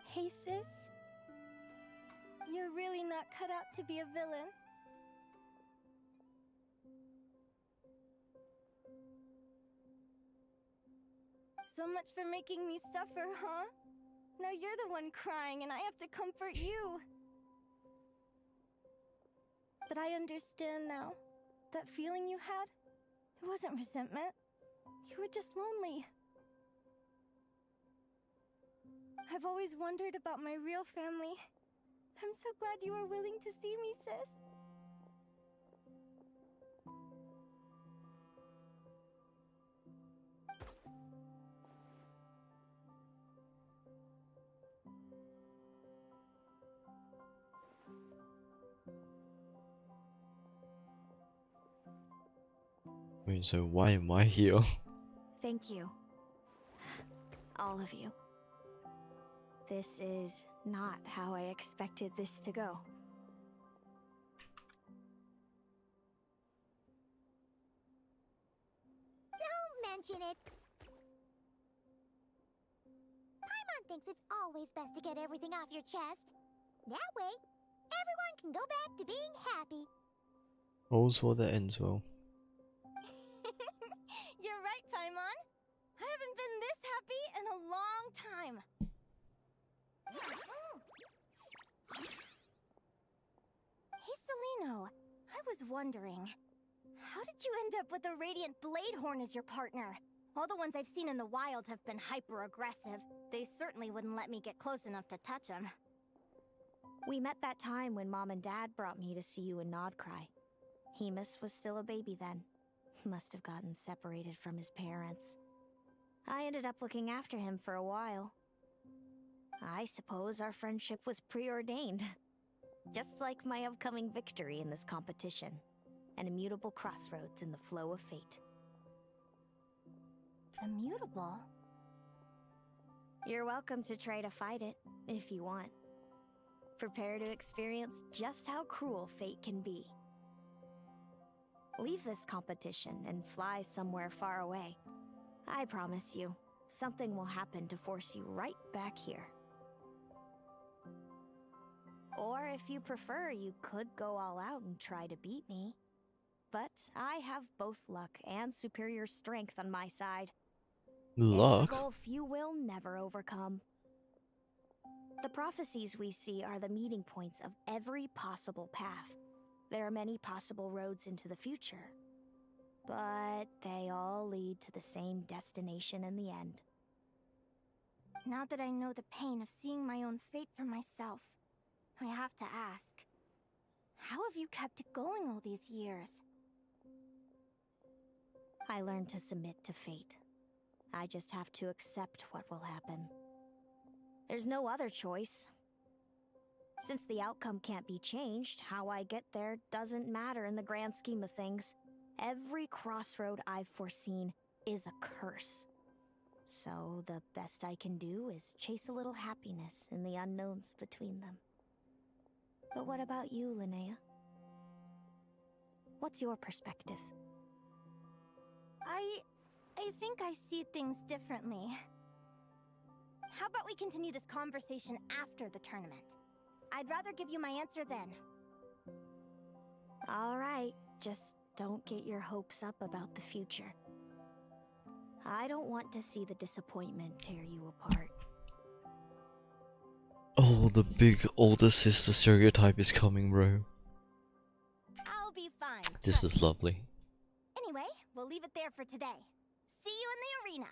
Hey, sis. You're really not cut out to be a villain. So much for making me suffer, huh? Now you're the one crying and I have to comfort you. But I understand now. That feeling you had, it wasn't resentment. You were just lonely. I've always wondered about my real family. I'm so glad you were willing to see me, sis. Wait, so why am I here? Thank you. All of you. This is not how I expected this to go. Don't mention it. Paimon thinks it's always best to get everything off your chest. That way, everyone can go back to being happy. All's well that ends well. You're right, Paimon. I haven't been this happy in a long time. Hey, Celino. I was wondering, how did you end up with a Radiant Bladehorn as your partner? All the ones I've seen in the wild have been hyper-aggressive. They certainly wouldn't let me get close enough to touch them. We met that time when Mom and Dad brought me to see you in Nodcry. Hemus was still a baby then. Must have gotten separated from his parents. I ended up looking after him for a while. I suppose our friendship was preordained. Just like my upcoming victory in this competition. An immutable crossroads in the flow of fate. Immutable? You're welcome to try to fight it, if you want. Prepare to experience just how cruel fate can be. Leave this competition and fly somewhere far away. I promise you, something will happen to force you right back here. Or if you prefer, you could go all out and try to beat me. But I have both luck and superior strength on my side. Luck? It's a goal few will never overcome. The prophecies we see are the meeting points of every possible path. There are many possible roads into the future. But they all lead to the same destination in the end. Now that I know the pain of seeing my own fate for myself, I have to ask, how have you kept it going all these years? I learned to submit to fate. I just have to accept what will happen. There's no other choice. Since the outcome can't be changed, how I get there doesn't matter in the grand scheme of things. Every crossroad I've foreseen is a curse. So the best I can do is chase a little happiness in the unknowns between them. But what about you, Linnea? What's your perspective? I think I see things differently. How about we continue this conversation after the tournament? I'd rather give you my answer then. All right, just don't get your hopes up about the future. I don't want to see the disappointment tear you apart. Oh, the big older sister stereotype is coming, bro. I'll be fine. This is lovely. Anyway, we'll leave it there for today. See you in the arena.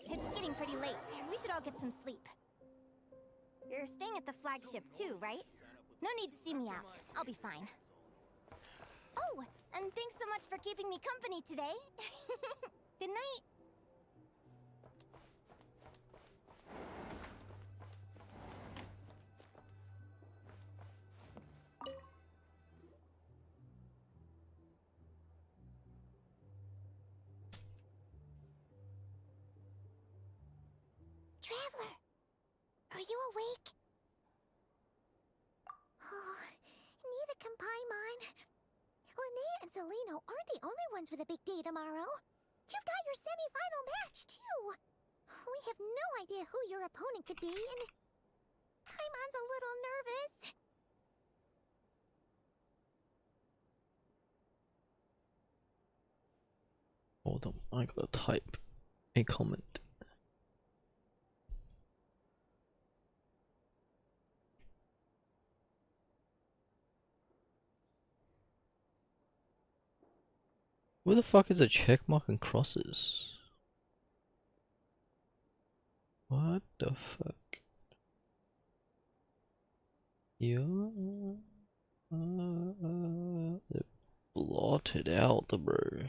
It's getting pretty late. We should all get some sleep. You're staying at the flagship too, right? No need to see me out. I'll be fine. Oh, and thanks so much for keeping me company today. Good night. Traveler, are you awake? Oh, neither can Paimon. Linnea and Celino aren't the only ones with a big day tomorrow. You've got your semi-final match, too. We have no idea who your opponent could be, and Paimon's a little nervous. Hold on, I gotta type a comment. Where the fuck is a check mark and crosses? What the fuck? Yeah, they blotted out, bro.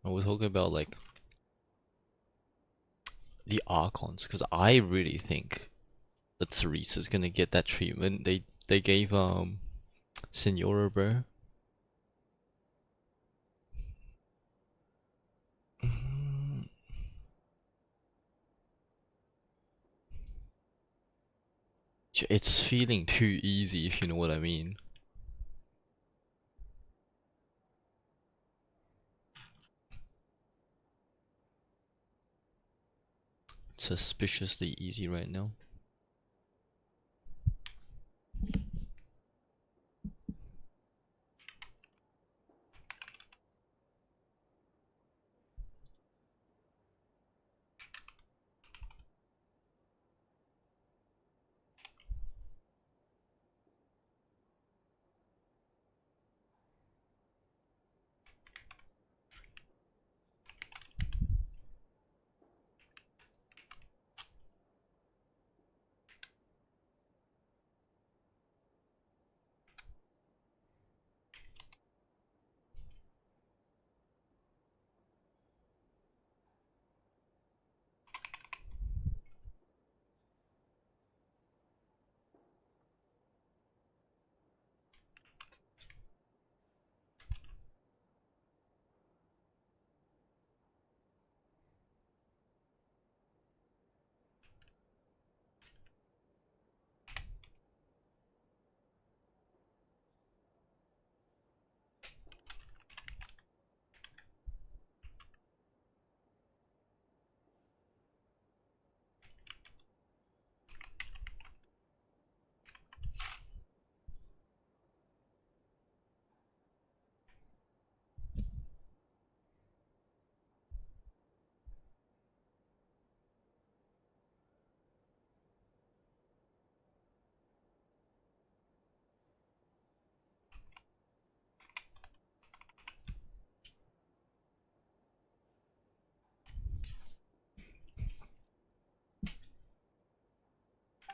We're talking about like the Archons, because I really think that Teresa's gonna get that treatment they gave Senora, bro. It's feeling too easy, if you know what I mean. It's suspiciously easy right now.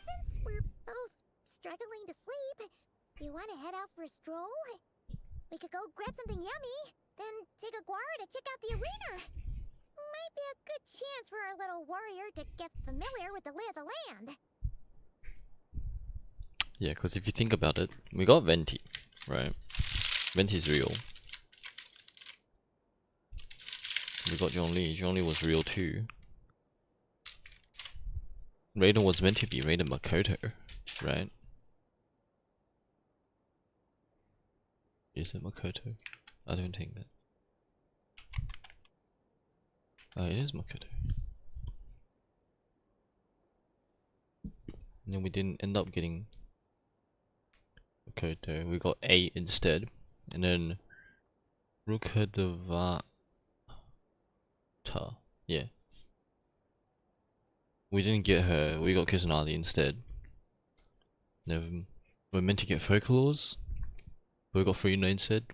Since we're both struggling to sleep, you want to head out for a stroll? We could go grab something yummy, then take a guara to check out the arena. Might be a good chance for our little warrior to get familiar with the lay of the land. Yeah, because if you think about it, we got Venti, right? Venti's real. We got Zhongli. Zhongli was real too. Raiden was meant to be Raiden Makoto, right? Is it Makoto? I don't think that. Oh, it is Makoto. And then we didn't end up getting Makoto. We got A instead. And then Rukadevata. Yeah. We didn't get her. We got Kusanali instead. Then we're meant to get Folklores. We got Frina instead.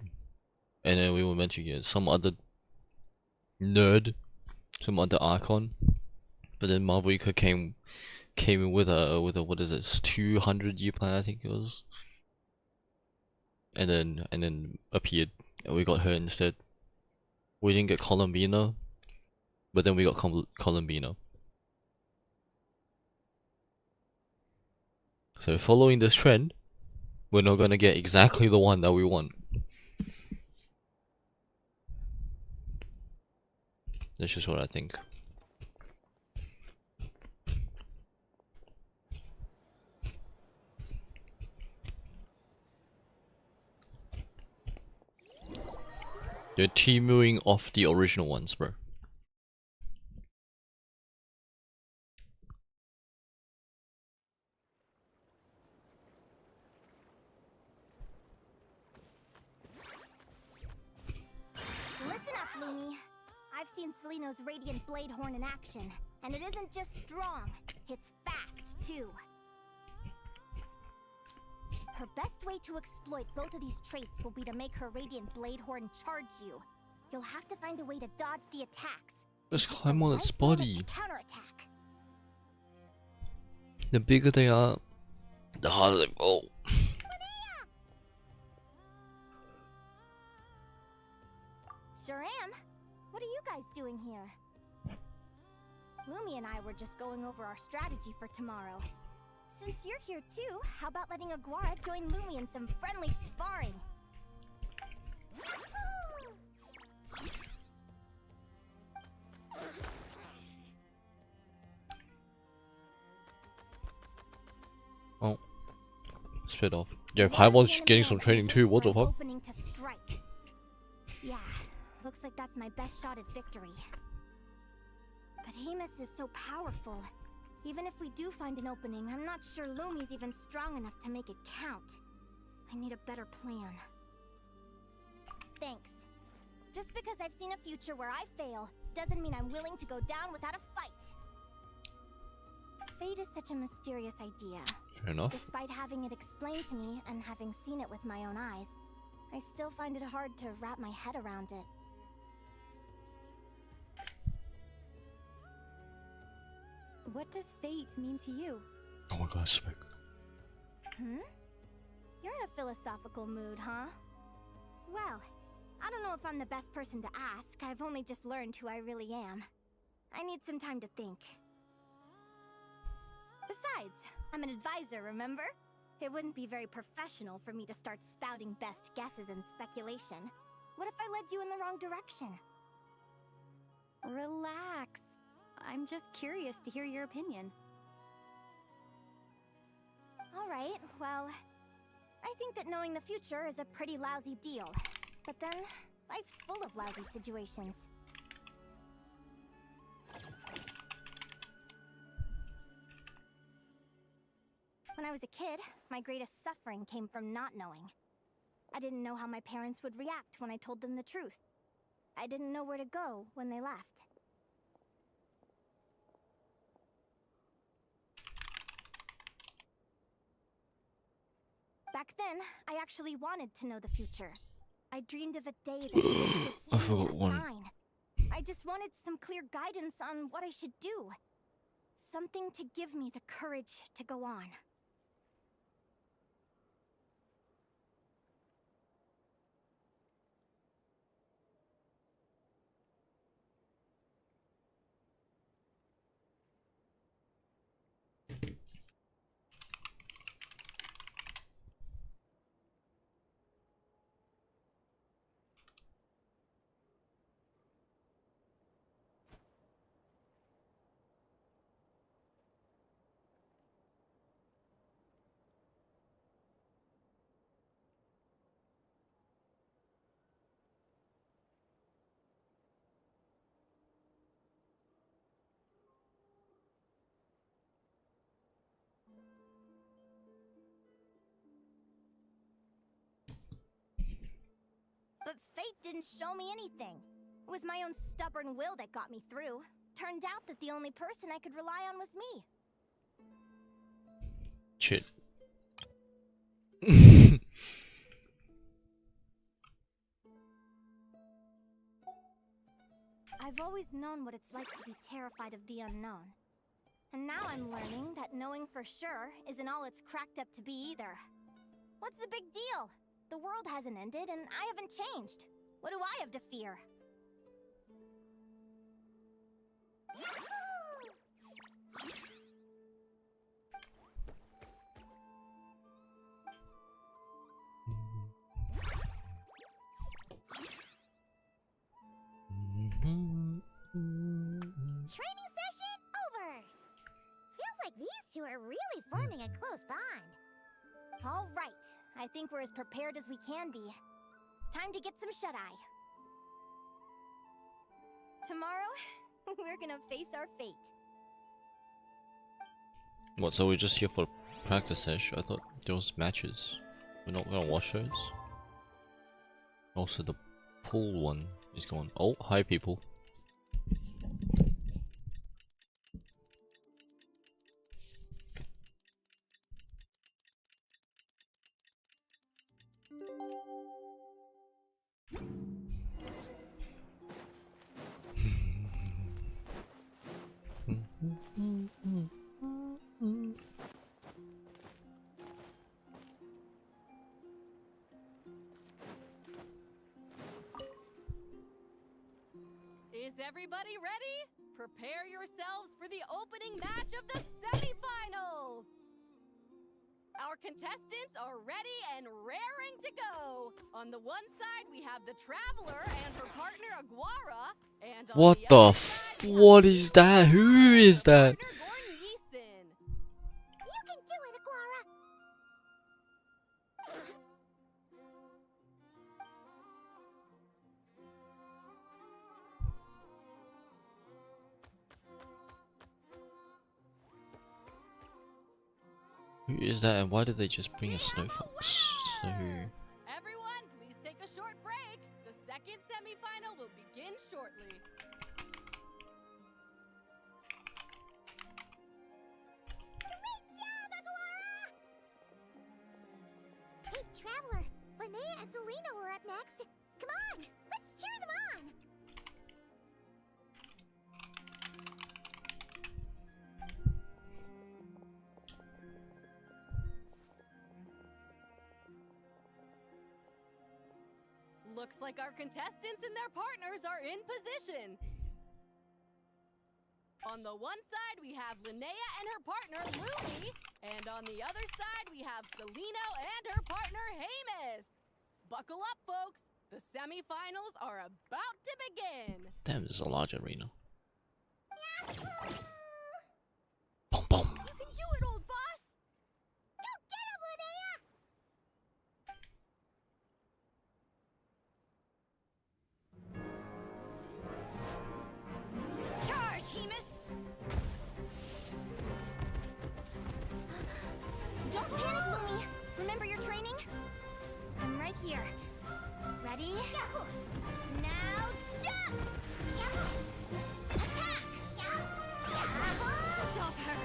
And then we were meant to get some other nerd, some other Archon. But then Marvelika came in with a what is it, 200-year plan, I think it was. And then appeared, and we got her instead. We didn't get Columbina, but then we got Columbina. So following this trend, we're not gonna get exactly the one that we want. That's just what I think. They're teaming off the original ones, bro. Listen up, Lumi. I've seen Seleno's Radiant Blade Horn in action, and it isn't just strong, it's fast, too. Her best way to exploit both of these traits will be to make her Radiant Blade Horn charge you. You'll have to find a way to dodge the attacks. Just climb on its body. Counterattack. The bigger they are, the harder they fall. Sure am. What are you guys doing here? Lumi and I were just going over our strategy for tomorrow. Since you're here too, how about letting Aguara join Lumi in some friendly sparring? Oh. Spit off. Yeah, Paimon's getting some training too, what the fuck? Opening to strike. Yeah, looks like that's my best shot at victory. But Hamus is so powerful. Even if we do find an opening, I'm not sure Lumi's even strong enough to make it count. I need a better plan. Thanks. Just because I've seen a future where I fail, doesn't mean I'm willing to go down without a fight. Fate is such a mysterious idea. Fair enough. Despite having it explained to me and having seen it with my own eyes, I still find it hard to wrap my head around it. What does fate mean to you? Oh my god, smoke. Hmm? You're in a philosophical mood, huh? Well, I don't know if I'm the best person to ask. I've only just learned who I really am. I need some time to think. Besides, I'm an advisor, remember? It wouldn't be very professional for me to start spouting best guesses and speculation. What if I led you in the wrong direction? Relax. I'm just curious to hear your opinion. Alright, well, I think that knowing the future is a pretty lousy deal. But then, life's full of lousy situations. When I was a kid, my greatest suffering came from not knowing. I didn't know how my parents would react when I told them the truth. I didn't know where to go when they left. Back then, I actually wanted to know the future. I dreamed of a day that fate would send me a sign. I just wanted some clear guidance on what I should do. Something to give me the courage to go on. But fate didn't show me anything. It was my own stubborn will that got me through. Turned out that the only person I could rely on was me. Shit. I've always known what it's like to be terrified of the unknown. And now I'm learning that knowing for sure isn't all it's cracked up to be either. What's the big deal? The world hasn't ended and I haven't changed. What do I have to fear? Training session over! Feels like these two are really forming a close bond. All right, I think we're as prepared as we can be. Time to get some shut-eye. Tomorrow, we're gonna face our fate. What, so we're just here for practice sesh? I thought there was matches. We're not gonna watch those? Also the pool one is going. Oh, hi people. Is everybody ready? Prepare yourselves for the opening match of the semifinals! Our contestants are ready and raring to go. On the one side, we have the Traveler and her partner Aguara, and on What the the other f- What is that? Who is that? You can do it, Aguara! Who is that, and why did they just bring a snow fox? So Everyone, please take a short break. The second semifinal will begin shortly. Great job, Aguara! Hey, Traveler, Linnea and Selena were up next. Come on, let's cheer them on! Looks like our contestants and their partners are in position. On the one side, we have Linnea and her partner, Lumi. And on the other side, we have Celino and her partner, Hamus. Buckle up, folks. The semifinals are about to begin. damn, this is a large arena. You can do it, old boss! Go get him, Linnea! Charge, Hamus! Don't panic, Lumi. Remember your training? I'm right here. Ready? Now jump! Attack! Stop her!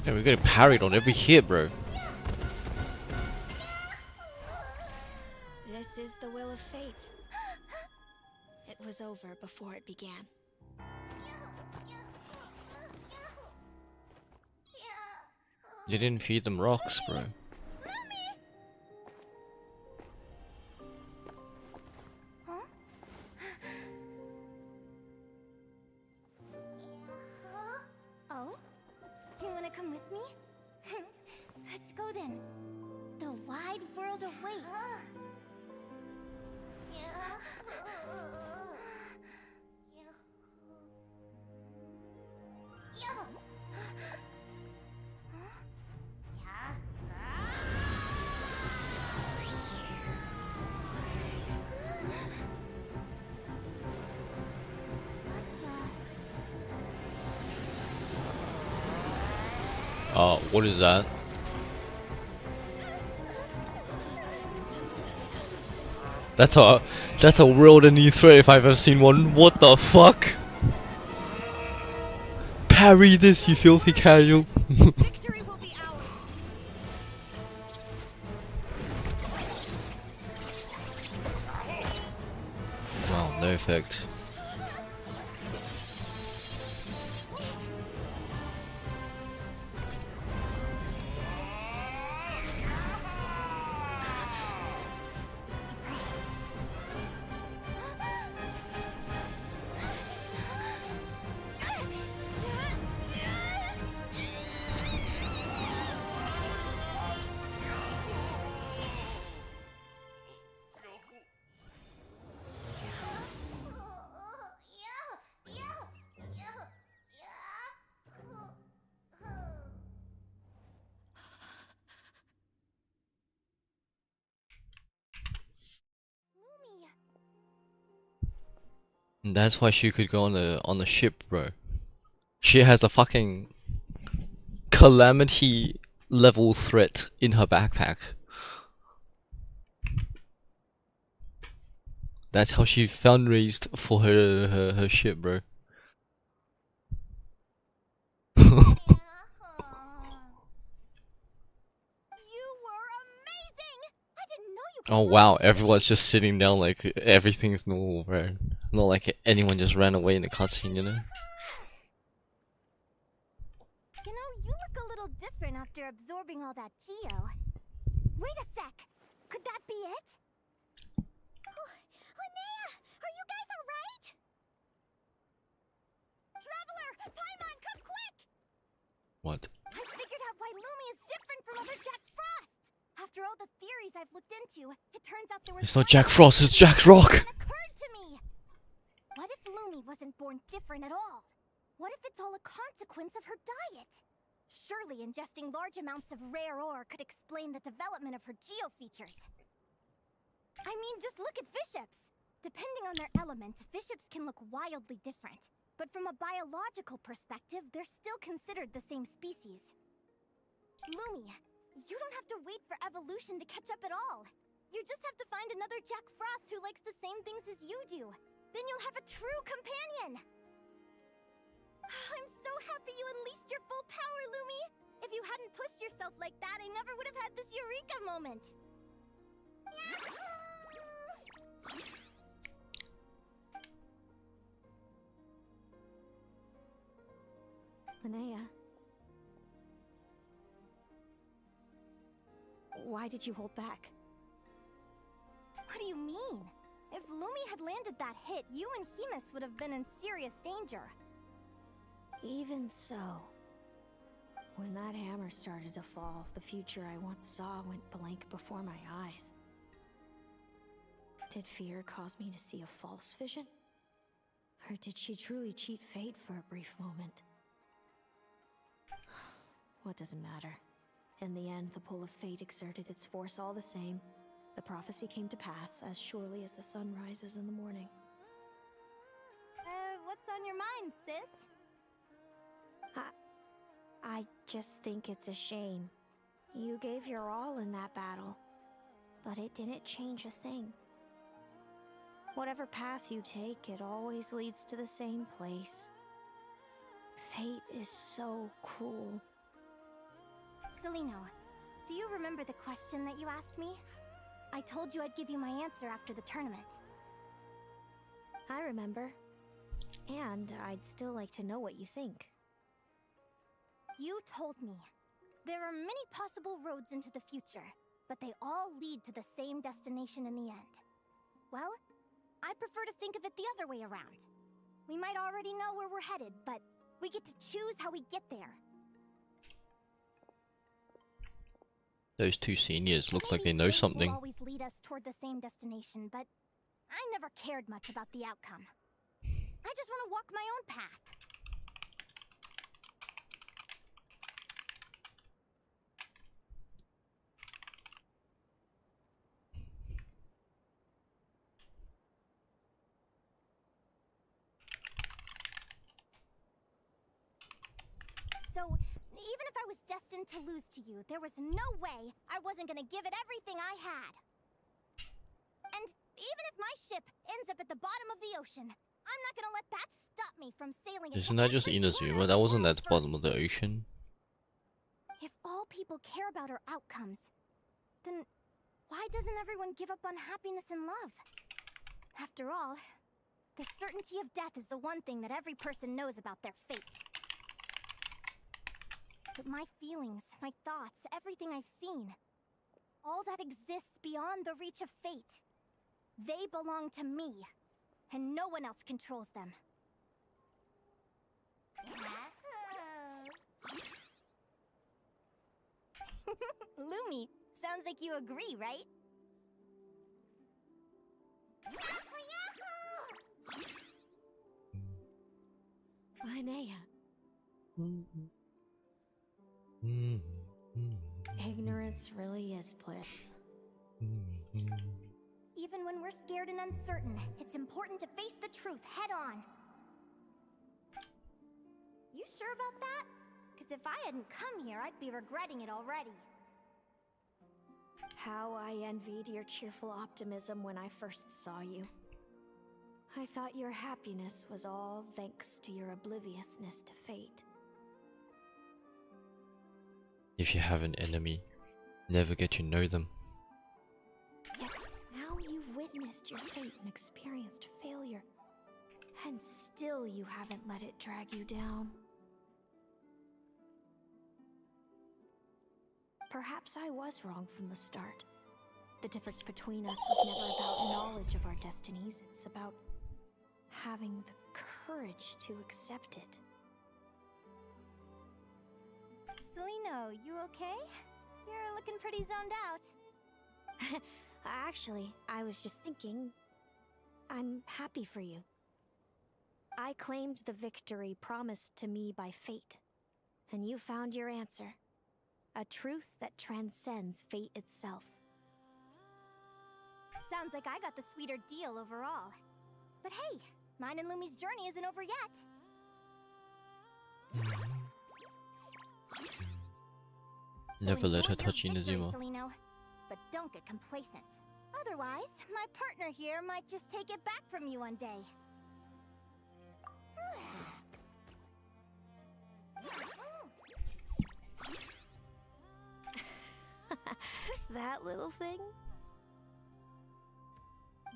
Yeah, we're getting parried on every hit, bro. This is the will of fate. It was over before it began. You didn't feed them rocks, bro. Oh? You wanna come with me? Let's go then. The wide world awaits. What is that? That's a world and new threat if I've ever seen one. What the fuck? Parry this, you filthy casual. Victory will be ours. Wow, no effect. And that's why she could go on the ship, bro. She has a fucking calamity level threat in her backpack. That's how she fundraised for her ship, bro. You were amazing! Oh wow, everyone's just sitting down like everything's normal, bro. Not like anyone just ran away in the cutscene, you know? You know, you look a little different after absorbing all that geo. Wait a sec! Could that be it? Linnea, are you guys alright? Traveler! Paimon, come quick! What? I figured out why Lumi is different from other Jack Frost! After all the theories I've looked into, it turns out there was It's not Jack Frost, it's Jack Rock! It occurred to me! What if Lumi wasn't born different at all? What if it's all a consequence of her diet? Surely ingesting large amounts of rare ore could explain the development of her geo features. I mean, just look at fiships! Depending on their element, fiships can look wildly different. But from a biological perspective, they're still considered the same species. Lumi, you don't have to wait for evolution to catch up at all. You just have to find another Jack Frost who likes the same things as you do. Then you'll have a true companion! I'm so happy you unleashed your full power, Lumi! If you hadn't pushed yourself like that, I never would have had this eureka moment! Linnea. Why did you hold back? What do you mean? If Lumi had landed that hit, you and Hemus would have been in serious danger. Even so, when that hammer started to fall, the future I once saw went blank before my eyes. Did fear cause me to see a false vision? Or did she truly cheat fate for a brief moment? What does it matter? In the end, the pull of fate exerted its force all the same. The prophecy came to pass as surely as the sun rises in the morning. What's on your mind, sis? I just think it's a shame. You gave your all in that battle, but it didn't change a thing. Whatever path you take, it always leads to the same place. Fate is so cruel. Celino, do you remember the question that you asked me? I told you I'd give you my answer after the tournament. I remember. And I'd still like to know what you think. You told me. There are many possible roads into the future, but they all lead to the same destination in the end. Well, I prefer to think of it the other way around. We might already know where we're headed, but we get to choose how we get there. Those two seniors look like Maybe they know fate something. will always lead us toward the same destination, but I never cared much about the outcome. I just want to walk my own path. So, even if I was destined to lose to you, there was no way I wasn't gonna give it everything I had. And even if my ship ends up at the bottom of the ocean, I'm not gonna let that stop me from sailing into Isn't that just every corner Inazuma? of That the wasn't world at the bottom of first. the ocean. If all people care about our outcomes, then why doesn't everyone give up on happiness and love? After all, the certainty of death is the one thing that every person knows about their fate. But my feelings, my thoughts, everything I've seen, all that exists beyond the reach of fate, they belong to me, and no one else controls them. Lumi, sounds like you agree, right? Linnea. Ignorance really is bliss. Even when we're scared and uncertain, it's important to face the truth head on. You sure about that? Because if I hadn't come here, I'd be regretting it already. How I envied your cheerful optimism when I first saw you. I thought your happiness was all thanks to your obliviousness to fate. If you have an enemy, never get to know them. Yet faced your fate and experienced failure. And still you haven't let it drag you down. Perhaps I was wrong from the start. The difference between us was never about knowledge of our destinies. It's about having the courage to accept it. Celino, you okay? You're looking pretty zoned out. Actually, I was just thinking, I'm happy for you. I claimed the victory promised to me by fate, and you found your answer. A truth that transcends fate itself. Sounds like I got the sweeter deal overall. But hey, mine and Lumi's journey isn't over yet. Never let her touch Victory, Inazuma. Celino, but don't get complacent. Otherwise, my partner here might just take it back from you one day. That little thing?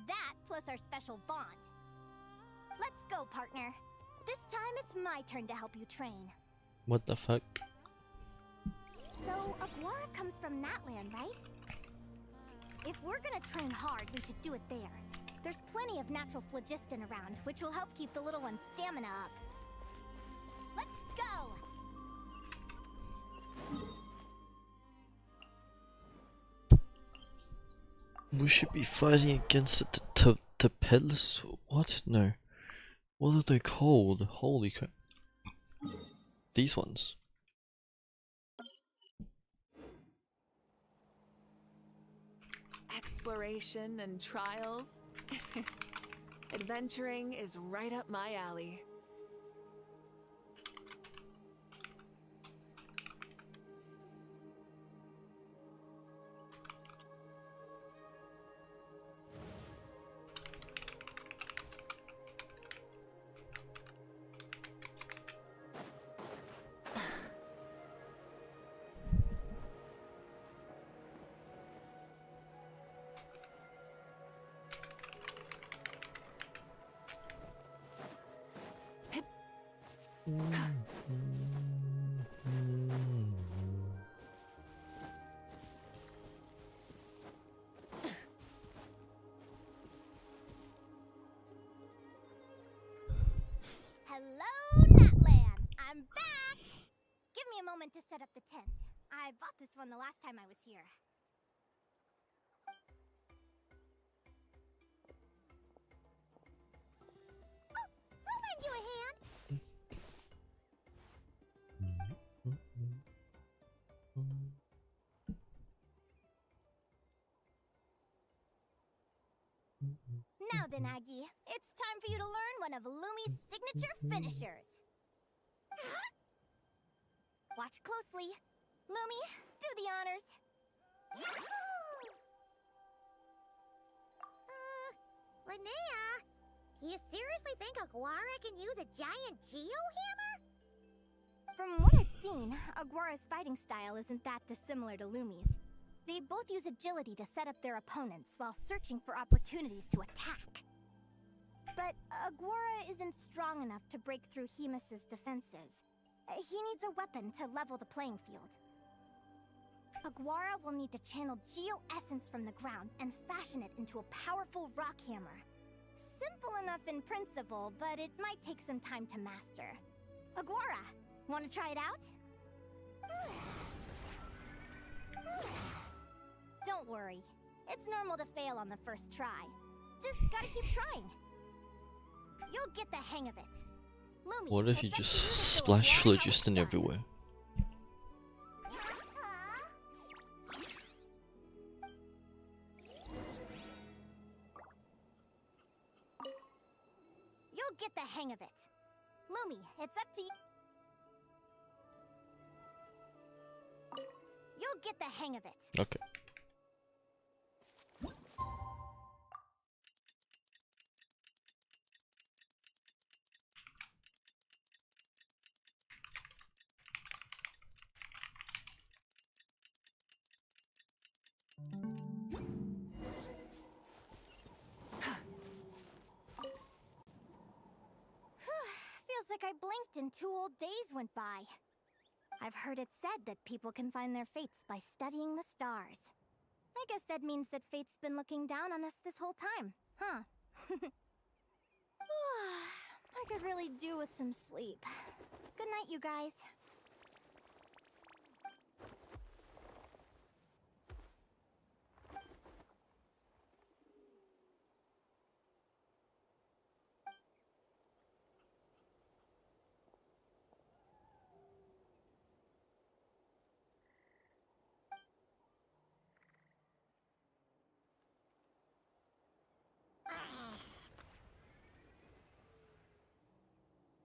That plus our special bond. Let's go, partner. This time it's my turn to help you train. What the fuck? So, Aguara comes from Natland, right? If we're gonna train hard, we should do it there. There's plenty of natural phlogiston around, which will help keep the little one's stamina up. Let's go! We should be fighting against the peddlers. What? No. What are they called? Holy crap. These ones. Exploration and trials. Adventuring is right up my alley. Hello, Natland! I'm back! Give me a moment to set up the tent. I bought this one the last time I was here. Oh, I'll lend you a hand! Now then, Aggie, it's time for you to learn one of Lumi's signature finishers. Watch closely. Lumi, do the honors. Linnea, you seriously think Aguara can use a giant geohammer? From what I've seen, Aguara's fighting style isn't that dissimilar to Lumi's. They both use agility to set up their opponents while searching for opportunities to attack. But Aguara isn't strong enough to break through Hemus's defenses. He needs a weapon to level the playing field. Aguara will need to channel geo-essence from the ground and fashion it into a powerful rock hammer. Simple enough in principle, but it might take some time to master. Aguara, want to try it out? Don't worry. It's normal to fail on the first try. Just gotta keep trying. You'll get the hang of it. Lumi, What if you it's up just to you to show splash Aguara how it's phlogiston done. everywhere? You'll get the hang of it. Lumi, it's up to you. You'll get the hang of it. Okay. I blinked and 2 whole days went by. I've heard it said that people can find their fates by studying the stars. I guess that means that fate's been looking down on us this whole time, huh? I could really do with some sleep. Good night, you guys.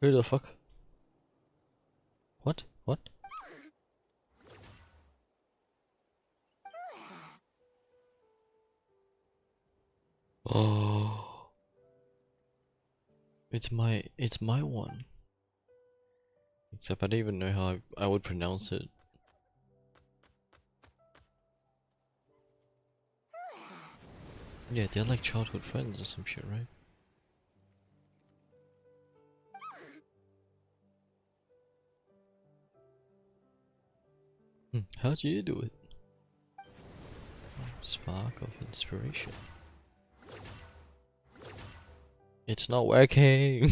Who the fuck? What? What? Oh, it's my one. Except I don't even know how I would pronounce it. Yeah, they're like childhood friends or some shit, right? How'd you do it? Spark of inspiration. It's not working.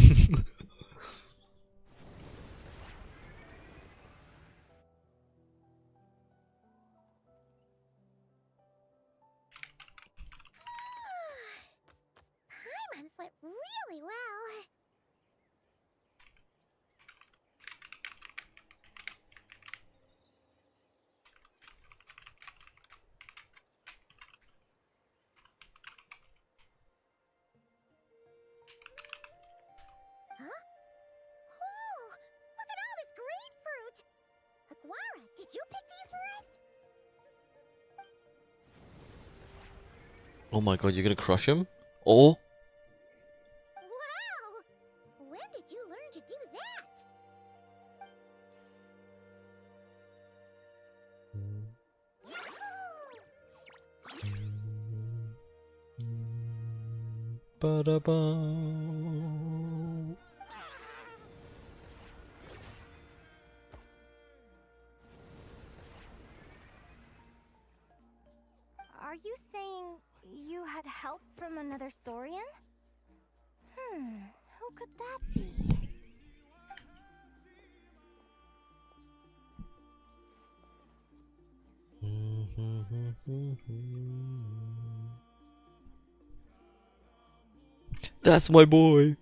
Paimon slept really well. Huh? Oh, look at all this grapefruit! Aguara, did you pick these for us? Oh my god, you're gonna crush him? Oh! Wow! When did you learn to do that? Ba-da-ba. Are you saying you had help from another Saurian? Who could that be? That's my boy!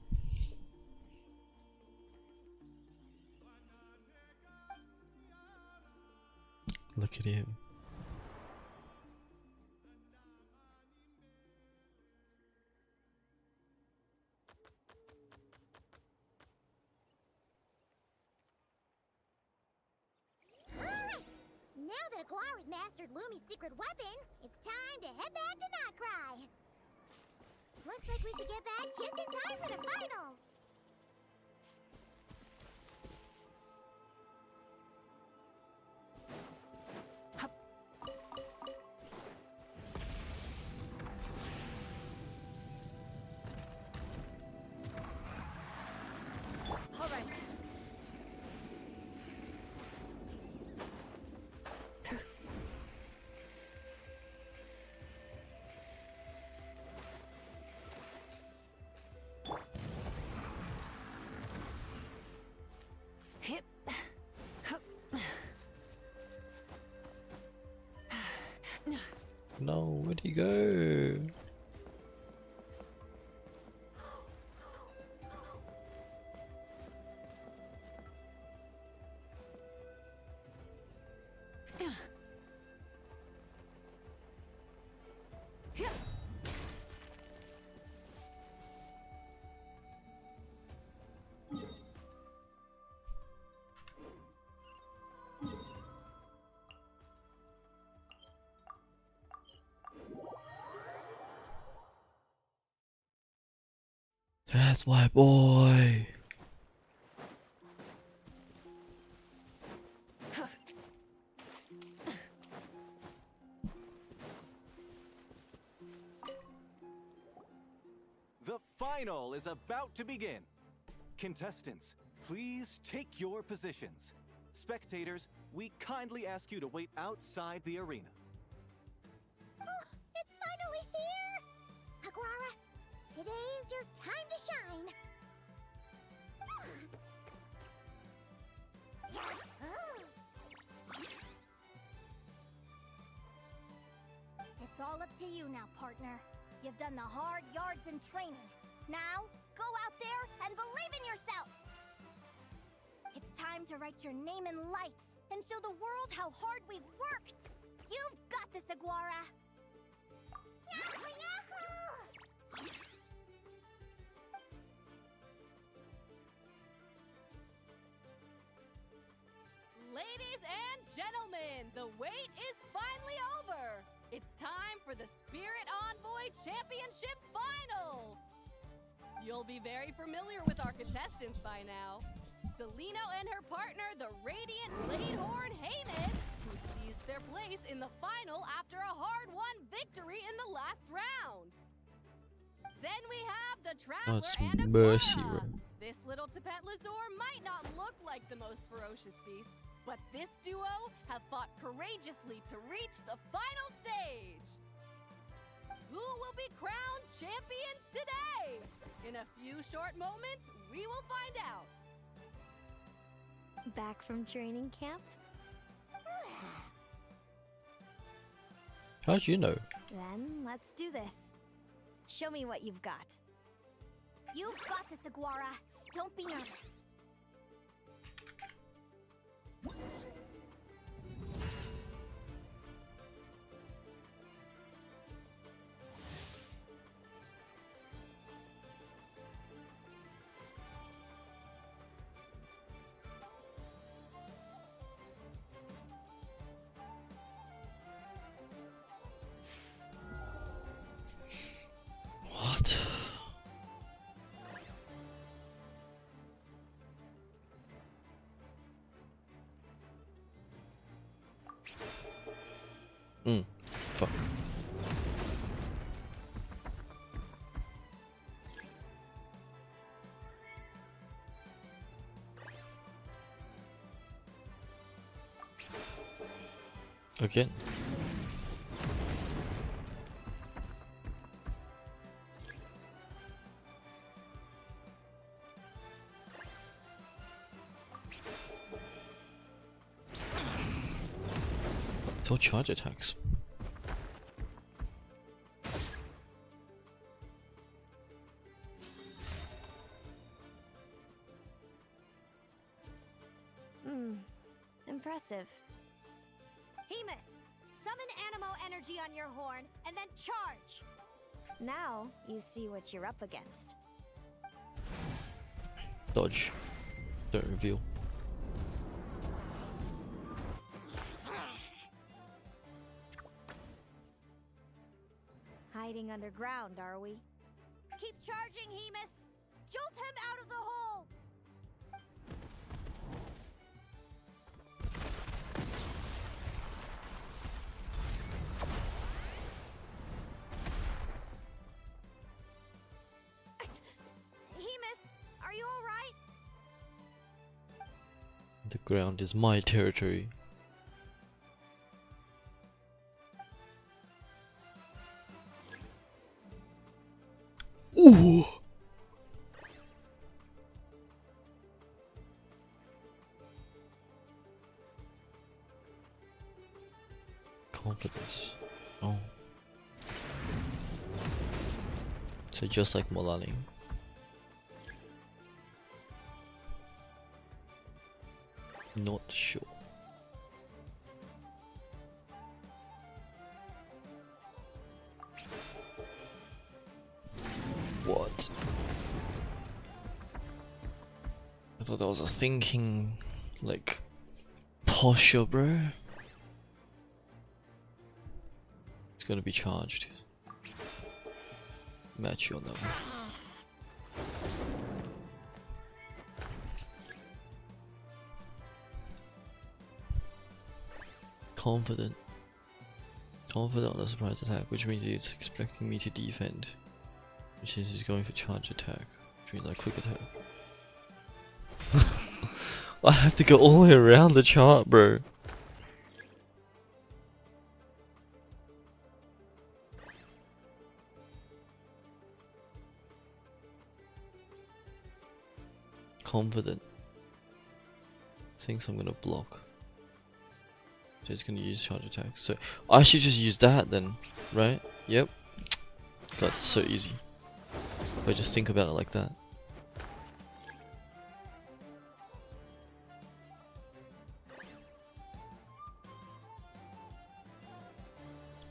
Look at him. Alright! Now that Aguara's mastered Lumi's secret weapon, it's time to head back to Notcry. Looks like we should get back just in time for the finals! Alright. Hip. No, where'd he go? That's my boy! The final is about to begin. Contestants, Please take your positions. Spectators, we kindly ask you to wait outside the arena. Oh, it's finally here! Aguara, today is your time to shine. It's all up to you now, partner. You've done the hard yards in training. Now, go out there and believe in yourself! It's time to write your name in lights and show the world how hard we've worked! You've got this, Aguara! Yahoo! Yahoo! Ladies and gentlemen, the wait is finally over! It's time for the Spirit Envoy Championship Final! You'll be very familiar with our contestants by now. Celino and her partner, the Radiant Bladehorn Haynes, who seized their place in the final after a hard-won victory in the last round. Then we have the Traveler That's and mercy, Aguara. bro. This little Tepetlasaur might not look like the most ferocious beast, but this duo have fought courageously to reach the final stage. Who will be crowned champions today? In a few short moments, we will find out. Back from training camp? How'd you know? Then let's do this. Show me what you've got. You've got this, Aguara. Don't be nervous. What? Fuck. Again. It's all charge attacks. Impressive. Hemus, summon Animo energy on your horn, and then charge! Now you see what you're up against. Dodge. Don't reveal. Hiding underground, are we? Keep charging, Hemus! Jolt him out of the hole! Hemus, are you alright? The ground is my territory. Ooh. Confidence. Oh. So just like Molani. Not sure. What? I thought that was a thinking, like, posture, bro. It's gonna be charged. Match your number. Confident. Confident on the surprise attack, which means it's expecting me to defend. Which means he's going for charge attack, which means I quick attack. I have to go all the way around the chart, bro. Confident. Thinks I'm gonna block. So it's gonna use charge attack. So I should just use that then, right? Yep. God, it's so easy. If I just think about it like that.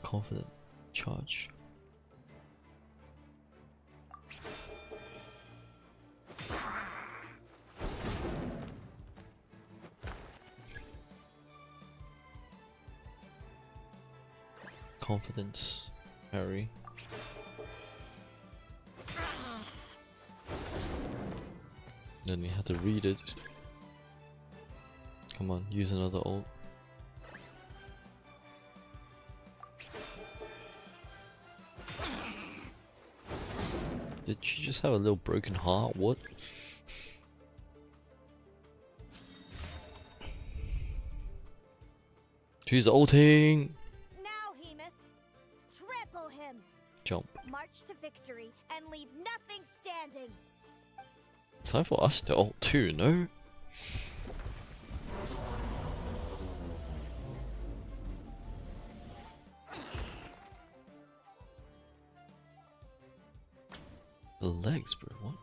Confident. Charge. Confidence. Parry. Then you have to read it. Come on, use another ult. Did she just have a little broken heart? What? She's ulting! Now, Hemus, trample him! Jump. March to victory and leave nothing standing! It's time for us to ult too, no? The legs, bro, what?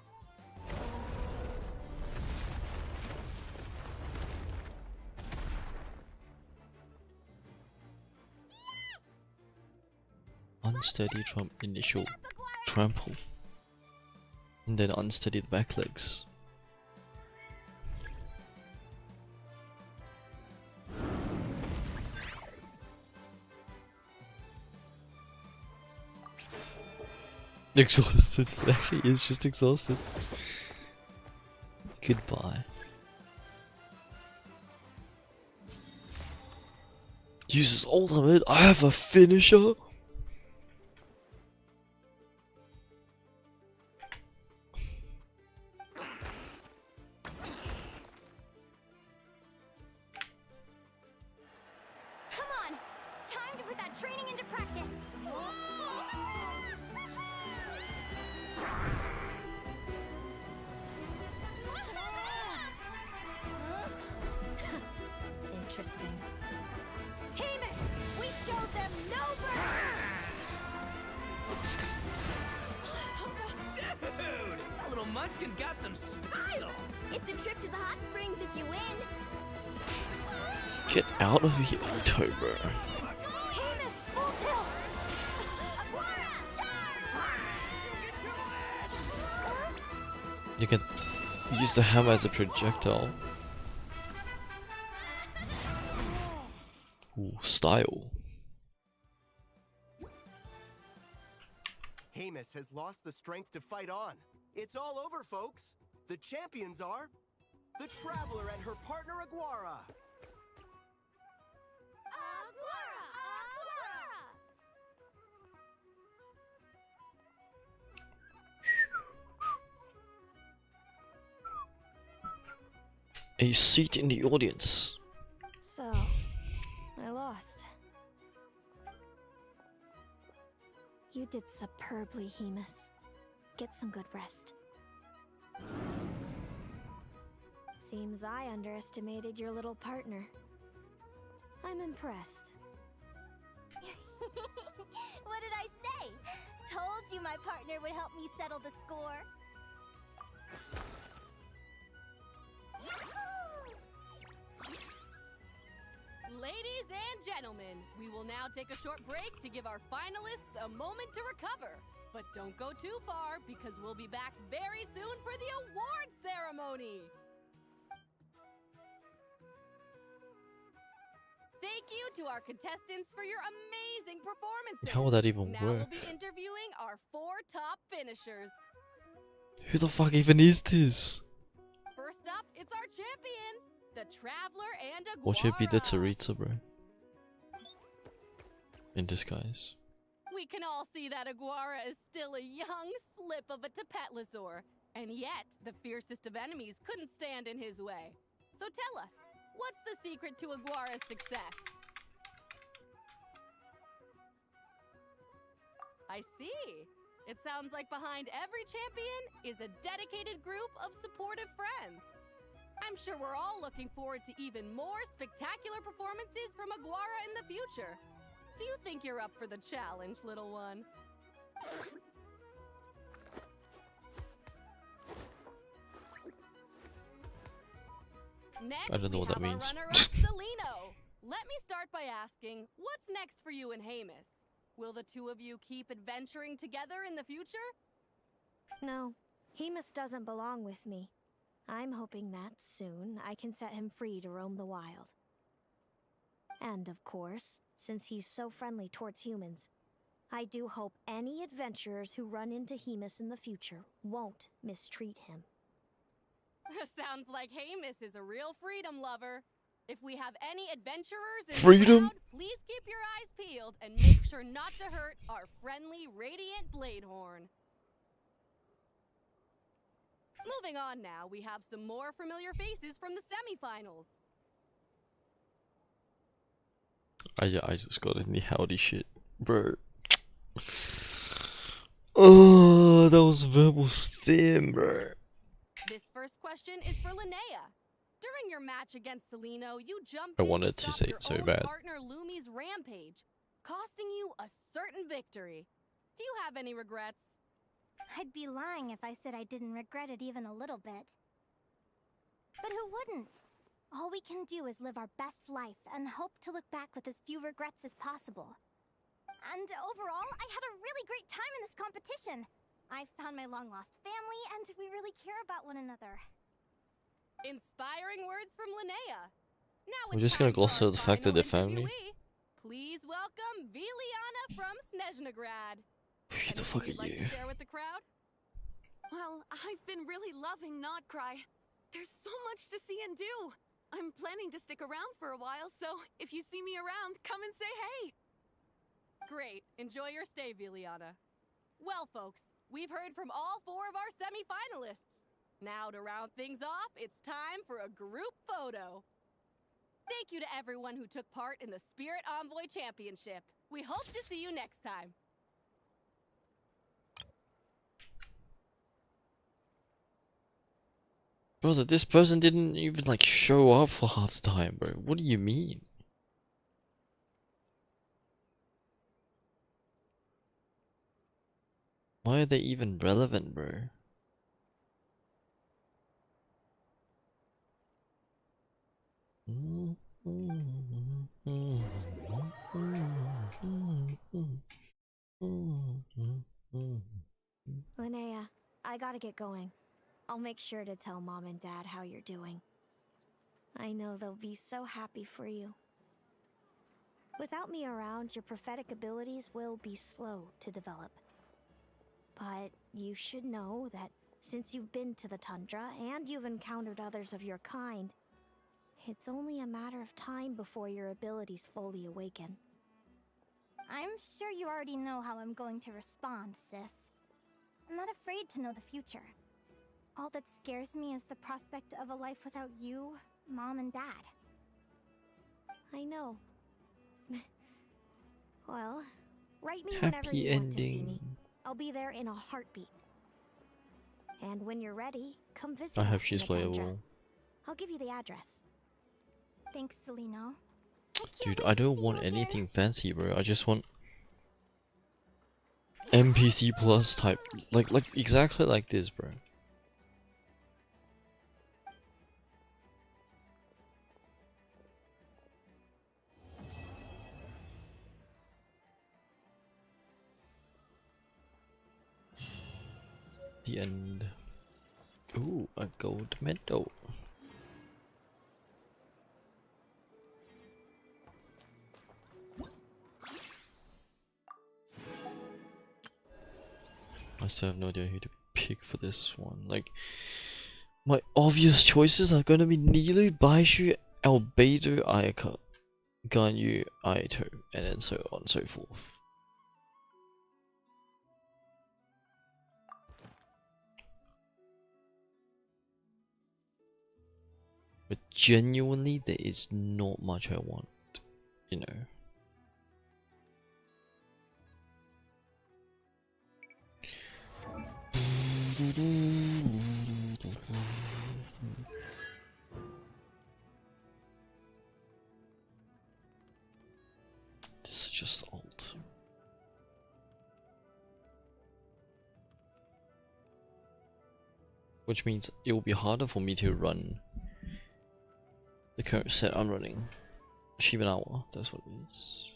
Unsteady from initial trample. And then unsteady the back legs. Exhausted. He is just exhausted. Goodbye. Uses ultimate. I have a finisher. Come on! Time to put that training into practice! Interesting. Hemus! We showed them no Dude! That little munchkin's got some style! It's a trip to the hot springs if you win. Get out of here, Auto, bro. Hemus, full tilt! You can use the hammer as a projectile. Ooh, style. Hemus has lost the strength to fight on. It's all over, folks. The champions are the Traveler and her partner Aguara. A seat in the audience. So, I lost. You did superbly, Hemus. Get some good rest. Seems I underestimated your little partner. I'm impressed. What did I say? Told you my partner would help me settle the score. Ladies and gentlemen, we will now take a short break to give our finalists a moment to recover. But don't go too far, because we'll be back very soon for the award ceremony! Thank you to our contestants for your amazing performances! How will that even now work? we'll be interviewing our 4 top finishers. Who the fuck even is this? First up, it's our champions, the Traveler and Aguara. Watch it be the Tsaritsa, bro. In disguise. We can all see that Aguara is still a young slip of a Tapetlosaur, And yet, the fiercest of enemies couldn't stand in his way. So tell us, what's the secret to Aguara's success? I see. It sounds like behind every champion is a dedicated group of supportive friends. I'm sure we're all looking forward to even more spectacular performances from Aguara in the future. Do you think you're up for the challenge, little one? Next, I don't know what that we have means. our runner-up, Celino. Let me start by asking, what's next for you and Hamus? Will the two of you keep adventuring together in the future? No, Hemus doesn't belong with me. I'm hoping that soon I can set him free to roam the wild. And of course, since he's so friendly towards humans, I do hope any adventurers who run into Hemus in the future won't mistreat him. Sounds like Hamus is a real freedom lover. If we have any adventurers in Freedom? the crowd, please keep your eyes peeled and make sure not to hurt our friendly Radiant Bladehorn. Moving on now, we have some more familiar faces from the semifinals. I just got any howdy shit, bro. Oh, that was verbal stim, bro. This first question is for Linnea. During your match against Celino, you jumped I in wanted to stop say your it so own bad. partner Lumi's rampage, costing you a certain victory. Do you have any regrets? I'd be lying if I said I didn't regret it even a little bit. But who wouldn't? All we can do is live our best life and hope to look back with as few regrets as possible. And overall, I had a really great time in this competition. I found my long-lost family, and we really care about one another. Inspiring words from Linnea. Now We're it's just gonna time for gloss our over the fact that final they're family. interviewee. Please welcome Viliana from Snezhnograd. Who the fuck are Anything you'd like you? to share with the crowd? Well, I've been really loving Not Cry. There's so much to see and do. I'm planning to stick around for a while, so if you see me around, come and say hey. Great. Enjoy your stay, Viliana. Well, folks, we've heard from all 4 of our semi-finalists. Now, to round things off, it's time for a group photo. Thank you to everyone who took part in the Spirit Envoy Championship. We hope to see you next time. Brother, this person didn't even like show up for half the time, bro. What do you mean? Why are they even relevant, bro? Linnea, I gotta get going. I'll make sure to tell Mom and Dad how you're doing. I know they'll be so happy for you. Without me around, your prophetic abilities will be slow to develop. But you should know that since you've been to the tundra and you've encountered others of your kind, it's only a matter of time before your abilities fully awaken. I'm sure you already know how I'm going to respond, sis. I'm not afraid to know the future. All that scares me is the prospect of a life without you, Mom, and Dad. I know. Well, write me whenever Happy you want to see me. ending. I'll be there in a heartbeat. And when you're ready, come visit I us hope in she's the tundra. playable. I'll give you the address. Thanks, Celino. Dude, I don't want anything fancy, bro. I just want NPC plus type, like exactly like this, bro. The end. Ooh, a gold medal. I still have no idea who to pick for this one. Like, my obvious choices are gonna be Nilu, Baishu, Albedo, Ayaka, Ganyu, Aito, and then so on and so forth. genuinely, there is not much I want, you know. This is just alt. Which means it will be harder for me to run the current set I'm running. Shibanawa, that's what it is.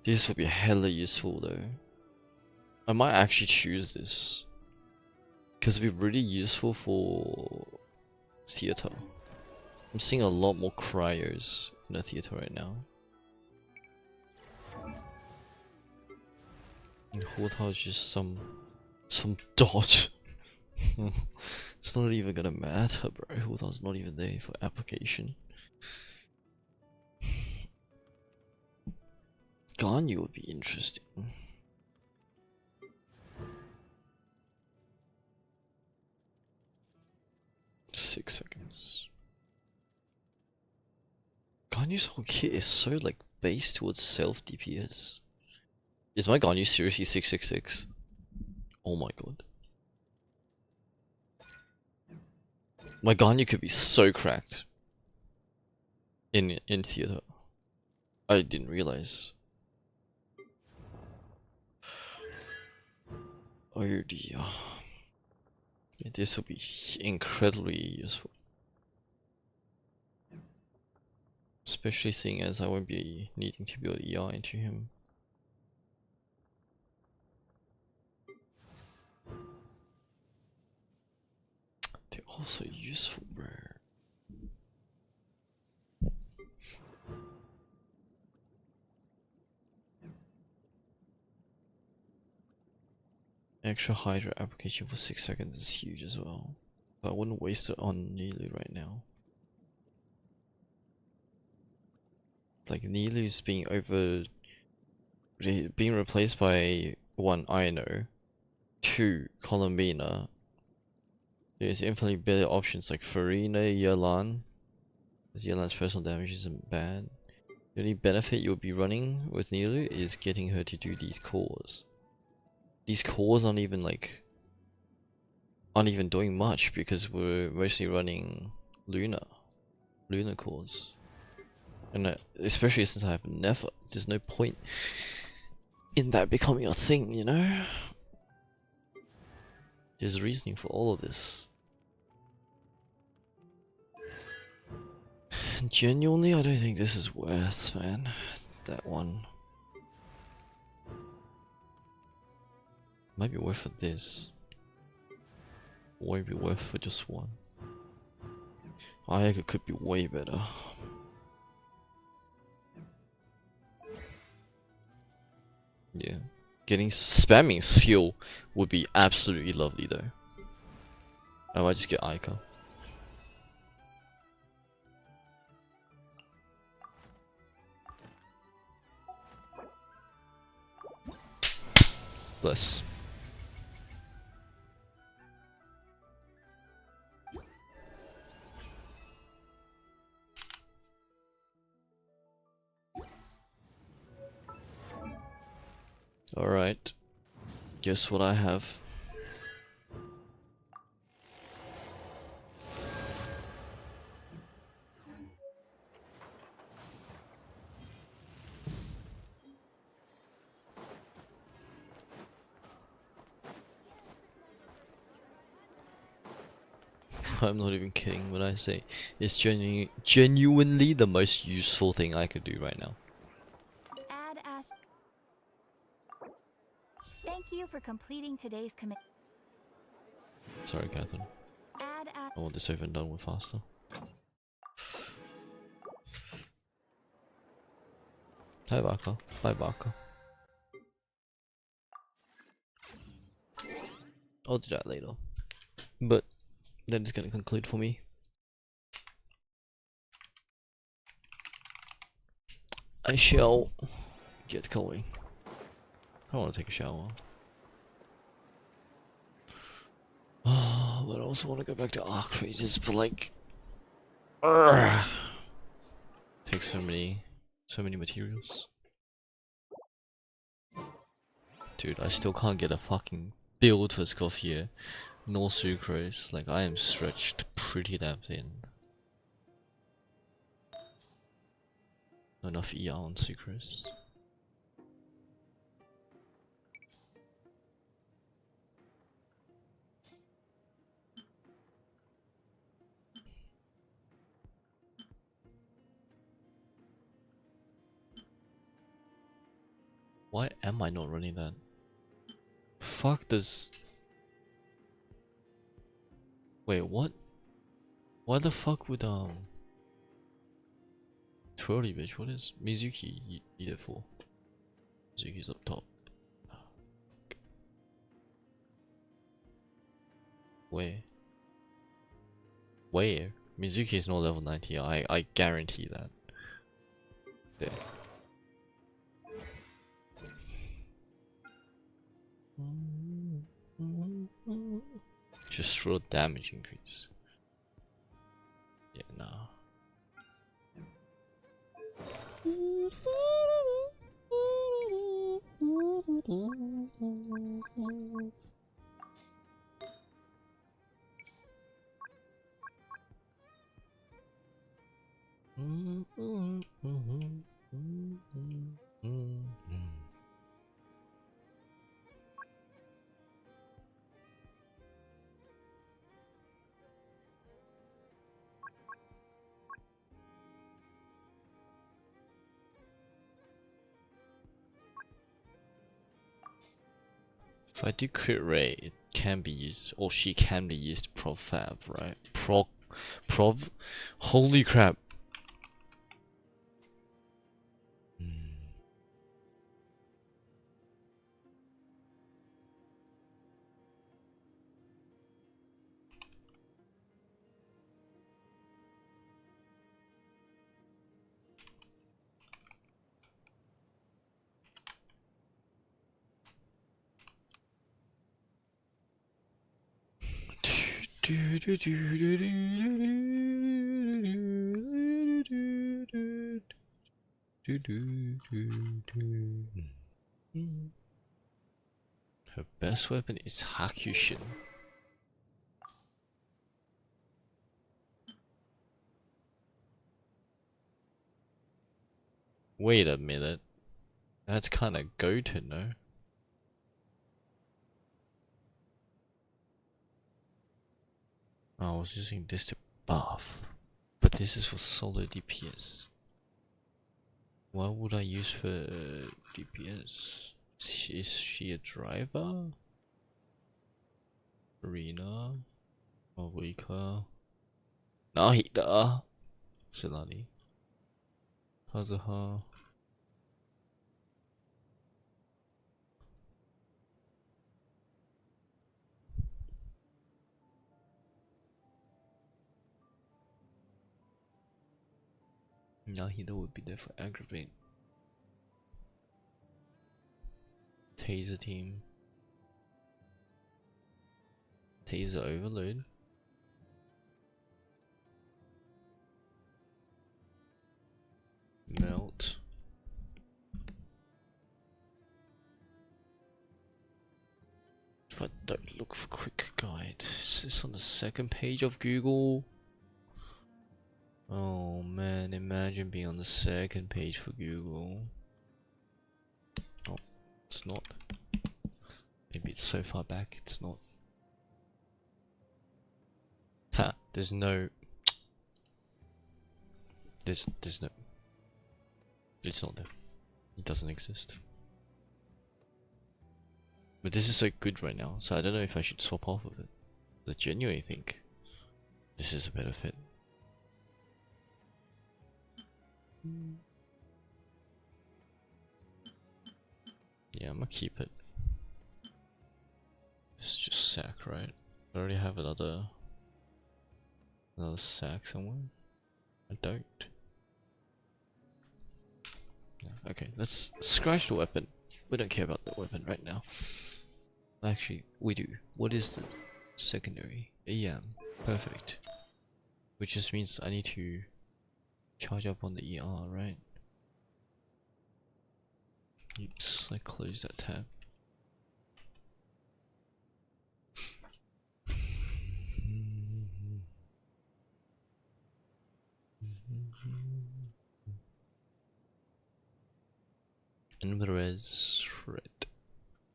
This will be hella useful though. I might actually choose this. Because it'll be really useful for theater. I'm seeing a lot more cryos in the theater right now. And Hotao is just some dot. It's not even gonna matter, bro. Hotao's not even there for application. Ganyu would be interesting. Six seconds. Ganyu's whole kit is so like based towards self DPS. Is my Ganyu seriously 666? Oh my god. My Ganyu could be so cracked in theater. I didn't realize. Oh dear. Yeah, this will be incredibly useful. Especially seeing as I won't be needing to build ER into him. They're also useful, bro. Extra Hydra application for 6 seconds is huge as well. But I wouldn't waste it on Nilu right now. Like Nilu is being replaced by 1 Ino, 2 Columbina. There's infinitely better options like Farina, Yelan. Because Yelan's personal damage isn't bad. The only benefit you'll be running with Nilu is getting her to do these cores. These cores aren't even doing much because we're mostly running Lunar cores. And especially since I have never, there's no point in that becoming a thing, you know? There's reasoning for all of this. Genuinely, I don't think this is worth, man. That one. Might be worth for this. Won't be worth for just one. Ayaka could be way better. Yeah. Spamming skill would be absolutely lovely though. I might just get Aika. Bless. Alright. Guess what I have? I'm not even kidding when I say it's genuinely the most useful thing I could do right now. Thank you for completing today's commit. Sorry, Catherine. I want this over and done with faster. Hi, Baka. Bye, Baka. I'll do that later. But that is going to conclude for me. I shall get going. I want to take a shower. What else also want to go back to Arc Rages, but like, takes so many materials. Dude, I still can't get a fucking build for Scofier. No sucrose. Like, I am stretched pretty damn thin. Not enough ER on sucrose. Why am I not running that? Fuck this. Wait, what? Why the fuck would Twirly bitch, what is Mizuki need it for? Mizuki's up top. Where? Where? Mizuki is not level 90, I guarantee that. There. Just throw damage increase. Yeah, nah. If I do crit rate, it can be used, or she can be used profab, right? Prov? Holy crap! Her best weapon is Hakushin. Wait a minute. That's kinda goated, no? I was using this to buff, but this is for solo DPS. What would I use for DPS? Is she a driver? Arena? Or weaker? Nahida! Silani. Kazuha. Nahida would be there for aggravate. Taser team. Taser overload. Melt. If I don't look for quick guide, is this on the second page of Google? Oh man, imagine being on the second page for Google. Oh, it's not. Maybe it's so far back, it's not. Ha, there's no... There's no... It's not there. It doesn't exist. But this is so good right now, so I don't know if I should swap off of it. I genuinely think this is a better fit. Yeah, I'm gonna keep it. It's just sack, right? I already have another sack somewhere. I don't. Yeah, okay, let's scratch the weapon. We don't care about the weapon right now. Actually, we do. What is the secondary? AM. Perfect. Which just means I need to charge up on the ER, right? Oops, I closed that tab. Inverez red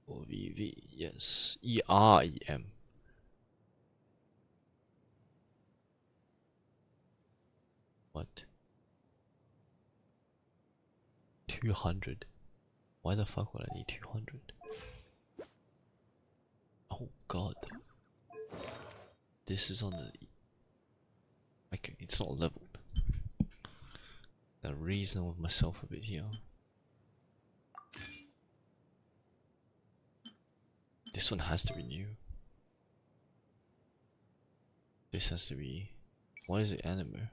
or VV, yes. EREM. What? 200. Why the fuck would I need 200? Oh god. This is on the... Okay, it's not leveled. Gotta reason with myself a bit here. This one has to be new. This has to be... Why is it anime?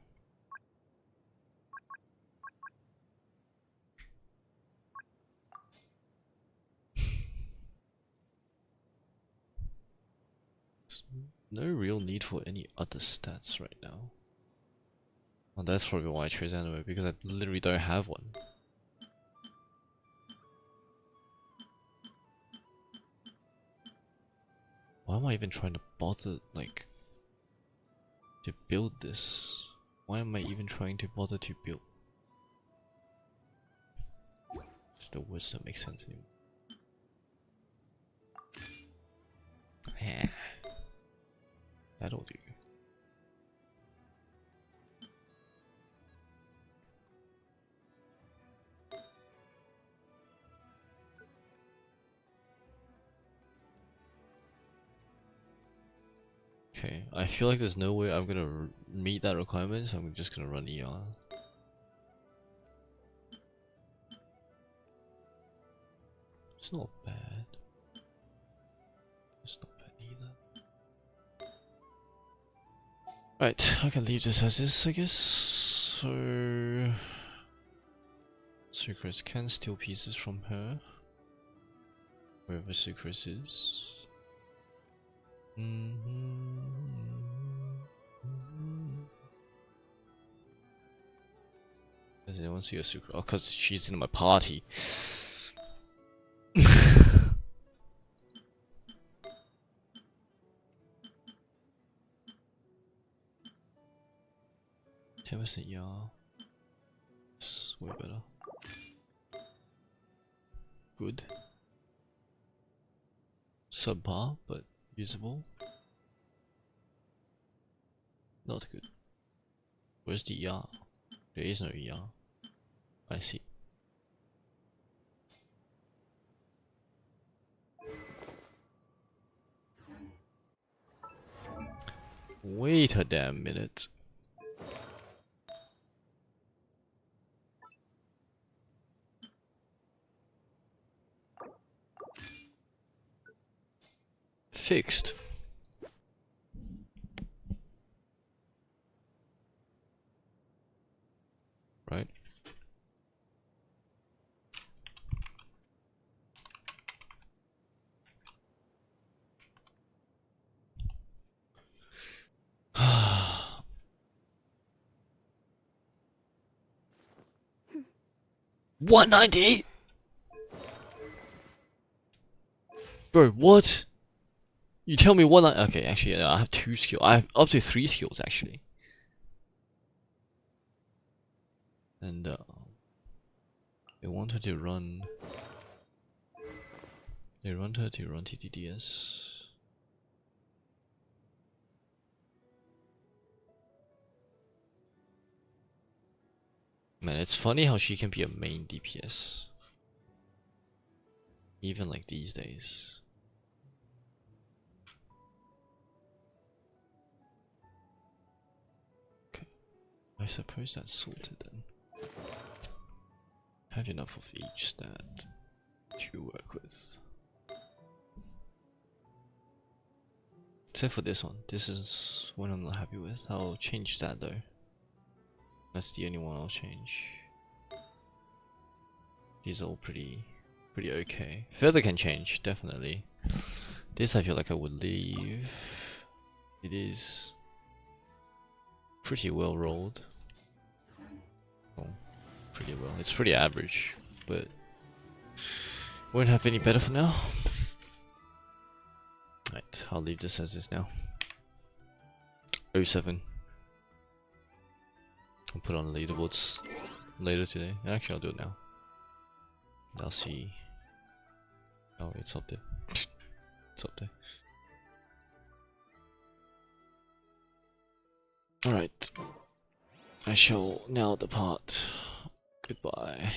No real need for any other stats right now. Well, that's probably why I chose anime, because I literally don't have one. Why am I even trying to bother, like, to build this? Why am I even trying to bother to build? Just the words don't make sense anymore. Yeah. That'll do. Okay, I feel like there's no way I'm gonna meet that requirement, so I'm just gonna run ER. It's not bad. It's not bad either. Right, I can leave this as is, I guess. So... Sucrose can steal pieces from her. Wherever Sucrose is. Does anyone see a Sucrose? Oh, cause she's in my party. Tell us that y'all. It's way better. Good. Subpar, but usable. Not good. Where's the ER? There is no ER. I see. Wait a damn minute. Fixed. Right? $198? Bro, what? You tell me one. Okay, actually, I have 2 skills. I have up to 3 skills actually. And they want her to run. They want her to run TTDS. Man, it's funny how she can be a main DPS. Even like these days. Okay, I suppose that's sorted then. Have enough of each stat to work with. Except for this one. This is one I'm not happy with. I'll change that though. That's the only one I'll change. These are all pretty okay. Feather can change, definitely. This I feel like I would leave. It is pretty well rolled. Oh, pretty well. It's pretty average, but won't have any better for now. Right, I'll leave this as is now. 07. I'll put on the leaderboards later today. Actually, I'll do it now. I'll see. Oh, it's up there. It's up there. Alright. I shall now depart. Goodbye.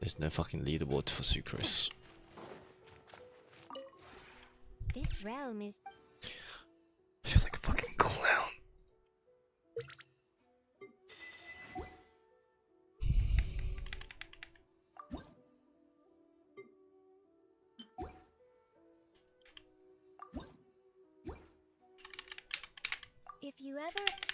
There's no fucking leaderboard for Sucrose. This realm is... I feel like a fucking clown. If you ever...